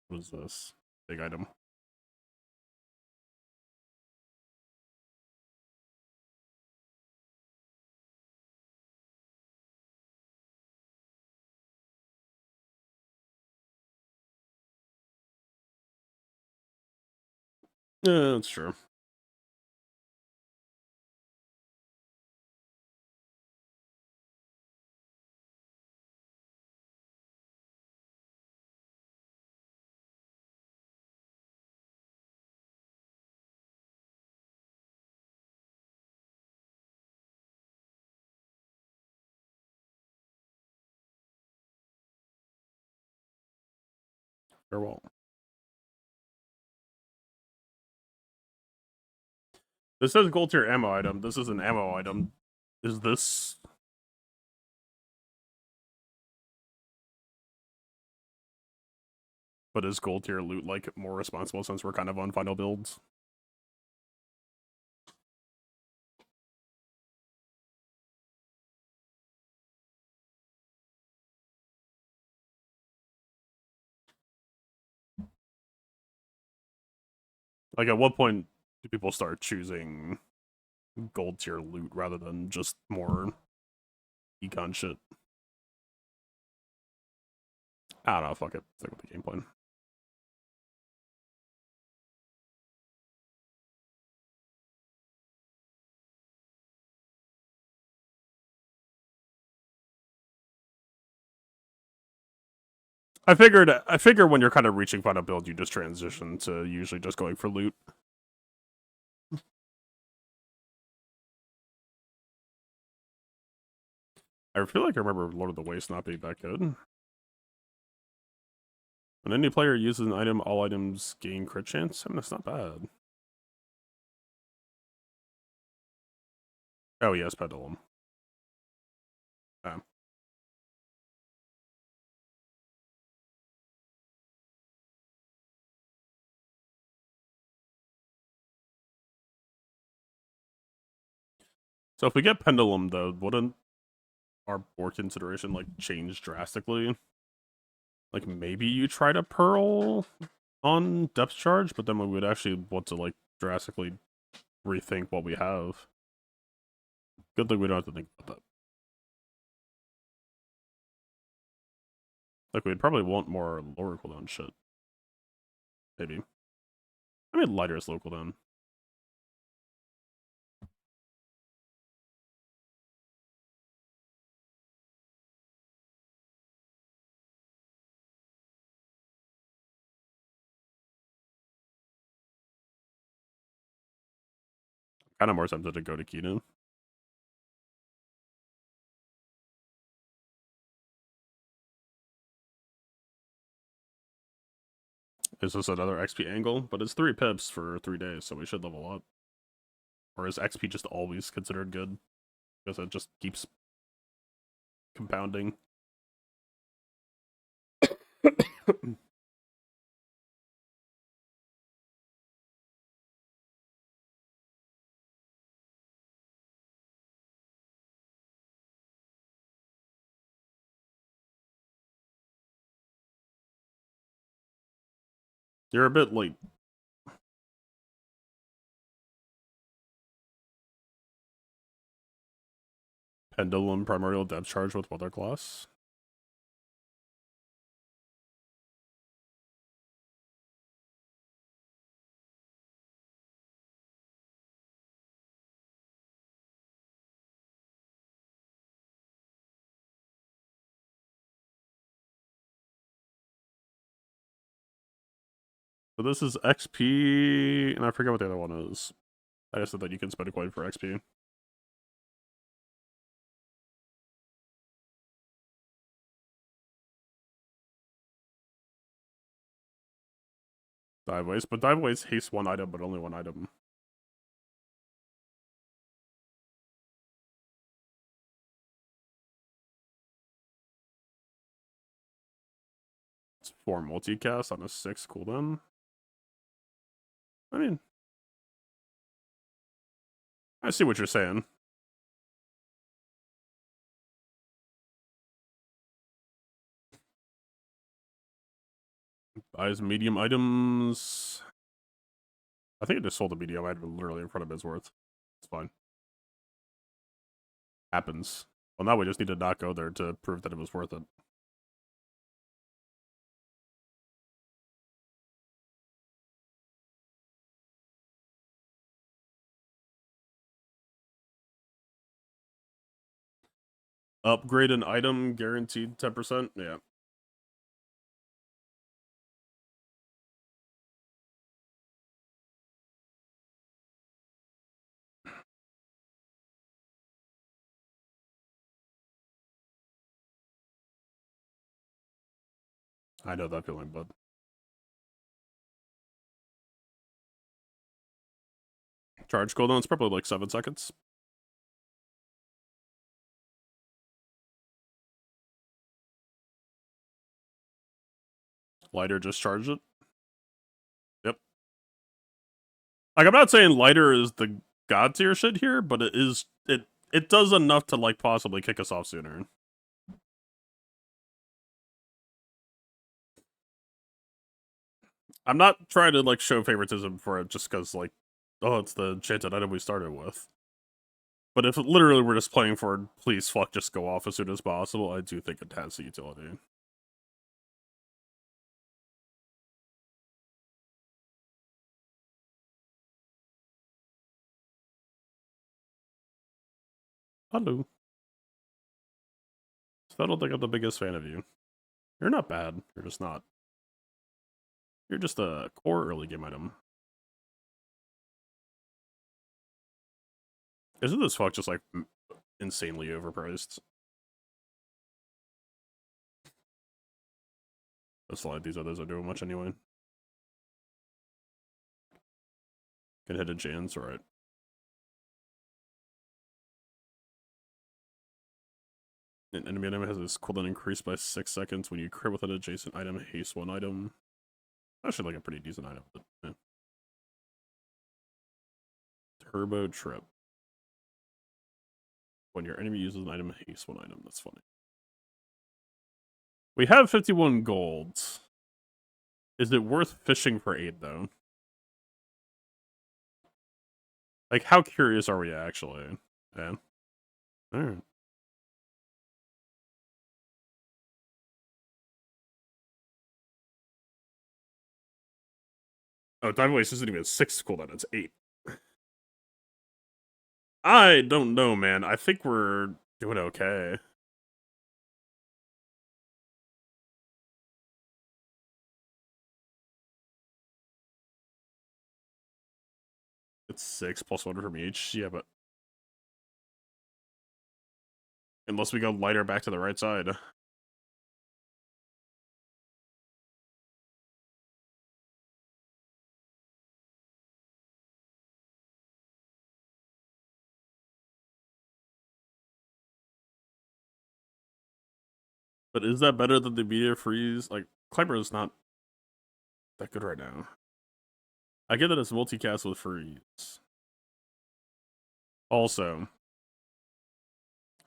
What is this? Big item. Yeah, that's true. Farewell. This says gold tier ammo item. This is an ammo item. Is this... But is gold tier loot, like, more responsible since we're kind of on final builds? Like, at what point do people start choosing gold tier loot rather than just more econ shit? I don't know, fuck it. Stick with the game plan. I figure when you're kind of reaching final build, you just transition to usually just going for loot. I feel like I remember Lord of the Waste not being that good. When any player uses an item, all items gain crit chance. I mean, that's not bad. Oh yes, Pendulum. So if we get Pendulum, though, wouldn't our board consideration like change drastically? Like maybe you try to Pearl on Depth Charge, but then we would actually want to like drastically rethink what we have. Good thing we don't have to think about that. Like we'd probably want more lower cooldown shit. Maybe. I mean lighter is low cooldown. Kind of more tempted to go to Keenan. Is this another XP angle? But it's 3 pips for 3 days, so we should level up. Or is XP just always considered good? Because it just keeps compounding. You're a bit late. Pendulum primordial depth charge with weather class. So this is XP, and I forget what the other one is. I just said that you can spend a coin for XP. Dive waste, but dive waste haste one item, but only one item. It's 4 multicast on a 6 cooldown. I mean, I see what you're saying. Buys medium items. I think I just sold a medium item literally in front of his worth. It's fine. Happens. Well, now we just need to not go there to prove that it was worth it. Upgrade an item, guaranteed 10%? Yeah. I know that feeling, but charge cooldown, it's probably like 7 seconds. Lighter just charge it. Yep. Like I'm not saying lighter is the god tier shit here, but it does enough to like possibly kick us off sooner. I'm not trying to like show favoritism for it just because like, oh, it's the enchanted item we started with. But if literally we're just playing for please fuck just go off as soon as possible, I do think it has the utility. Hello. So I don't think I'm the biggest fan of you. You're not bad. You're just not. You're just a core early game item. Isn't this fuck just like insanely overpriced? That's like these others are doing much anyway. Can hit a chance, right? An enemy item has its cooldown increased by 6 seconds when you crit with an adjacent item, haste one item. Actually, like a pretty decent item. But, yeah. Turbo trip. When your enemy uses an item, haste one item. That's funny. We have 51 gold. Is it worth fishing for 8, though? Like, how curious are we, actually? Yeah. Alright. Oh, Dive Waste isn't even 6 cooldown, it's 8. I don't know, man. I think we're doing okay. It's 6 plus 1 from each. Yeah, but unless we go lighter back to the right side. But is that better than the meteor freeze? Like, Climber is not that good right now. I get that it's multicast with freeze. Also,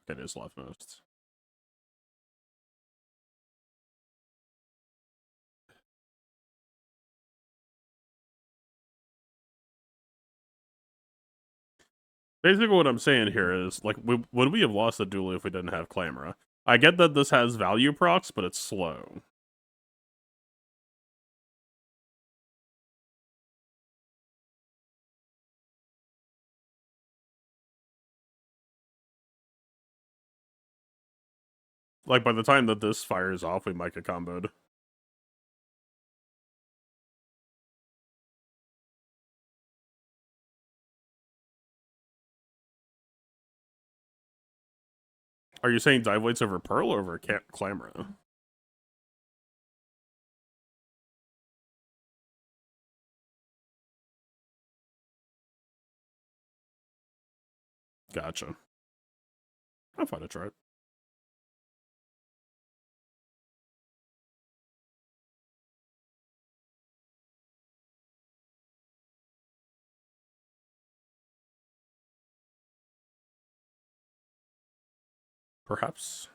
okay, it is leftmost. Basically, what I'm saying here is, like, would we have lost the duel if we didn't have Clamora? I get that this has value procs, but it's slow. Like, by the time that this fires off, we might get comboed. Are you saying dive weights over Pearl or over Clamora? Gotcha. I'm fine to try it. Perhaps.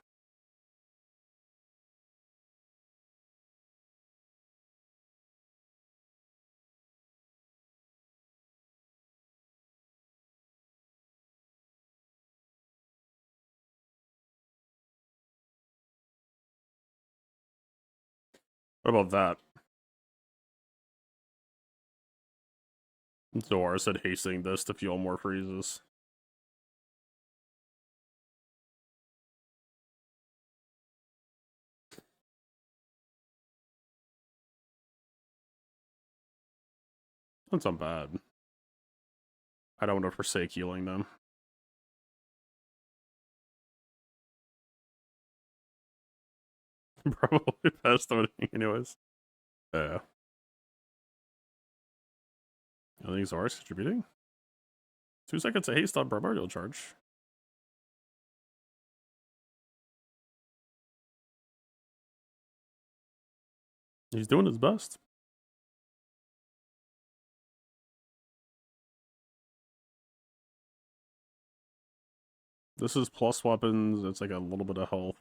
What about that? Zoar said hasting this to fuel more freezes. That's not bad. I don't want to forsake healing them. Probably best voting anyways. Yeah. I think Zoar's contributing. 2 seconds of haste on Primordial Charge. He's doing his best. This is plus weapons. It's like a little bit of health.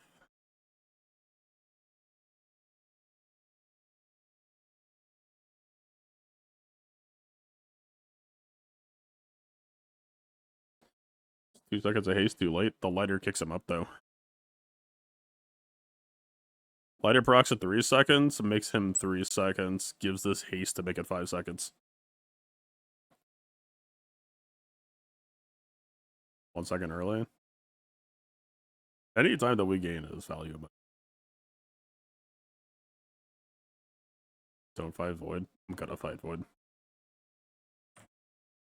Two seconds of haste too late. The lighter kicks him up though. Lighter procs at 3 seconds, makes him 3 seconds, gives this haste to make it 5 seconds. 1 second early. Any time that we gain is valuable. Don't fight Void. I'm gonna fight Void.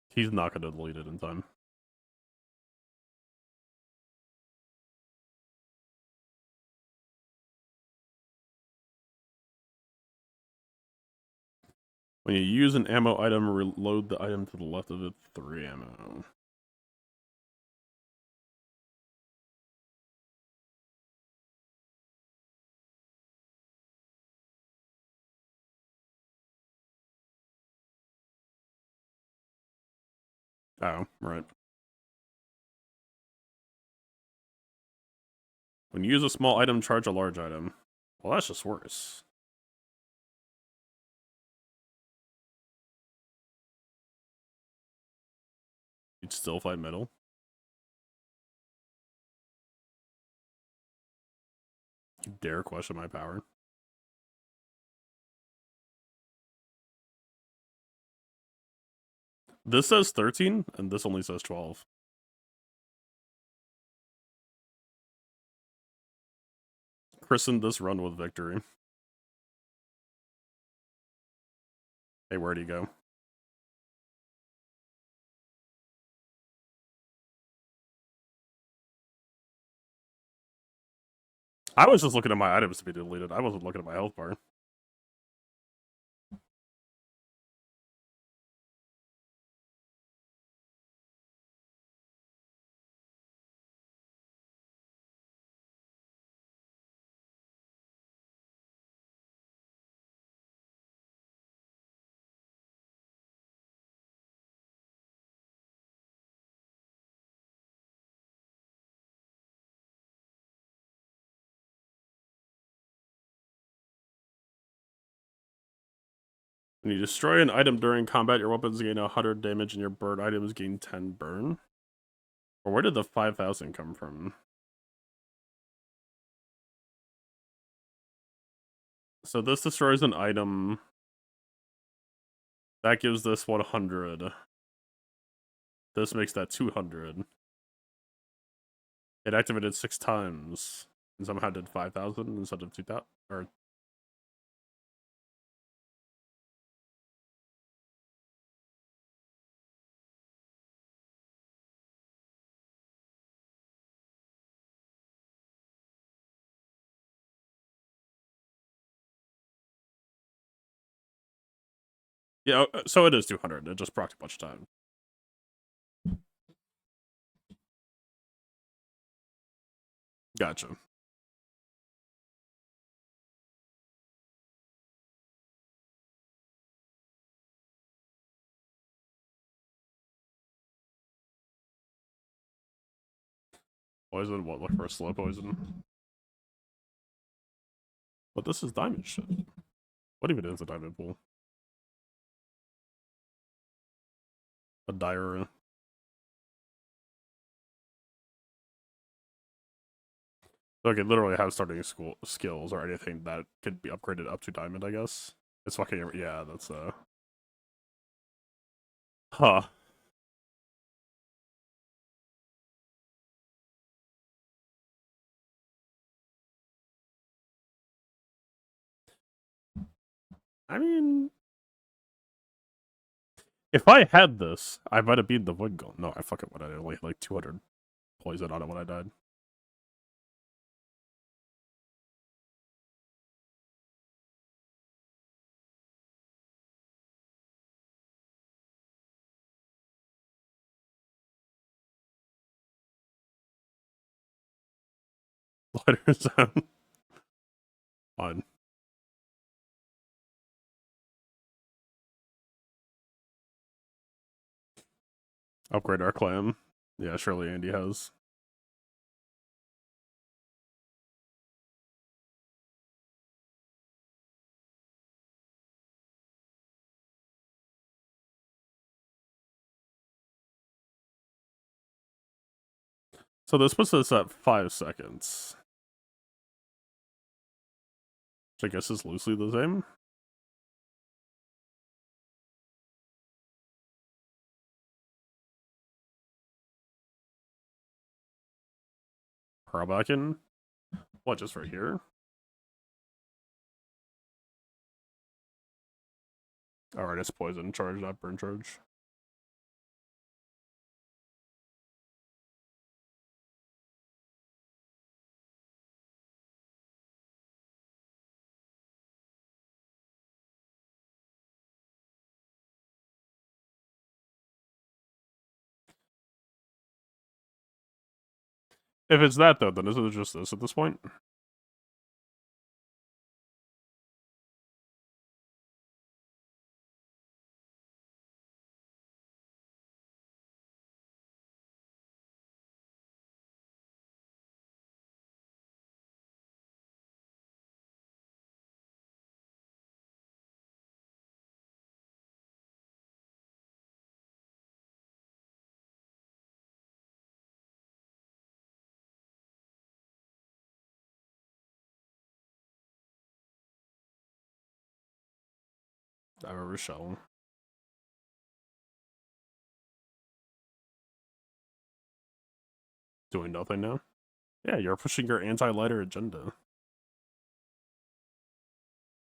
He's not gonna delete it in time. When you use an ammo item, reload the item to the left of it. 3 ammo. Oh, right. When you use a small item, charge a large item. Well, that's just worse. You'd still fight metal. You dare question my power? This says 13, and this only says 12. Christen this run with victory. Hey, where'd he go? I was just looking at my items to be deleted. I wasn't looking at my health bar. When you destroy an item during combat, your weapons gain 100 damage and your burn items gain 10 burn. Or where did the 5,000 come from? So this destroys an item. That gives this 100. This makes that 200. It activated 6 times. And somehow did 5,000 instead of 2,000. Or yeah, so it is 200. It just procced a bunch of time. Gotcha. Poison? What? Look for a slow poison? But this is diamond shit. What even is a diamond pool? A diarrhea. Like it literally has starting school skills or anything that could be upgraded up to diamond, I guess. It's fucking, yeah, that's huh. I mean, if I had this, I might have beaten the Void Golem. No, I fucking would. I only had like 200 poison on it when I died. Lighter sound. Fine. Upgrade our clan. Yeah, surely Andy has. So this puts us at 5 seconds. Which I guess is loosely the same. Parabakin. What, just right here? Alright, it's poison charge, not burn charge. If it's that, though, then isn't it just this at this point? I remember shell. Doing nothing now? Yeah, you're pushing your anti-lighter agenda.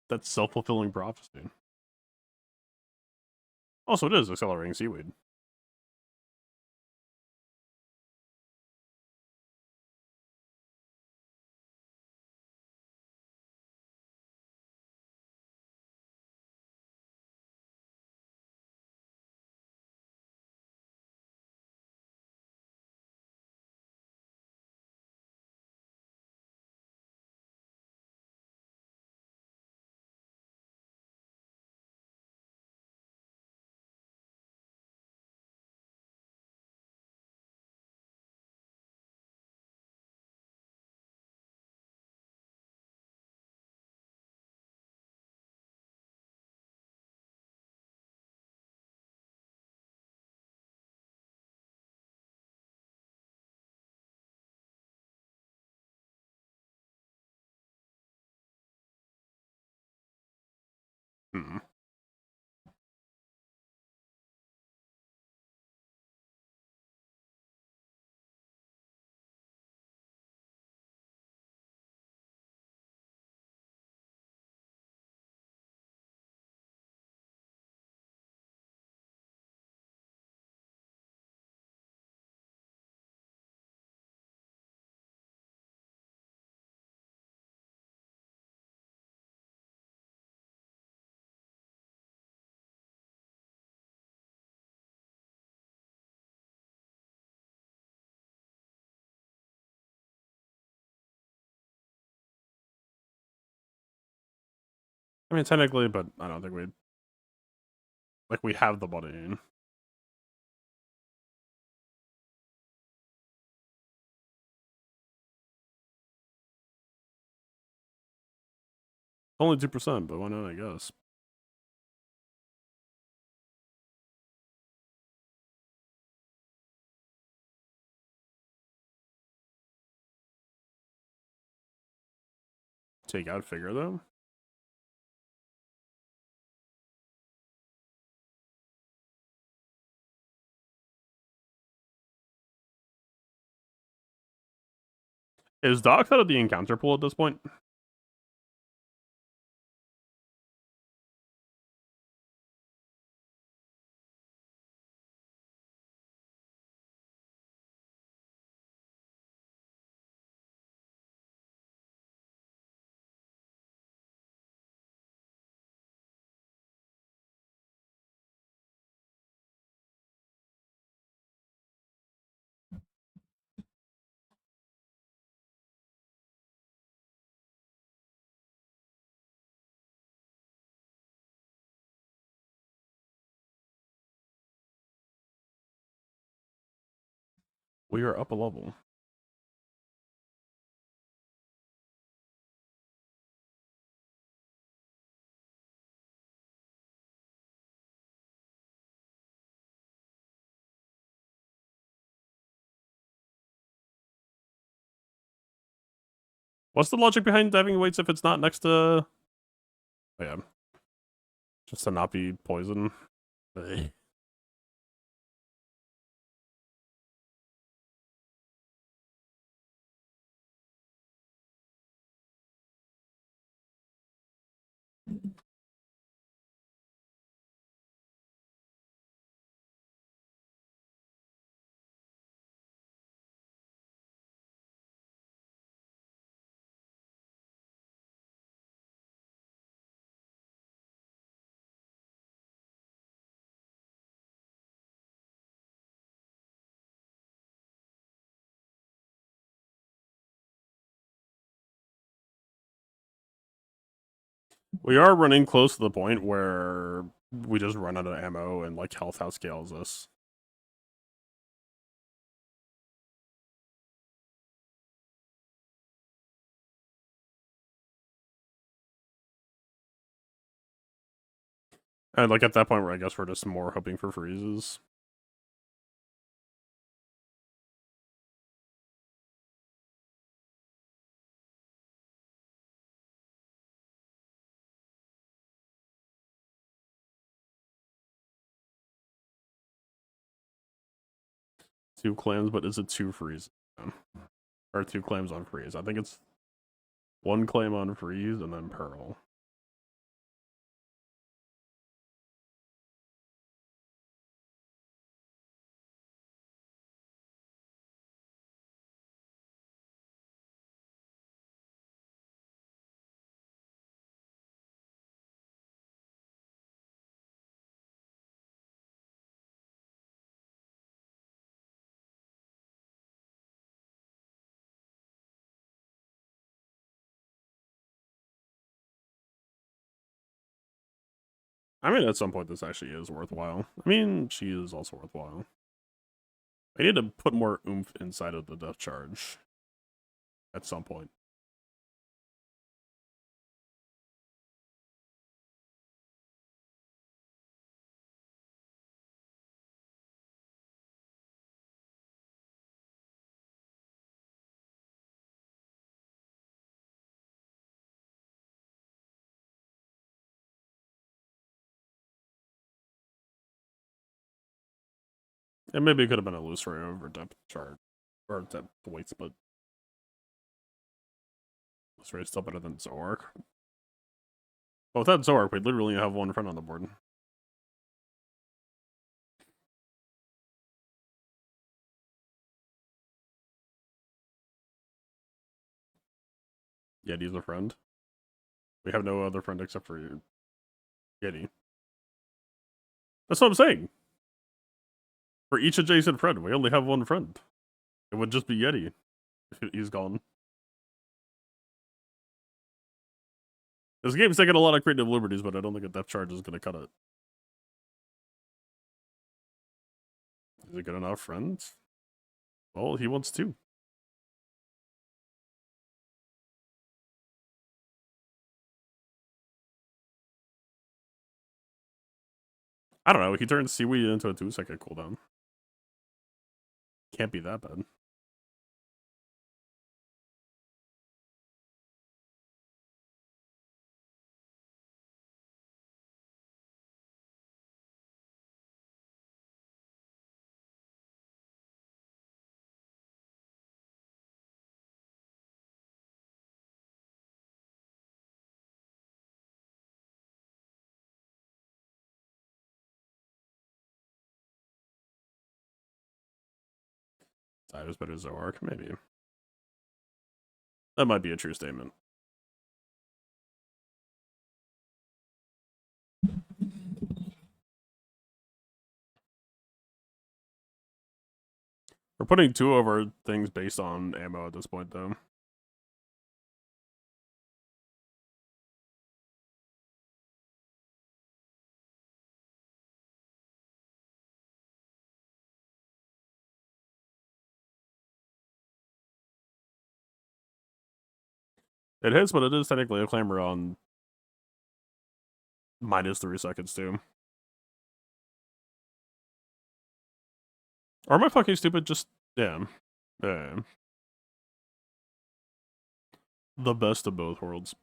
That's self-fulfilling prophecy. Also, it is accelerating seaweed. Hmm. I mean, technically, but I don't think we'd... Like, we have the money. It's only 2%, but why not, I guess. Take out figure, though? Is Docs out of the encounter pool at this point? We are up a level. What's the logic behind diving weights if it's not next to... Oh, yeah. Just to not be poison. Ugh. We are running close to the point where we just run out of ammo and like health outscales us. And like at that point where I guess we're just more hoping for freezes. Two clams, but is it two freeze? Or two clams on freeze? I think it's one clam on freeze and then pearl. I mean, at some point, this actually is worthwhile. I mean, she is also worthwhile. I need to put more oomph inside of the death charge at some point. And maybe it could have been a illusory over depth chart. Or depth weight split. Illusory is still better than Zork. But without Zork, we'd literally have one friend on the board. Yeti's a friend. We have no other friend except for Yeti. That's what I'm saying. For each adjacent friend, we only have one friend. It would just be Yeti. He's gone. This game's taking a lot of creative liberties, but I don't think a depth charge is going to cut it. Is it good enough, friends? Well, he wants two. I don't know. He turns seaweed into a 2-second cooldown. Can't be that bad. I was better Zoark, maybe. That might be a true statement. We're putting two of our things based on ammo at this point, though. It hits, but it is technically a clamor on -3 seconds, too. Or am I fucking stupid? Just, yeah. Yeah. The best of both worlds.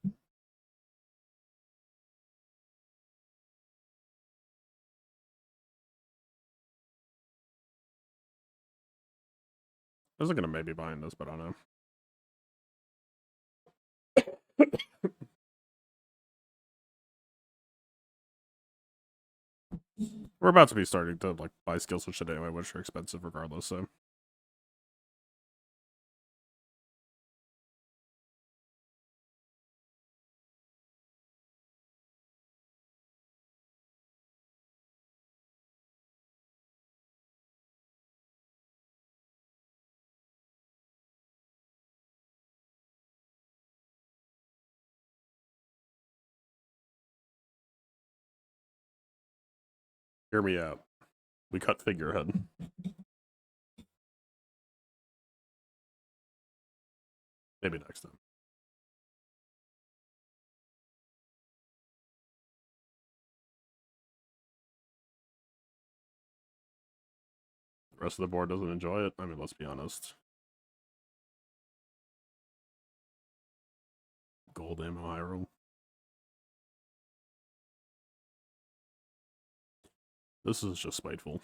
I was looking at maybe buying this, but I don't know. We're about to be starting to like buy skills and shit anyway, which are expensive regardless, so. Hear me out. We cut figurehead. Maybe next time. The rest of the board doesn't enjoy it. I mean, let's be honest. Gold ammo high roll. This is just spiteful.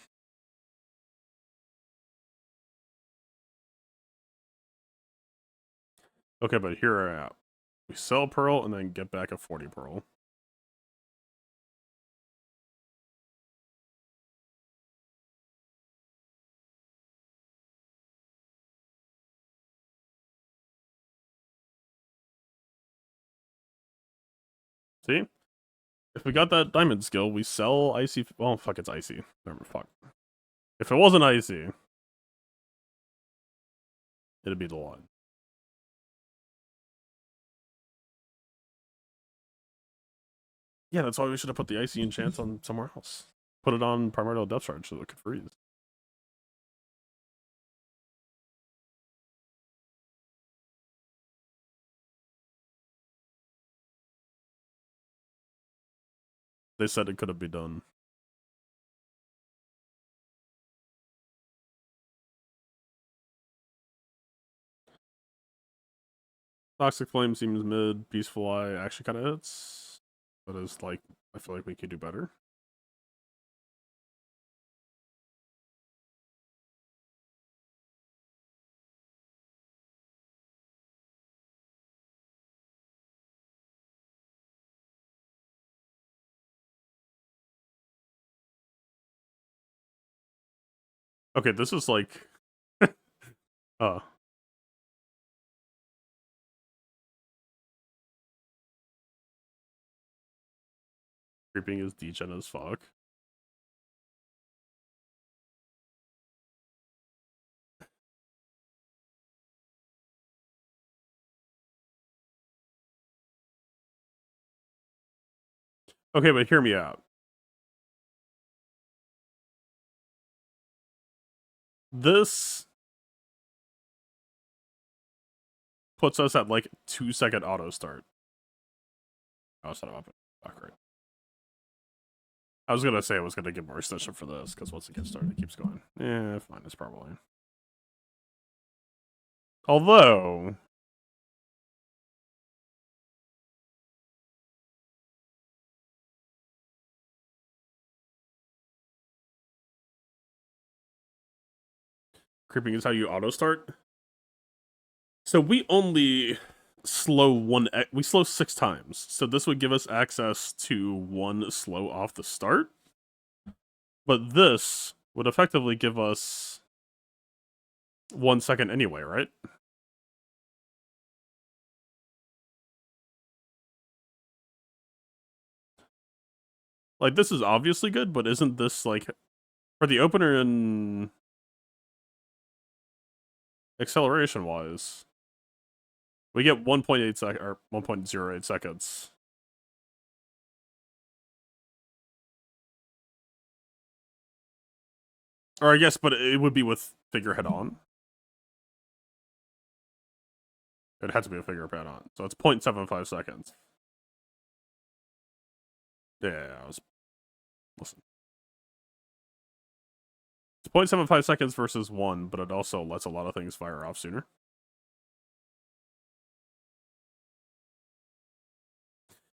Okay, but here are out. We sell pearl and then get back a 40 pearl. See? If we got that diamond skill, we sell icy. Well, fuck, it's icy. Never fuck. If it wasn't icy, it'd be the line. Yeah, that's why we should have put the icy enchant on somewhere else. Put it on primordial depth charge so it could freeze. They said it could have been done. Toxic Flame seems mid. Peaceful Eye actually kind of hits. But it's like, I feel like we could do better. Okay, this is like... Creeping is degen as fuck. Okay, but hear me out. This puts us at like 2-second auto start. Oh, son of a fuck, right. I was gonna say I was gonna give more extension for this, because once it gets started, it keeps going. Yeah, fine, it's probably. Although... Creeping is how you auto start? So we only slow we slow 6 times. So this would give us access to 1 slow off the start. But this would effectively give us 1 second anyway, right? Like, this is obviously good, but isn't this, like, for the opener and acceleration-wise, we get 1.8 or 1.08 seconds. Or I guess, but it would be with figurehead on. It had to be a figurehead on. So it's 0.75 seconds. Yeah, I was... Listen. It's 0.75 seconds versus 1, but it also lets a lot of things fire off sooner.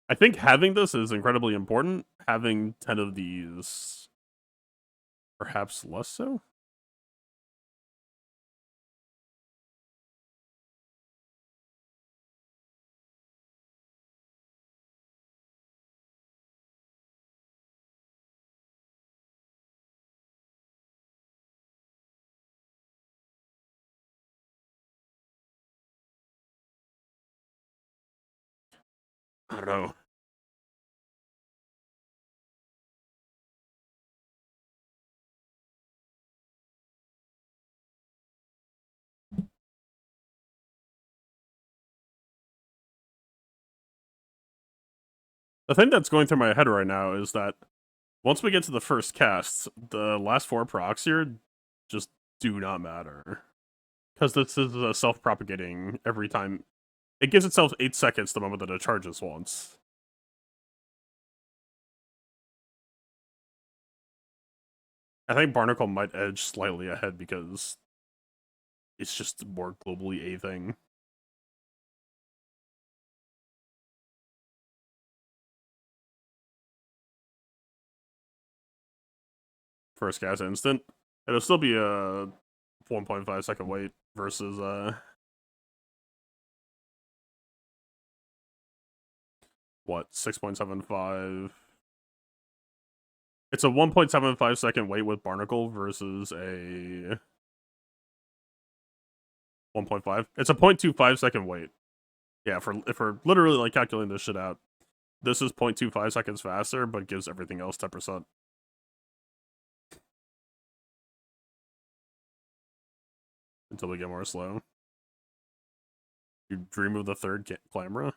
I think having this is incredibly important. Having 10 of these, perhaps less so? I don't know. The thing that's going through my head right now is that Once we get to the first casts, the last 4 procs here just do not matter. Because this is self-propagating every time. It gives itself 8 seconds the moment that it charges once. I think Barnacle might edge slightly ahead because it's just more globally a thing. First cast instant. It'll still be a 1.5 second wait versus what, 6.75. It's a 1.75 second wait with Barnacle versus a 1.5. It's a 0.25 second wait. Yeah, if we're literally like calculating this shit out, this is 0.25 seconds faster, but gives everything else 10%. Until we get more slow. You dream of the third camera?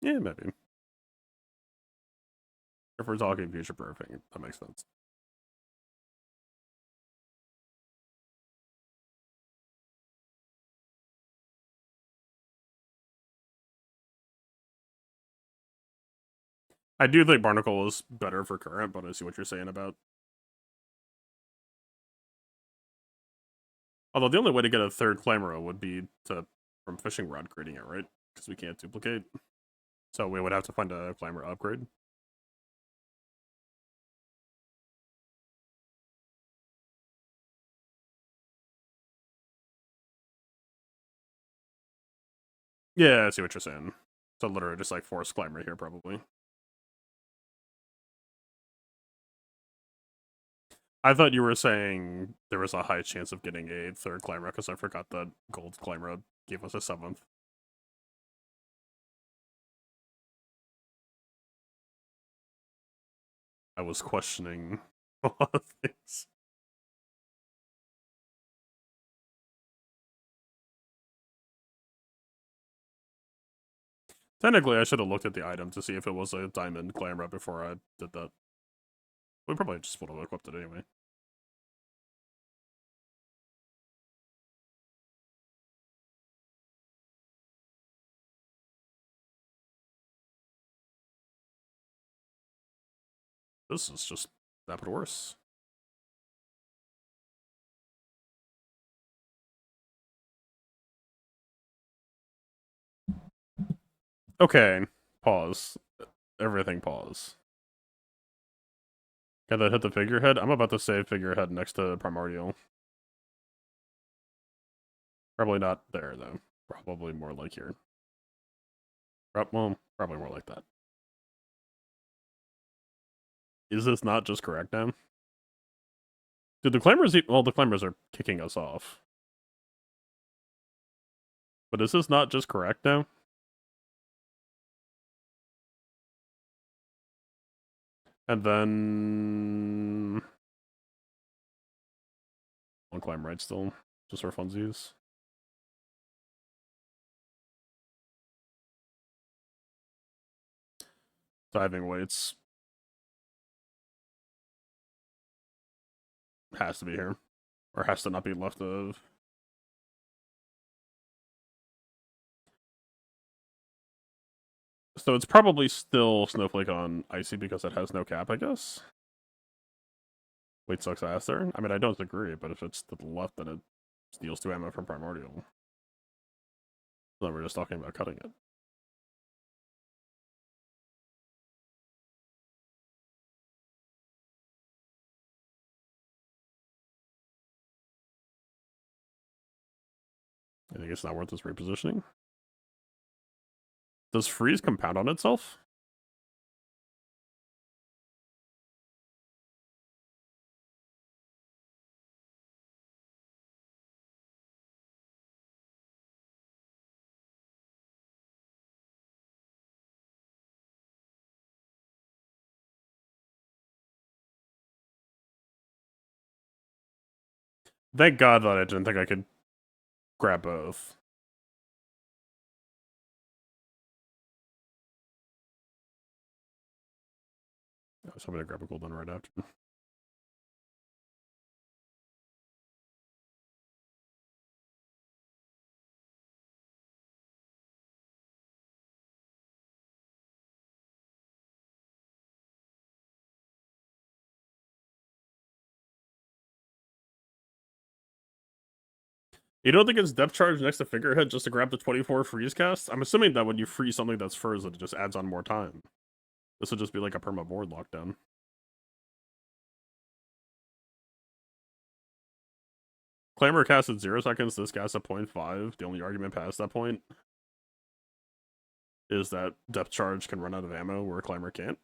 Yeah, maybe. If we're talking future proofing, that makes sense. I do think Barnacle is better for current, but I see what you're saying about. Although the only way to get a third Clamora would be from fishing rod creating it, right? Because we can't duplicate. So we would have to find a Clamora upgrade. Yeah, I see what you're saying. So literally just like force Clamora here, probably. I thought you were saying there was a high chance of getting a third Clamora because I forgot that gold Clamora gave us a 7th. I was questioning a lot of things. Technically, I should have looked at the item to see if it was a diamond Clamora before I did that. We probably just would have equipped it anyway. This is just that bit worse. Okay, pause. Everything pause. Can that hit the figurehead? I'm about to save figurehead next to primordial. Probably not there, though. Probably more like here. Well, probably more like that. Is this not just correct now? Dude, the Clambers, well, the Clambers are kicking us off. But is this not just correct now? And then... one climb right still, just for funsies. Diving weights. Has to be here. Or has to not be left of... So it's probably still Snowflake on Icy because it has no cap, I guess. Weight sucks ass there. I mean, I don't agree, but if it's to the left, then it steals 2 ammo from Primordial. Then we're just talking about cutting it. I think it's not worth this repositioning. Does freeze compound on itself? Thank God that I didn't think I could grab both. I was hoping to grab a cooldown right after. You don't think it's depth charge next to figurehead just to grab the 24 freeze cast? I'm assuming that when you freeze something that's frozen, it just adds on more time. This would just be like a perma board lockdown. Clamor cast at 0 seconds, this cast at 0.5. The only argument past that point is that depth charge can run out of ammo where Clamor can't.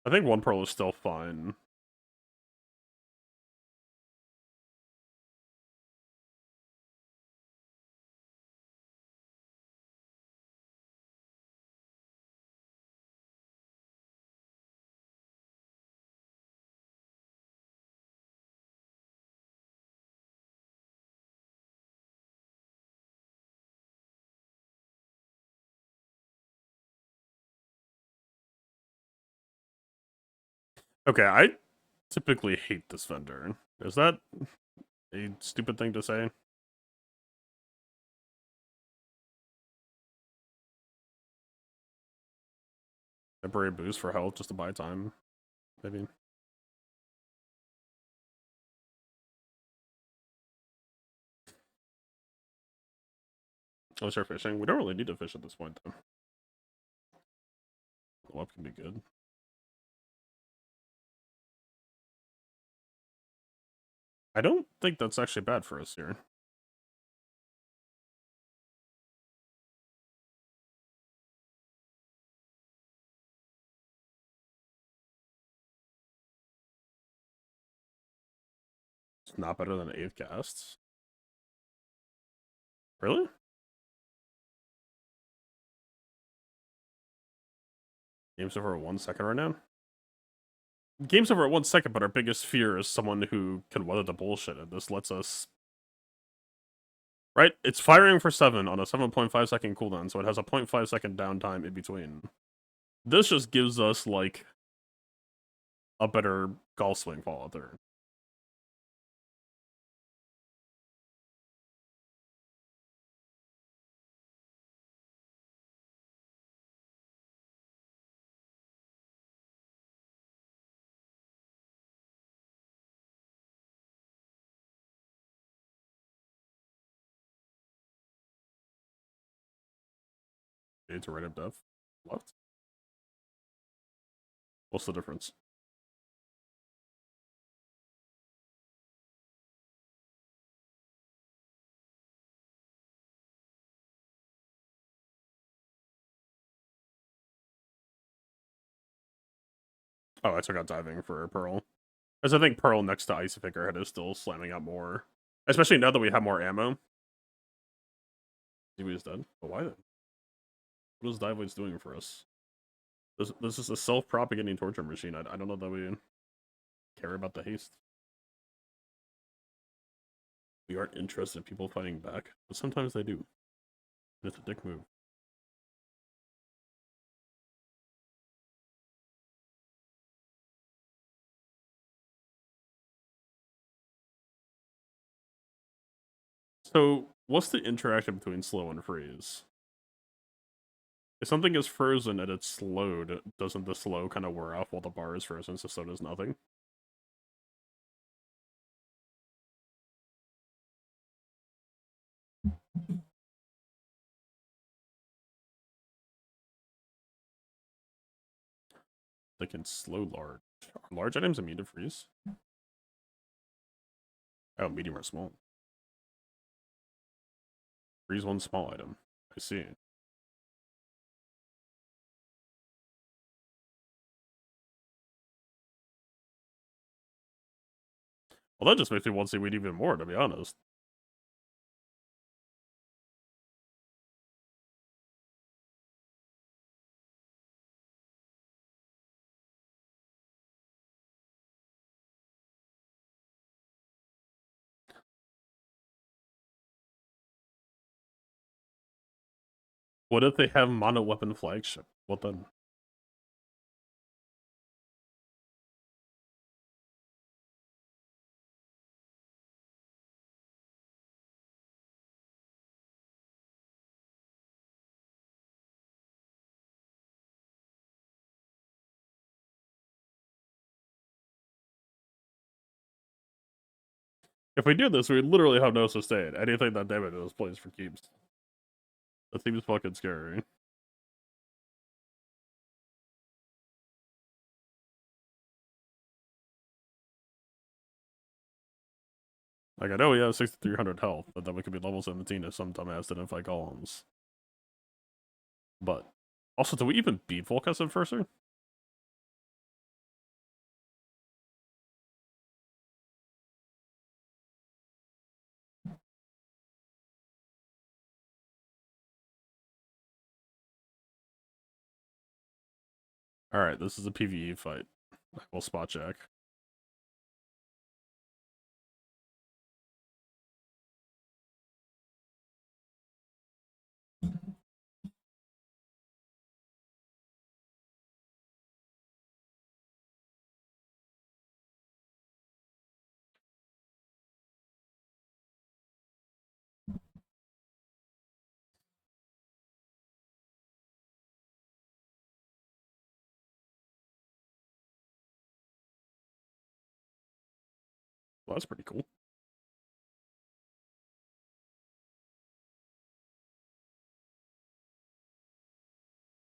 I think 1 pearl is still fine. Okay, I typically hate this vendor. Is that a stupid thing to say? Temporary boost for health just to buy time, maybe. Oh, start fishing. We don't really need to fish at this point, though. The up can be good. I don't think that's actually bad for us here. It's not better than 8 casts. Really? Game's over at 1 second right now? Game's over at 1 second, but our biggest fear is someone who can weather the bullshit, and this lets us... Right? It's firing for 7 on a 7.5 second cooldown, so it has a 0.5 second downtime in between. This just gives us, like, a better golf swing follow through. It's a rate of death. Left. What's the difference? Oh, I took out diving for Pearl. As I think Pearl next to Icy Figurehead is still slamming out more. Especially now that we have more ammo. He was dead. But why then? What is Dive Wade's doing for us? This is a self-propagating torture machine. I don't know that we care about the haste. We aren't interested in people fighting back, but sometimes they do. And it's a dick move. So, what's the interaction between slow and freeze? If something is frozen and it's slowed, doesn't the slow kind of wear off while the bar is frozen, so does nothing? They can slow large. Are large items immune to freeze? Oh, medium or small. Freeze one small item. I see. Well, that just makes me want to see weed even more, to be honest. What if they have mono weapon flagship? What then? If we do this, we literally have no sustain. Anything that damages plays for keeps. That seems fucking scary. Like, I know we have 6,300 health, but then we could be level 17 if some dumbass didn't fight golems. But, also, do we even beat Volcus Enforcer? Alright, this is a PvE fight. We'll spot check. Well, that's pretty cool.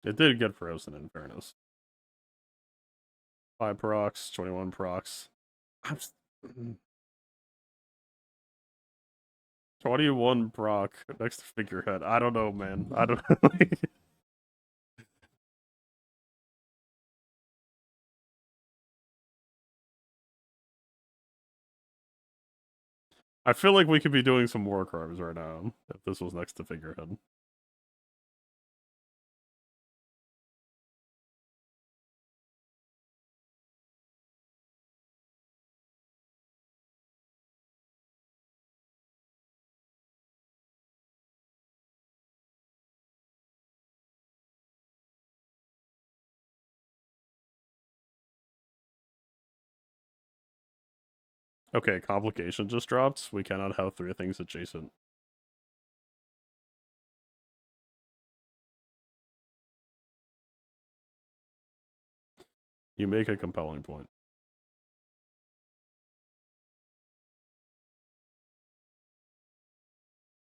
It did get frozen, in fairness. 5 procs, 21 procs. 21 proc next to figurehead. I don't know, man. I don't know. I feel like we could be doing some war crimes right now if this was next to figurehead. Okay, complication just dropped. We cannot have 3 things adjacent. You make a compelling point.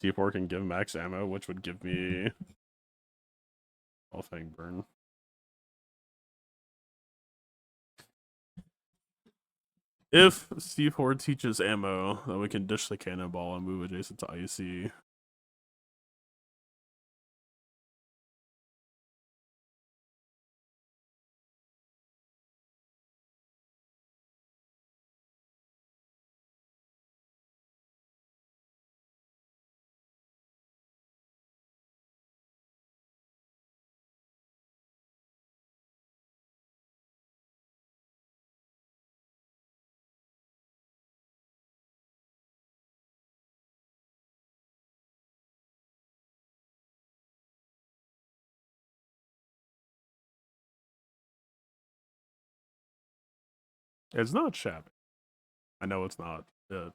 D4 can give max ammo, which would give me Fang burn. If C4 teaches ammo, then we can dish the cannonball and move adjacent to IC. It's not shabby. I know it's not. I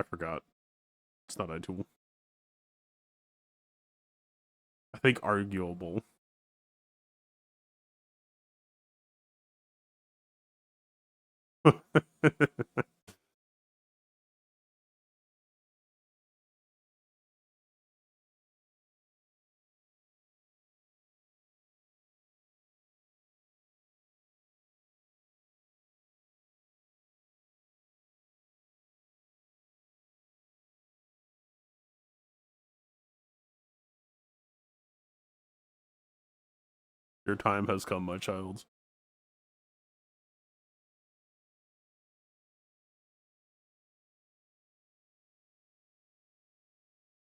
forgot. It's not a tool. I think arguable. Your time has come, my child.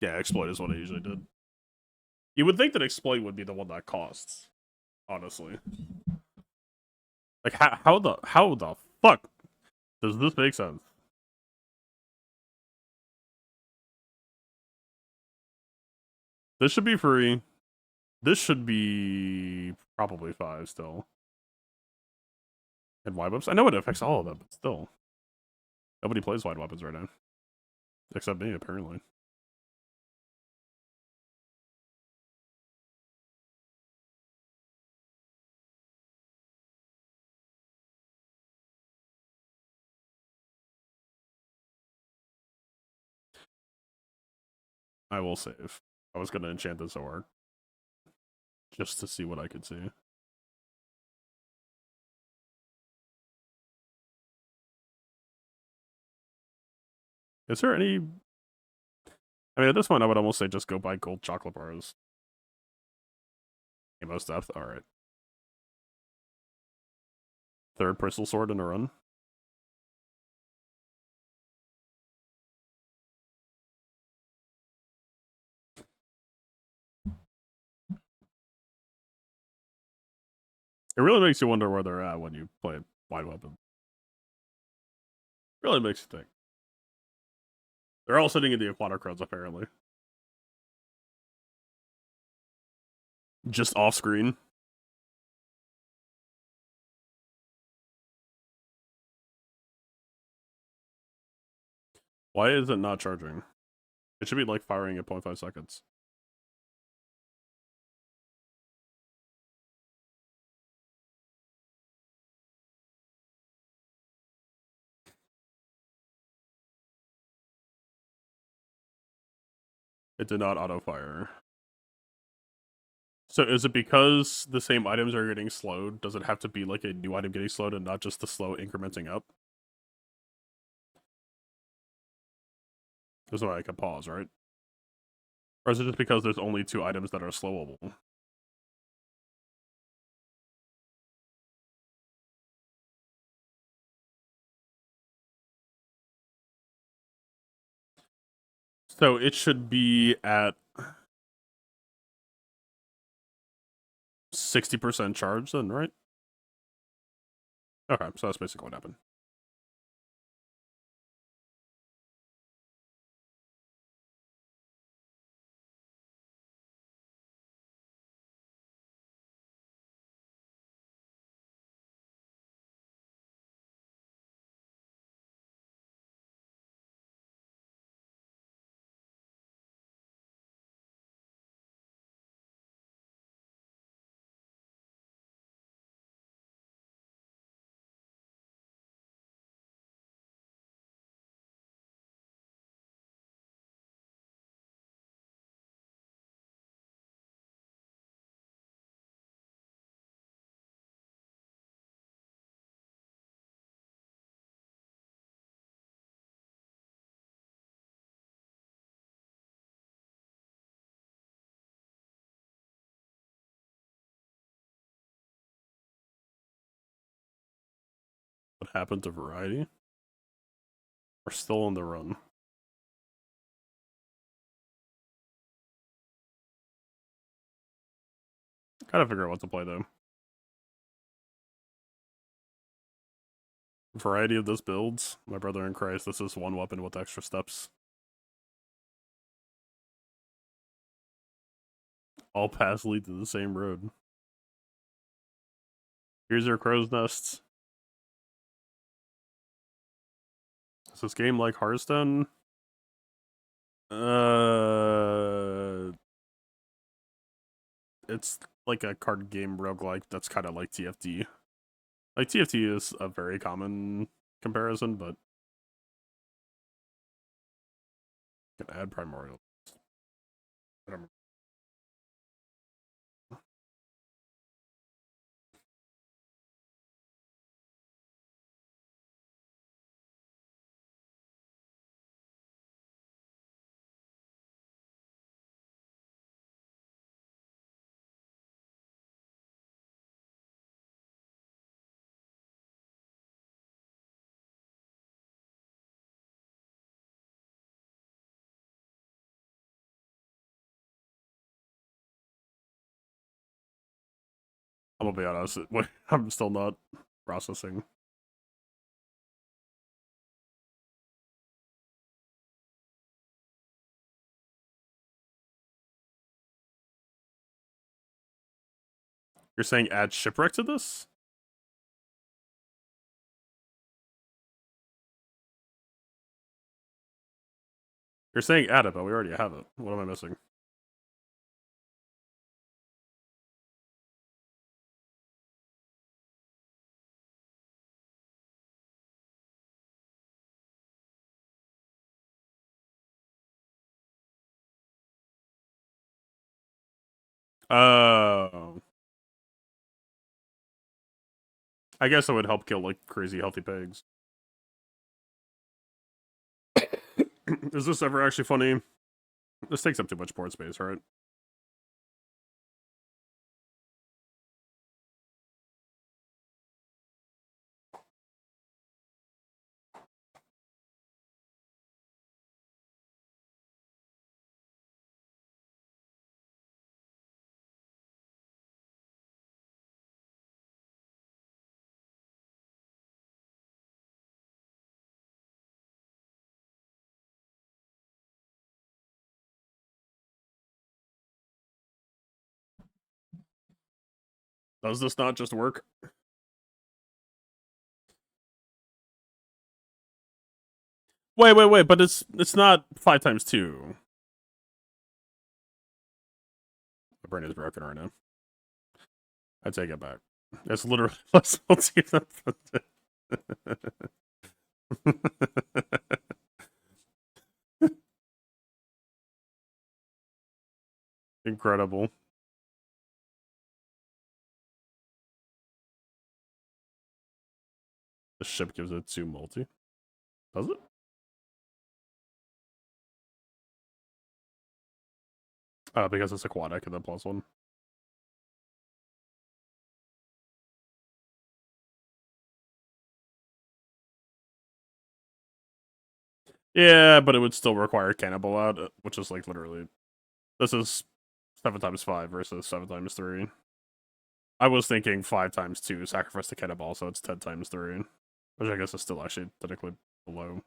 Yeah, exploit is what I usually did. You would think that exploit would be the one that costs, honestly. Like how the fuck does this make sense? This should be free. This should be probably 5 still. And wide weapons? I know it affects all of them, but still. Nobody plays wide weapons right now. Except me, apparently. I will save. I was gonna enchant this sword. Just to see what I could see. Is there any... I mean, at this point, I would almost say just go buy gold chocolate bars. Most depth? Alright. Third pistol sword in a run. It really makes you wonder where they're at when you play wide weapon. Really makes you think. They're all sitting in the aquatic roads, apparently. Just off screen. Why is it not charging? It should be like firing at 0.5 seconds. It did not auto fire. So is it because the same items are getting slowed? Does it have to be like a new item getting slowed and not just the slow incrementing up? There's no way I can pause, right? Or is it just because there's only 2 items that are slowable? So it should be at 60% charge then, right? Okay, so that's basically what happened. What happened to variety? We're still on the run. Gotta figure out what to play though. Variety of this builds, my brother in Christ, this is one weapon with extra steps. All paths lead to the same road. Here's your crow's nests. Is this game like Hearthstone? it's like a card game roguelike that's kind of like TFT. Like TFT is a very common comparison, but you can add primordial. I don't remember. I'm gonna be honest. I'm still not processing. You're saying add shipwreck to this? You're saying add it, but we already have it. What am I missing? Oh. I guess it would help kill like crazy healthy pigs. Is this ever actually funny? This takes up too much board space, right? Does this not just work? Wait, but it's not 5 times 2. My brain is broken right now. I take it back. It's literally less multi than Incredible. The ship gives it 2 multi. Does it? Because it's aquatic and then +1. Yeah, but it would still require cannibal out, which is like literally. This is 7 times 5 versus 7 times 3. I was thinking 5 times 2, sacrifice the cannibal, so it's 10 times 3. Which I guess is still actually technically below.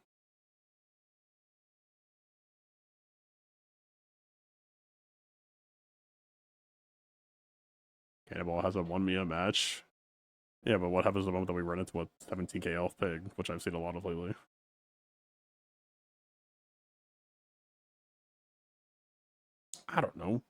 Cannibal has a 1 Mia match. Yeah, but what happens the moment that we run into a 17k health pig, which I've seen a lot of lately? I don't know.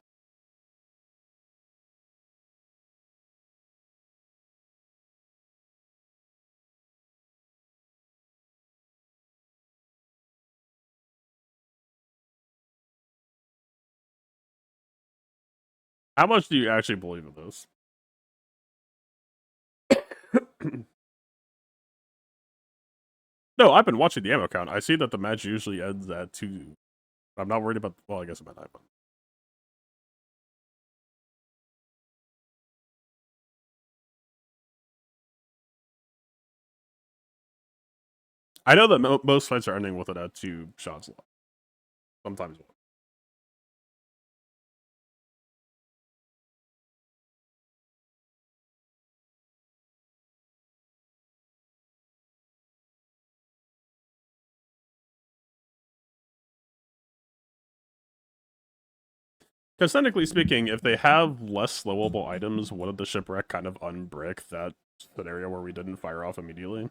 How much do you actually believe in this? No, I've been watching the ammo count. I see that the match usually ends at 2. I'm not worried about. Well, I guess I'm at 9. But I know that most fights are ending with it at 2 shots left. Sometimes 1. Because technically speaking, if they have less slowable items, wouldn't the shipwreck kind of unbrick that scenario where we didn't fire off immediately?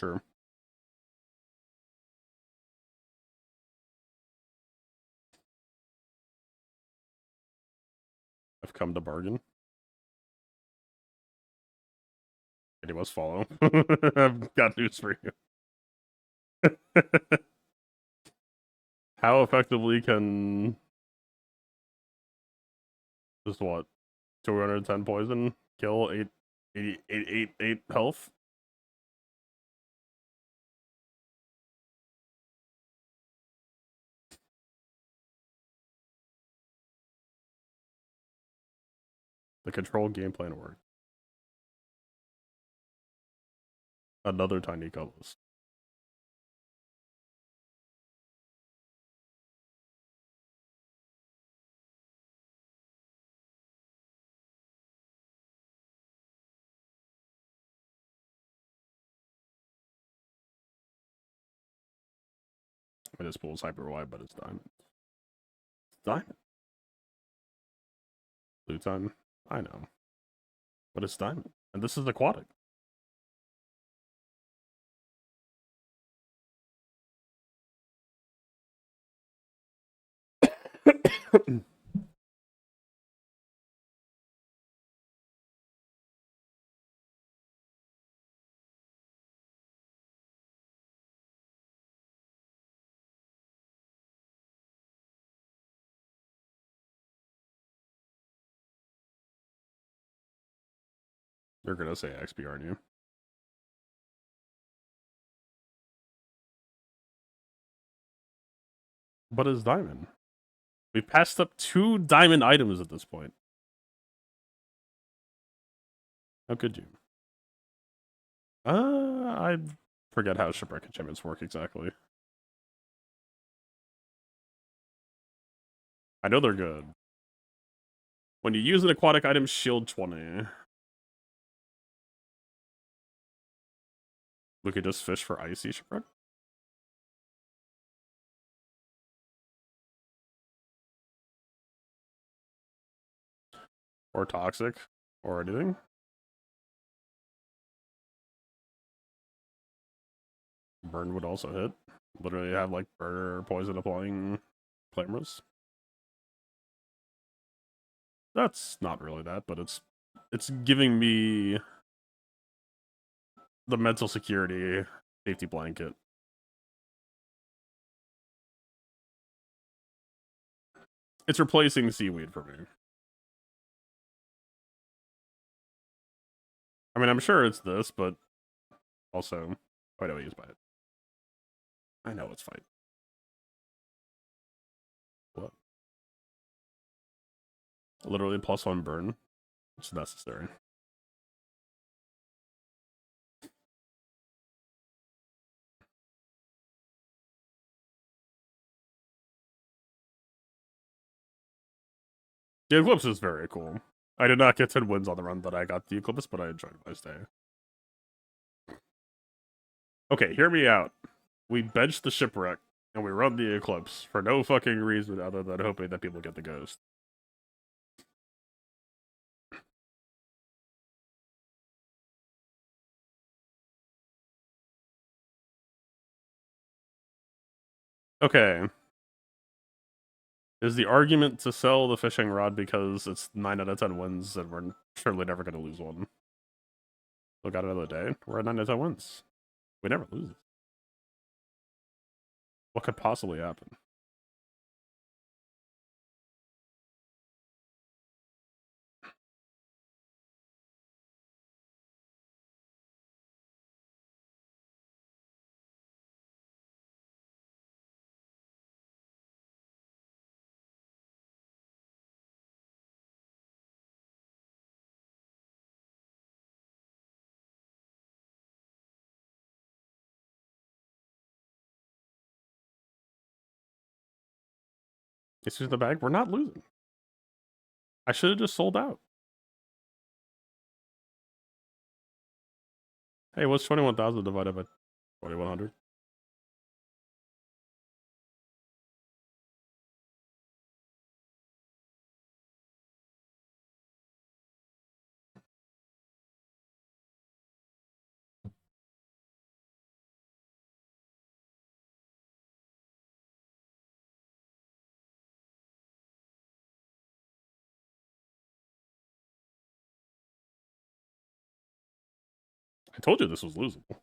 True. I've come to bargain. And you must follow. I've got news for you. How effectively can just what 210 poison kill 8 health? The control game plan worked. Another tiny colors. I just pulls hyper wide, but it's diamond. It's diamond. Blue time. I know. But it's diamond. And this is aquatic. You're gonna say XP, aren't you? But it's diamond. We passed up 2 diamond items at this point. How could you? I forget how shipwreck enchantments work exactly. I know they're good. When you use an aquatic item, shield 20. We could just fish for icy shipwreck. Or toxic. Or anything. Burn would also hit. Literally have like burner poison applying claymores. That's not really that, but it's giving me the mental security safety blanket. It's replacing seaweed for me. I mean, I'm sure it's this, but also, why do I use by it? I know it's fine. What? Literally +1 burn. It's necessary. The Eclipse is very cool. I did not get 10 wins on the run that I got the Eclipse, but I enjoyed my stay. Okay, hear me out. We bench the Shipwreck, and we run the Eclipse for no fucking reason other than hoping that people get the Ghost. Okay. Is the argument to sell the fishing rod because it's 9 out of 10 wins and we're surely never going to lose one? Look at another day. We're at 9 out of 10 wins. We never lose. What could possibly happen? It's just the bag. We're not losing. I should have just sold out. Hey, what's 21,000 divided by 2,100? I told you this was losable.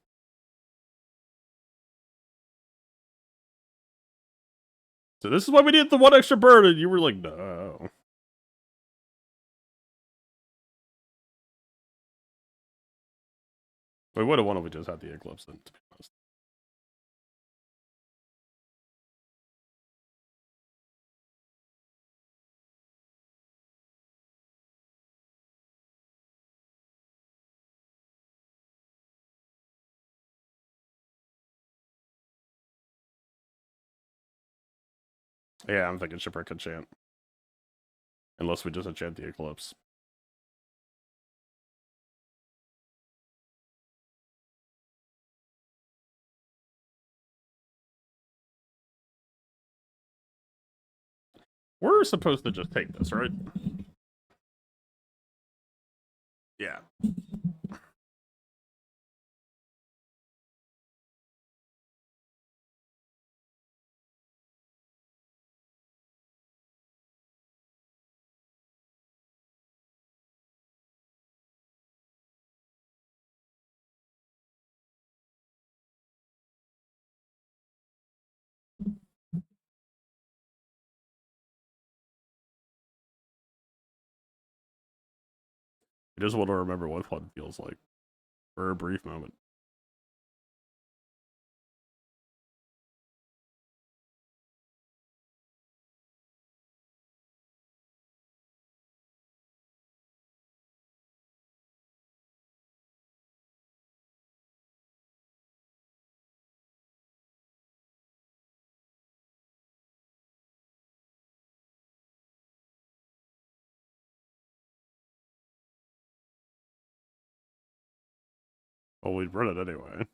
So this is why we needed the one extra bird, and you were like, no. We would have won if we just had the Eclipse, then, to be honest. Yeah, I'm thinking Shipwreck enchant. Unless we just enchant the Eclipse. We're supposed to just take this, right? Yeah. I just want to remember what fun feels like. For a brief moment. Well, we'd run it anyway.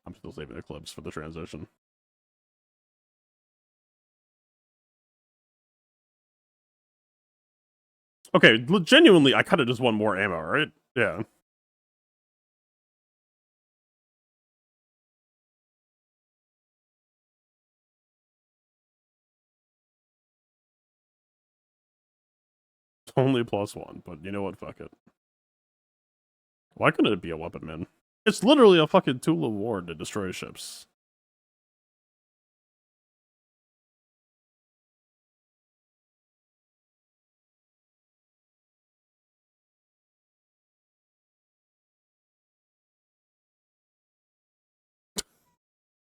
I'm still saving Eclipse for the transition. Okay, genuinely, I kind of just want more ammo, right? Yeah. It's only +1, but you know what? Fuck it. Why couldn't it be a weapon, man? It's literally a fucking tool of war to destroy ships.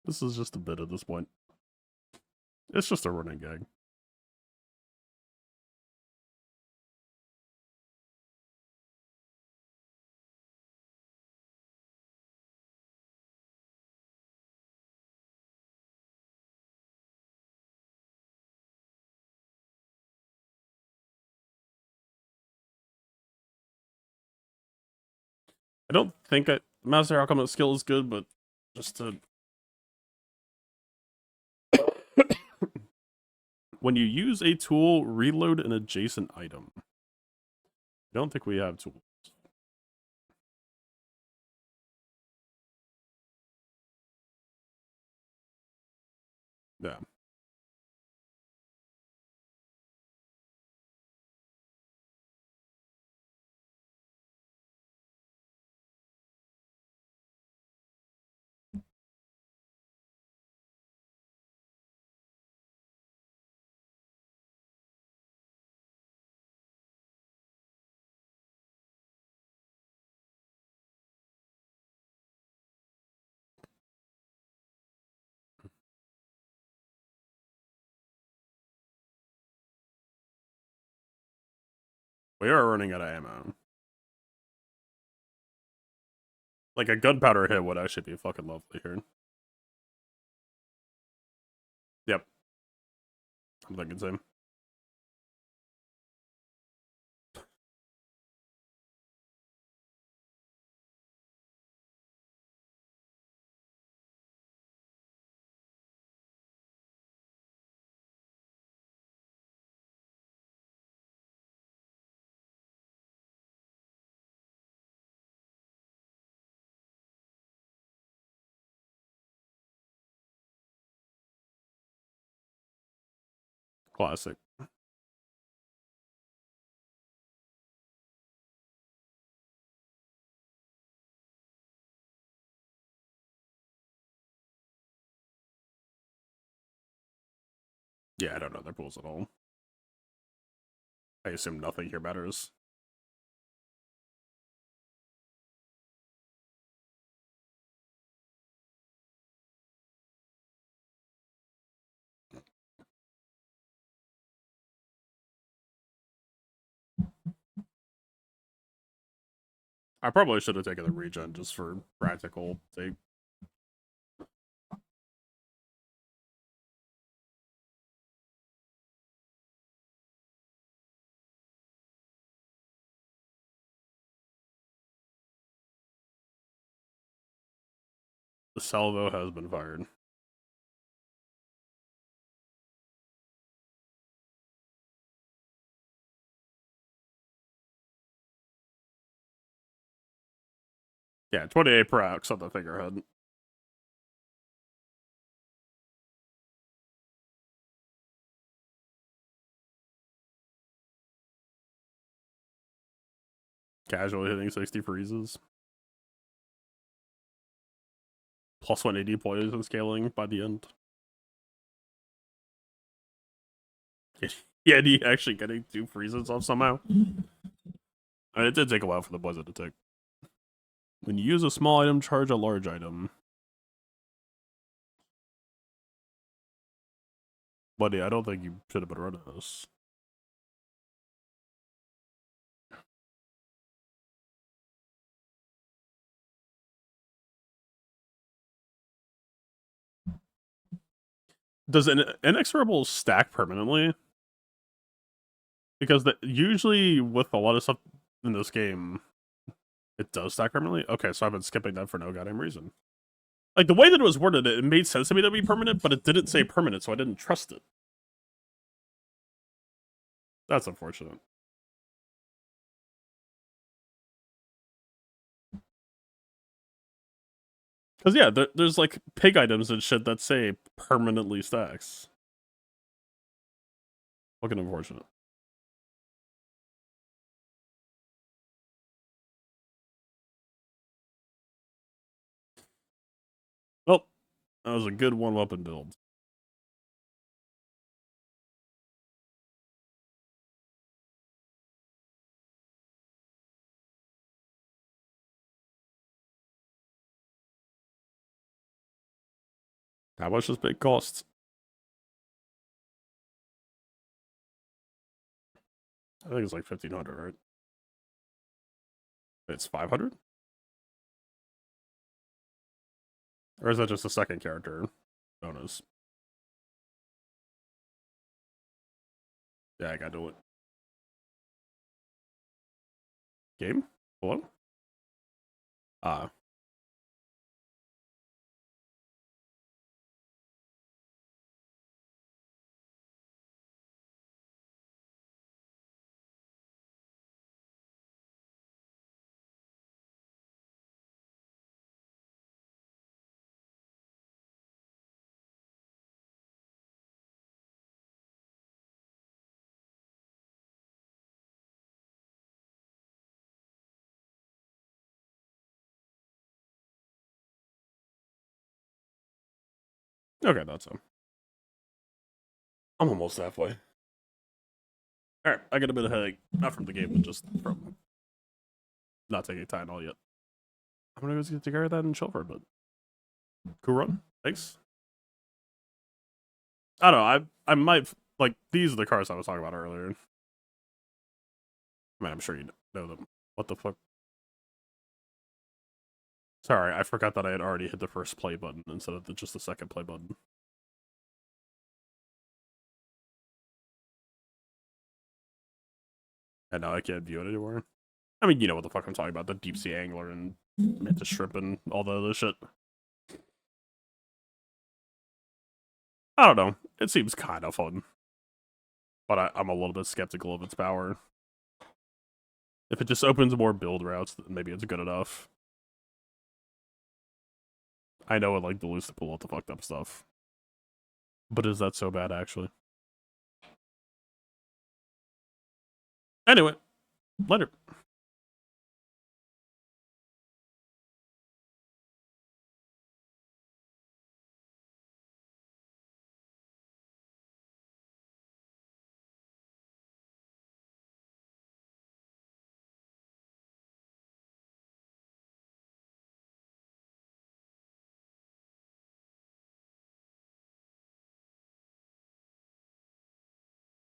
This is just a bit at this point. It's just a running gag. I don't think Master Alchemist skill is good, but just to... When you use a tool, reload an adjacent item. I don't think we have tools. Yeah. We are running out of ammo. Like, a gunpowder hit would actually be fucking lovely here. Yep. I'm thinking same. Classic. Yeah, I don't know their pools at all. I assume nothing here matters. I probably should have taken the regen just for practical sake. The salvo has been fired. Yeah, 28 per axe on the figurehead. Casually hitting 60 freezes. Plus 180 poison scaling by the end. Yeah, he actually getting 2 freezes off somehow. It did take a while for the poison to tick. When you use a small item, charge a large item. Buddy, I don't think you should have been running this. Does an inexorable stack permanently? Because usually with a lot of stuff in this game, it does stack permanently? Okay, so I've been skipping that for no goddamn reason. Like, the way that it was worded, it made sense to me that it'd be permanent, but it didn't say permanent, so I didn't trust it. That's unfortunate. Because, yeah, there's, like, pig items and shit that say permanently stacks. Fucking unfortunate. Well, that was a good one-weapon build. How much does big cost? I think it's like 1,500, right? It's 500? Or is that just a second character bonus? Yeah, I gotta do it. Game? Hello? Ah. Okay, that's him. I'm almost halfway. Alright, I get a bit of headache. Not from the game, but just from not taking Tylenol yet. I'm gonna go take care of that and chill for a bit. Cool run. Thanks. I don't know, I might, like, these are the cars I was talking about earlier. I mean, I'm sure you know them. What the fuck? Sorry, I forgot that I had already hit the first play button instead of just the second play button. And now I can't view it anymore. I mean, you know what the fuck I'm talking about, the deep sea angler and mantis shrimp and all the other shit. I don't know. It seems kind of fun. But I'm a little bit skeptical of its power. If it just opens more build routes, then maybe it's good enough. I know it like dilutes to pull out the fucked up stuff. But is that so bad, actually? Anyway, later.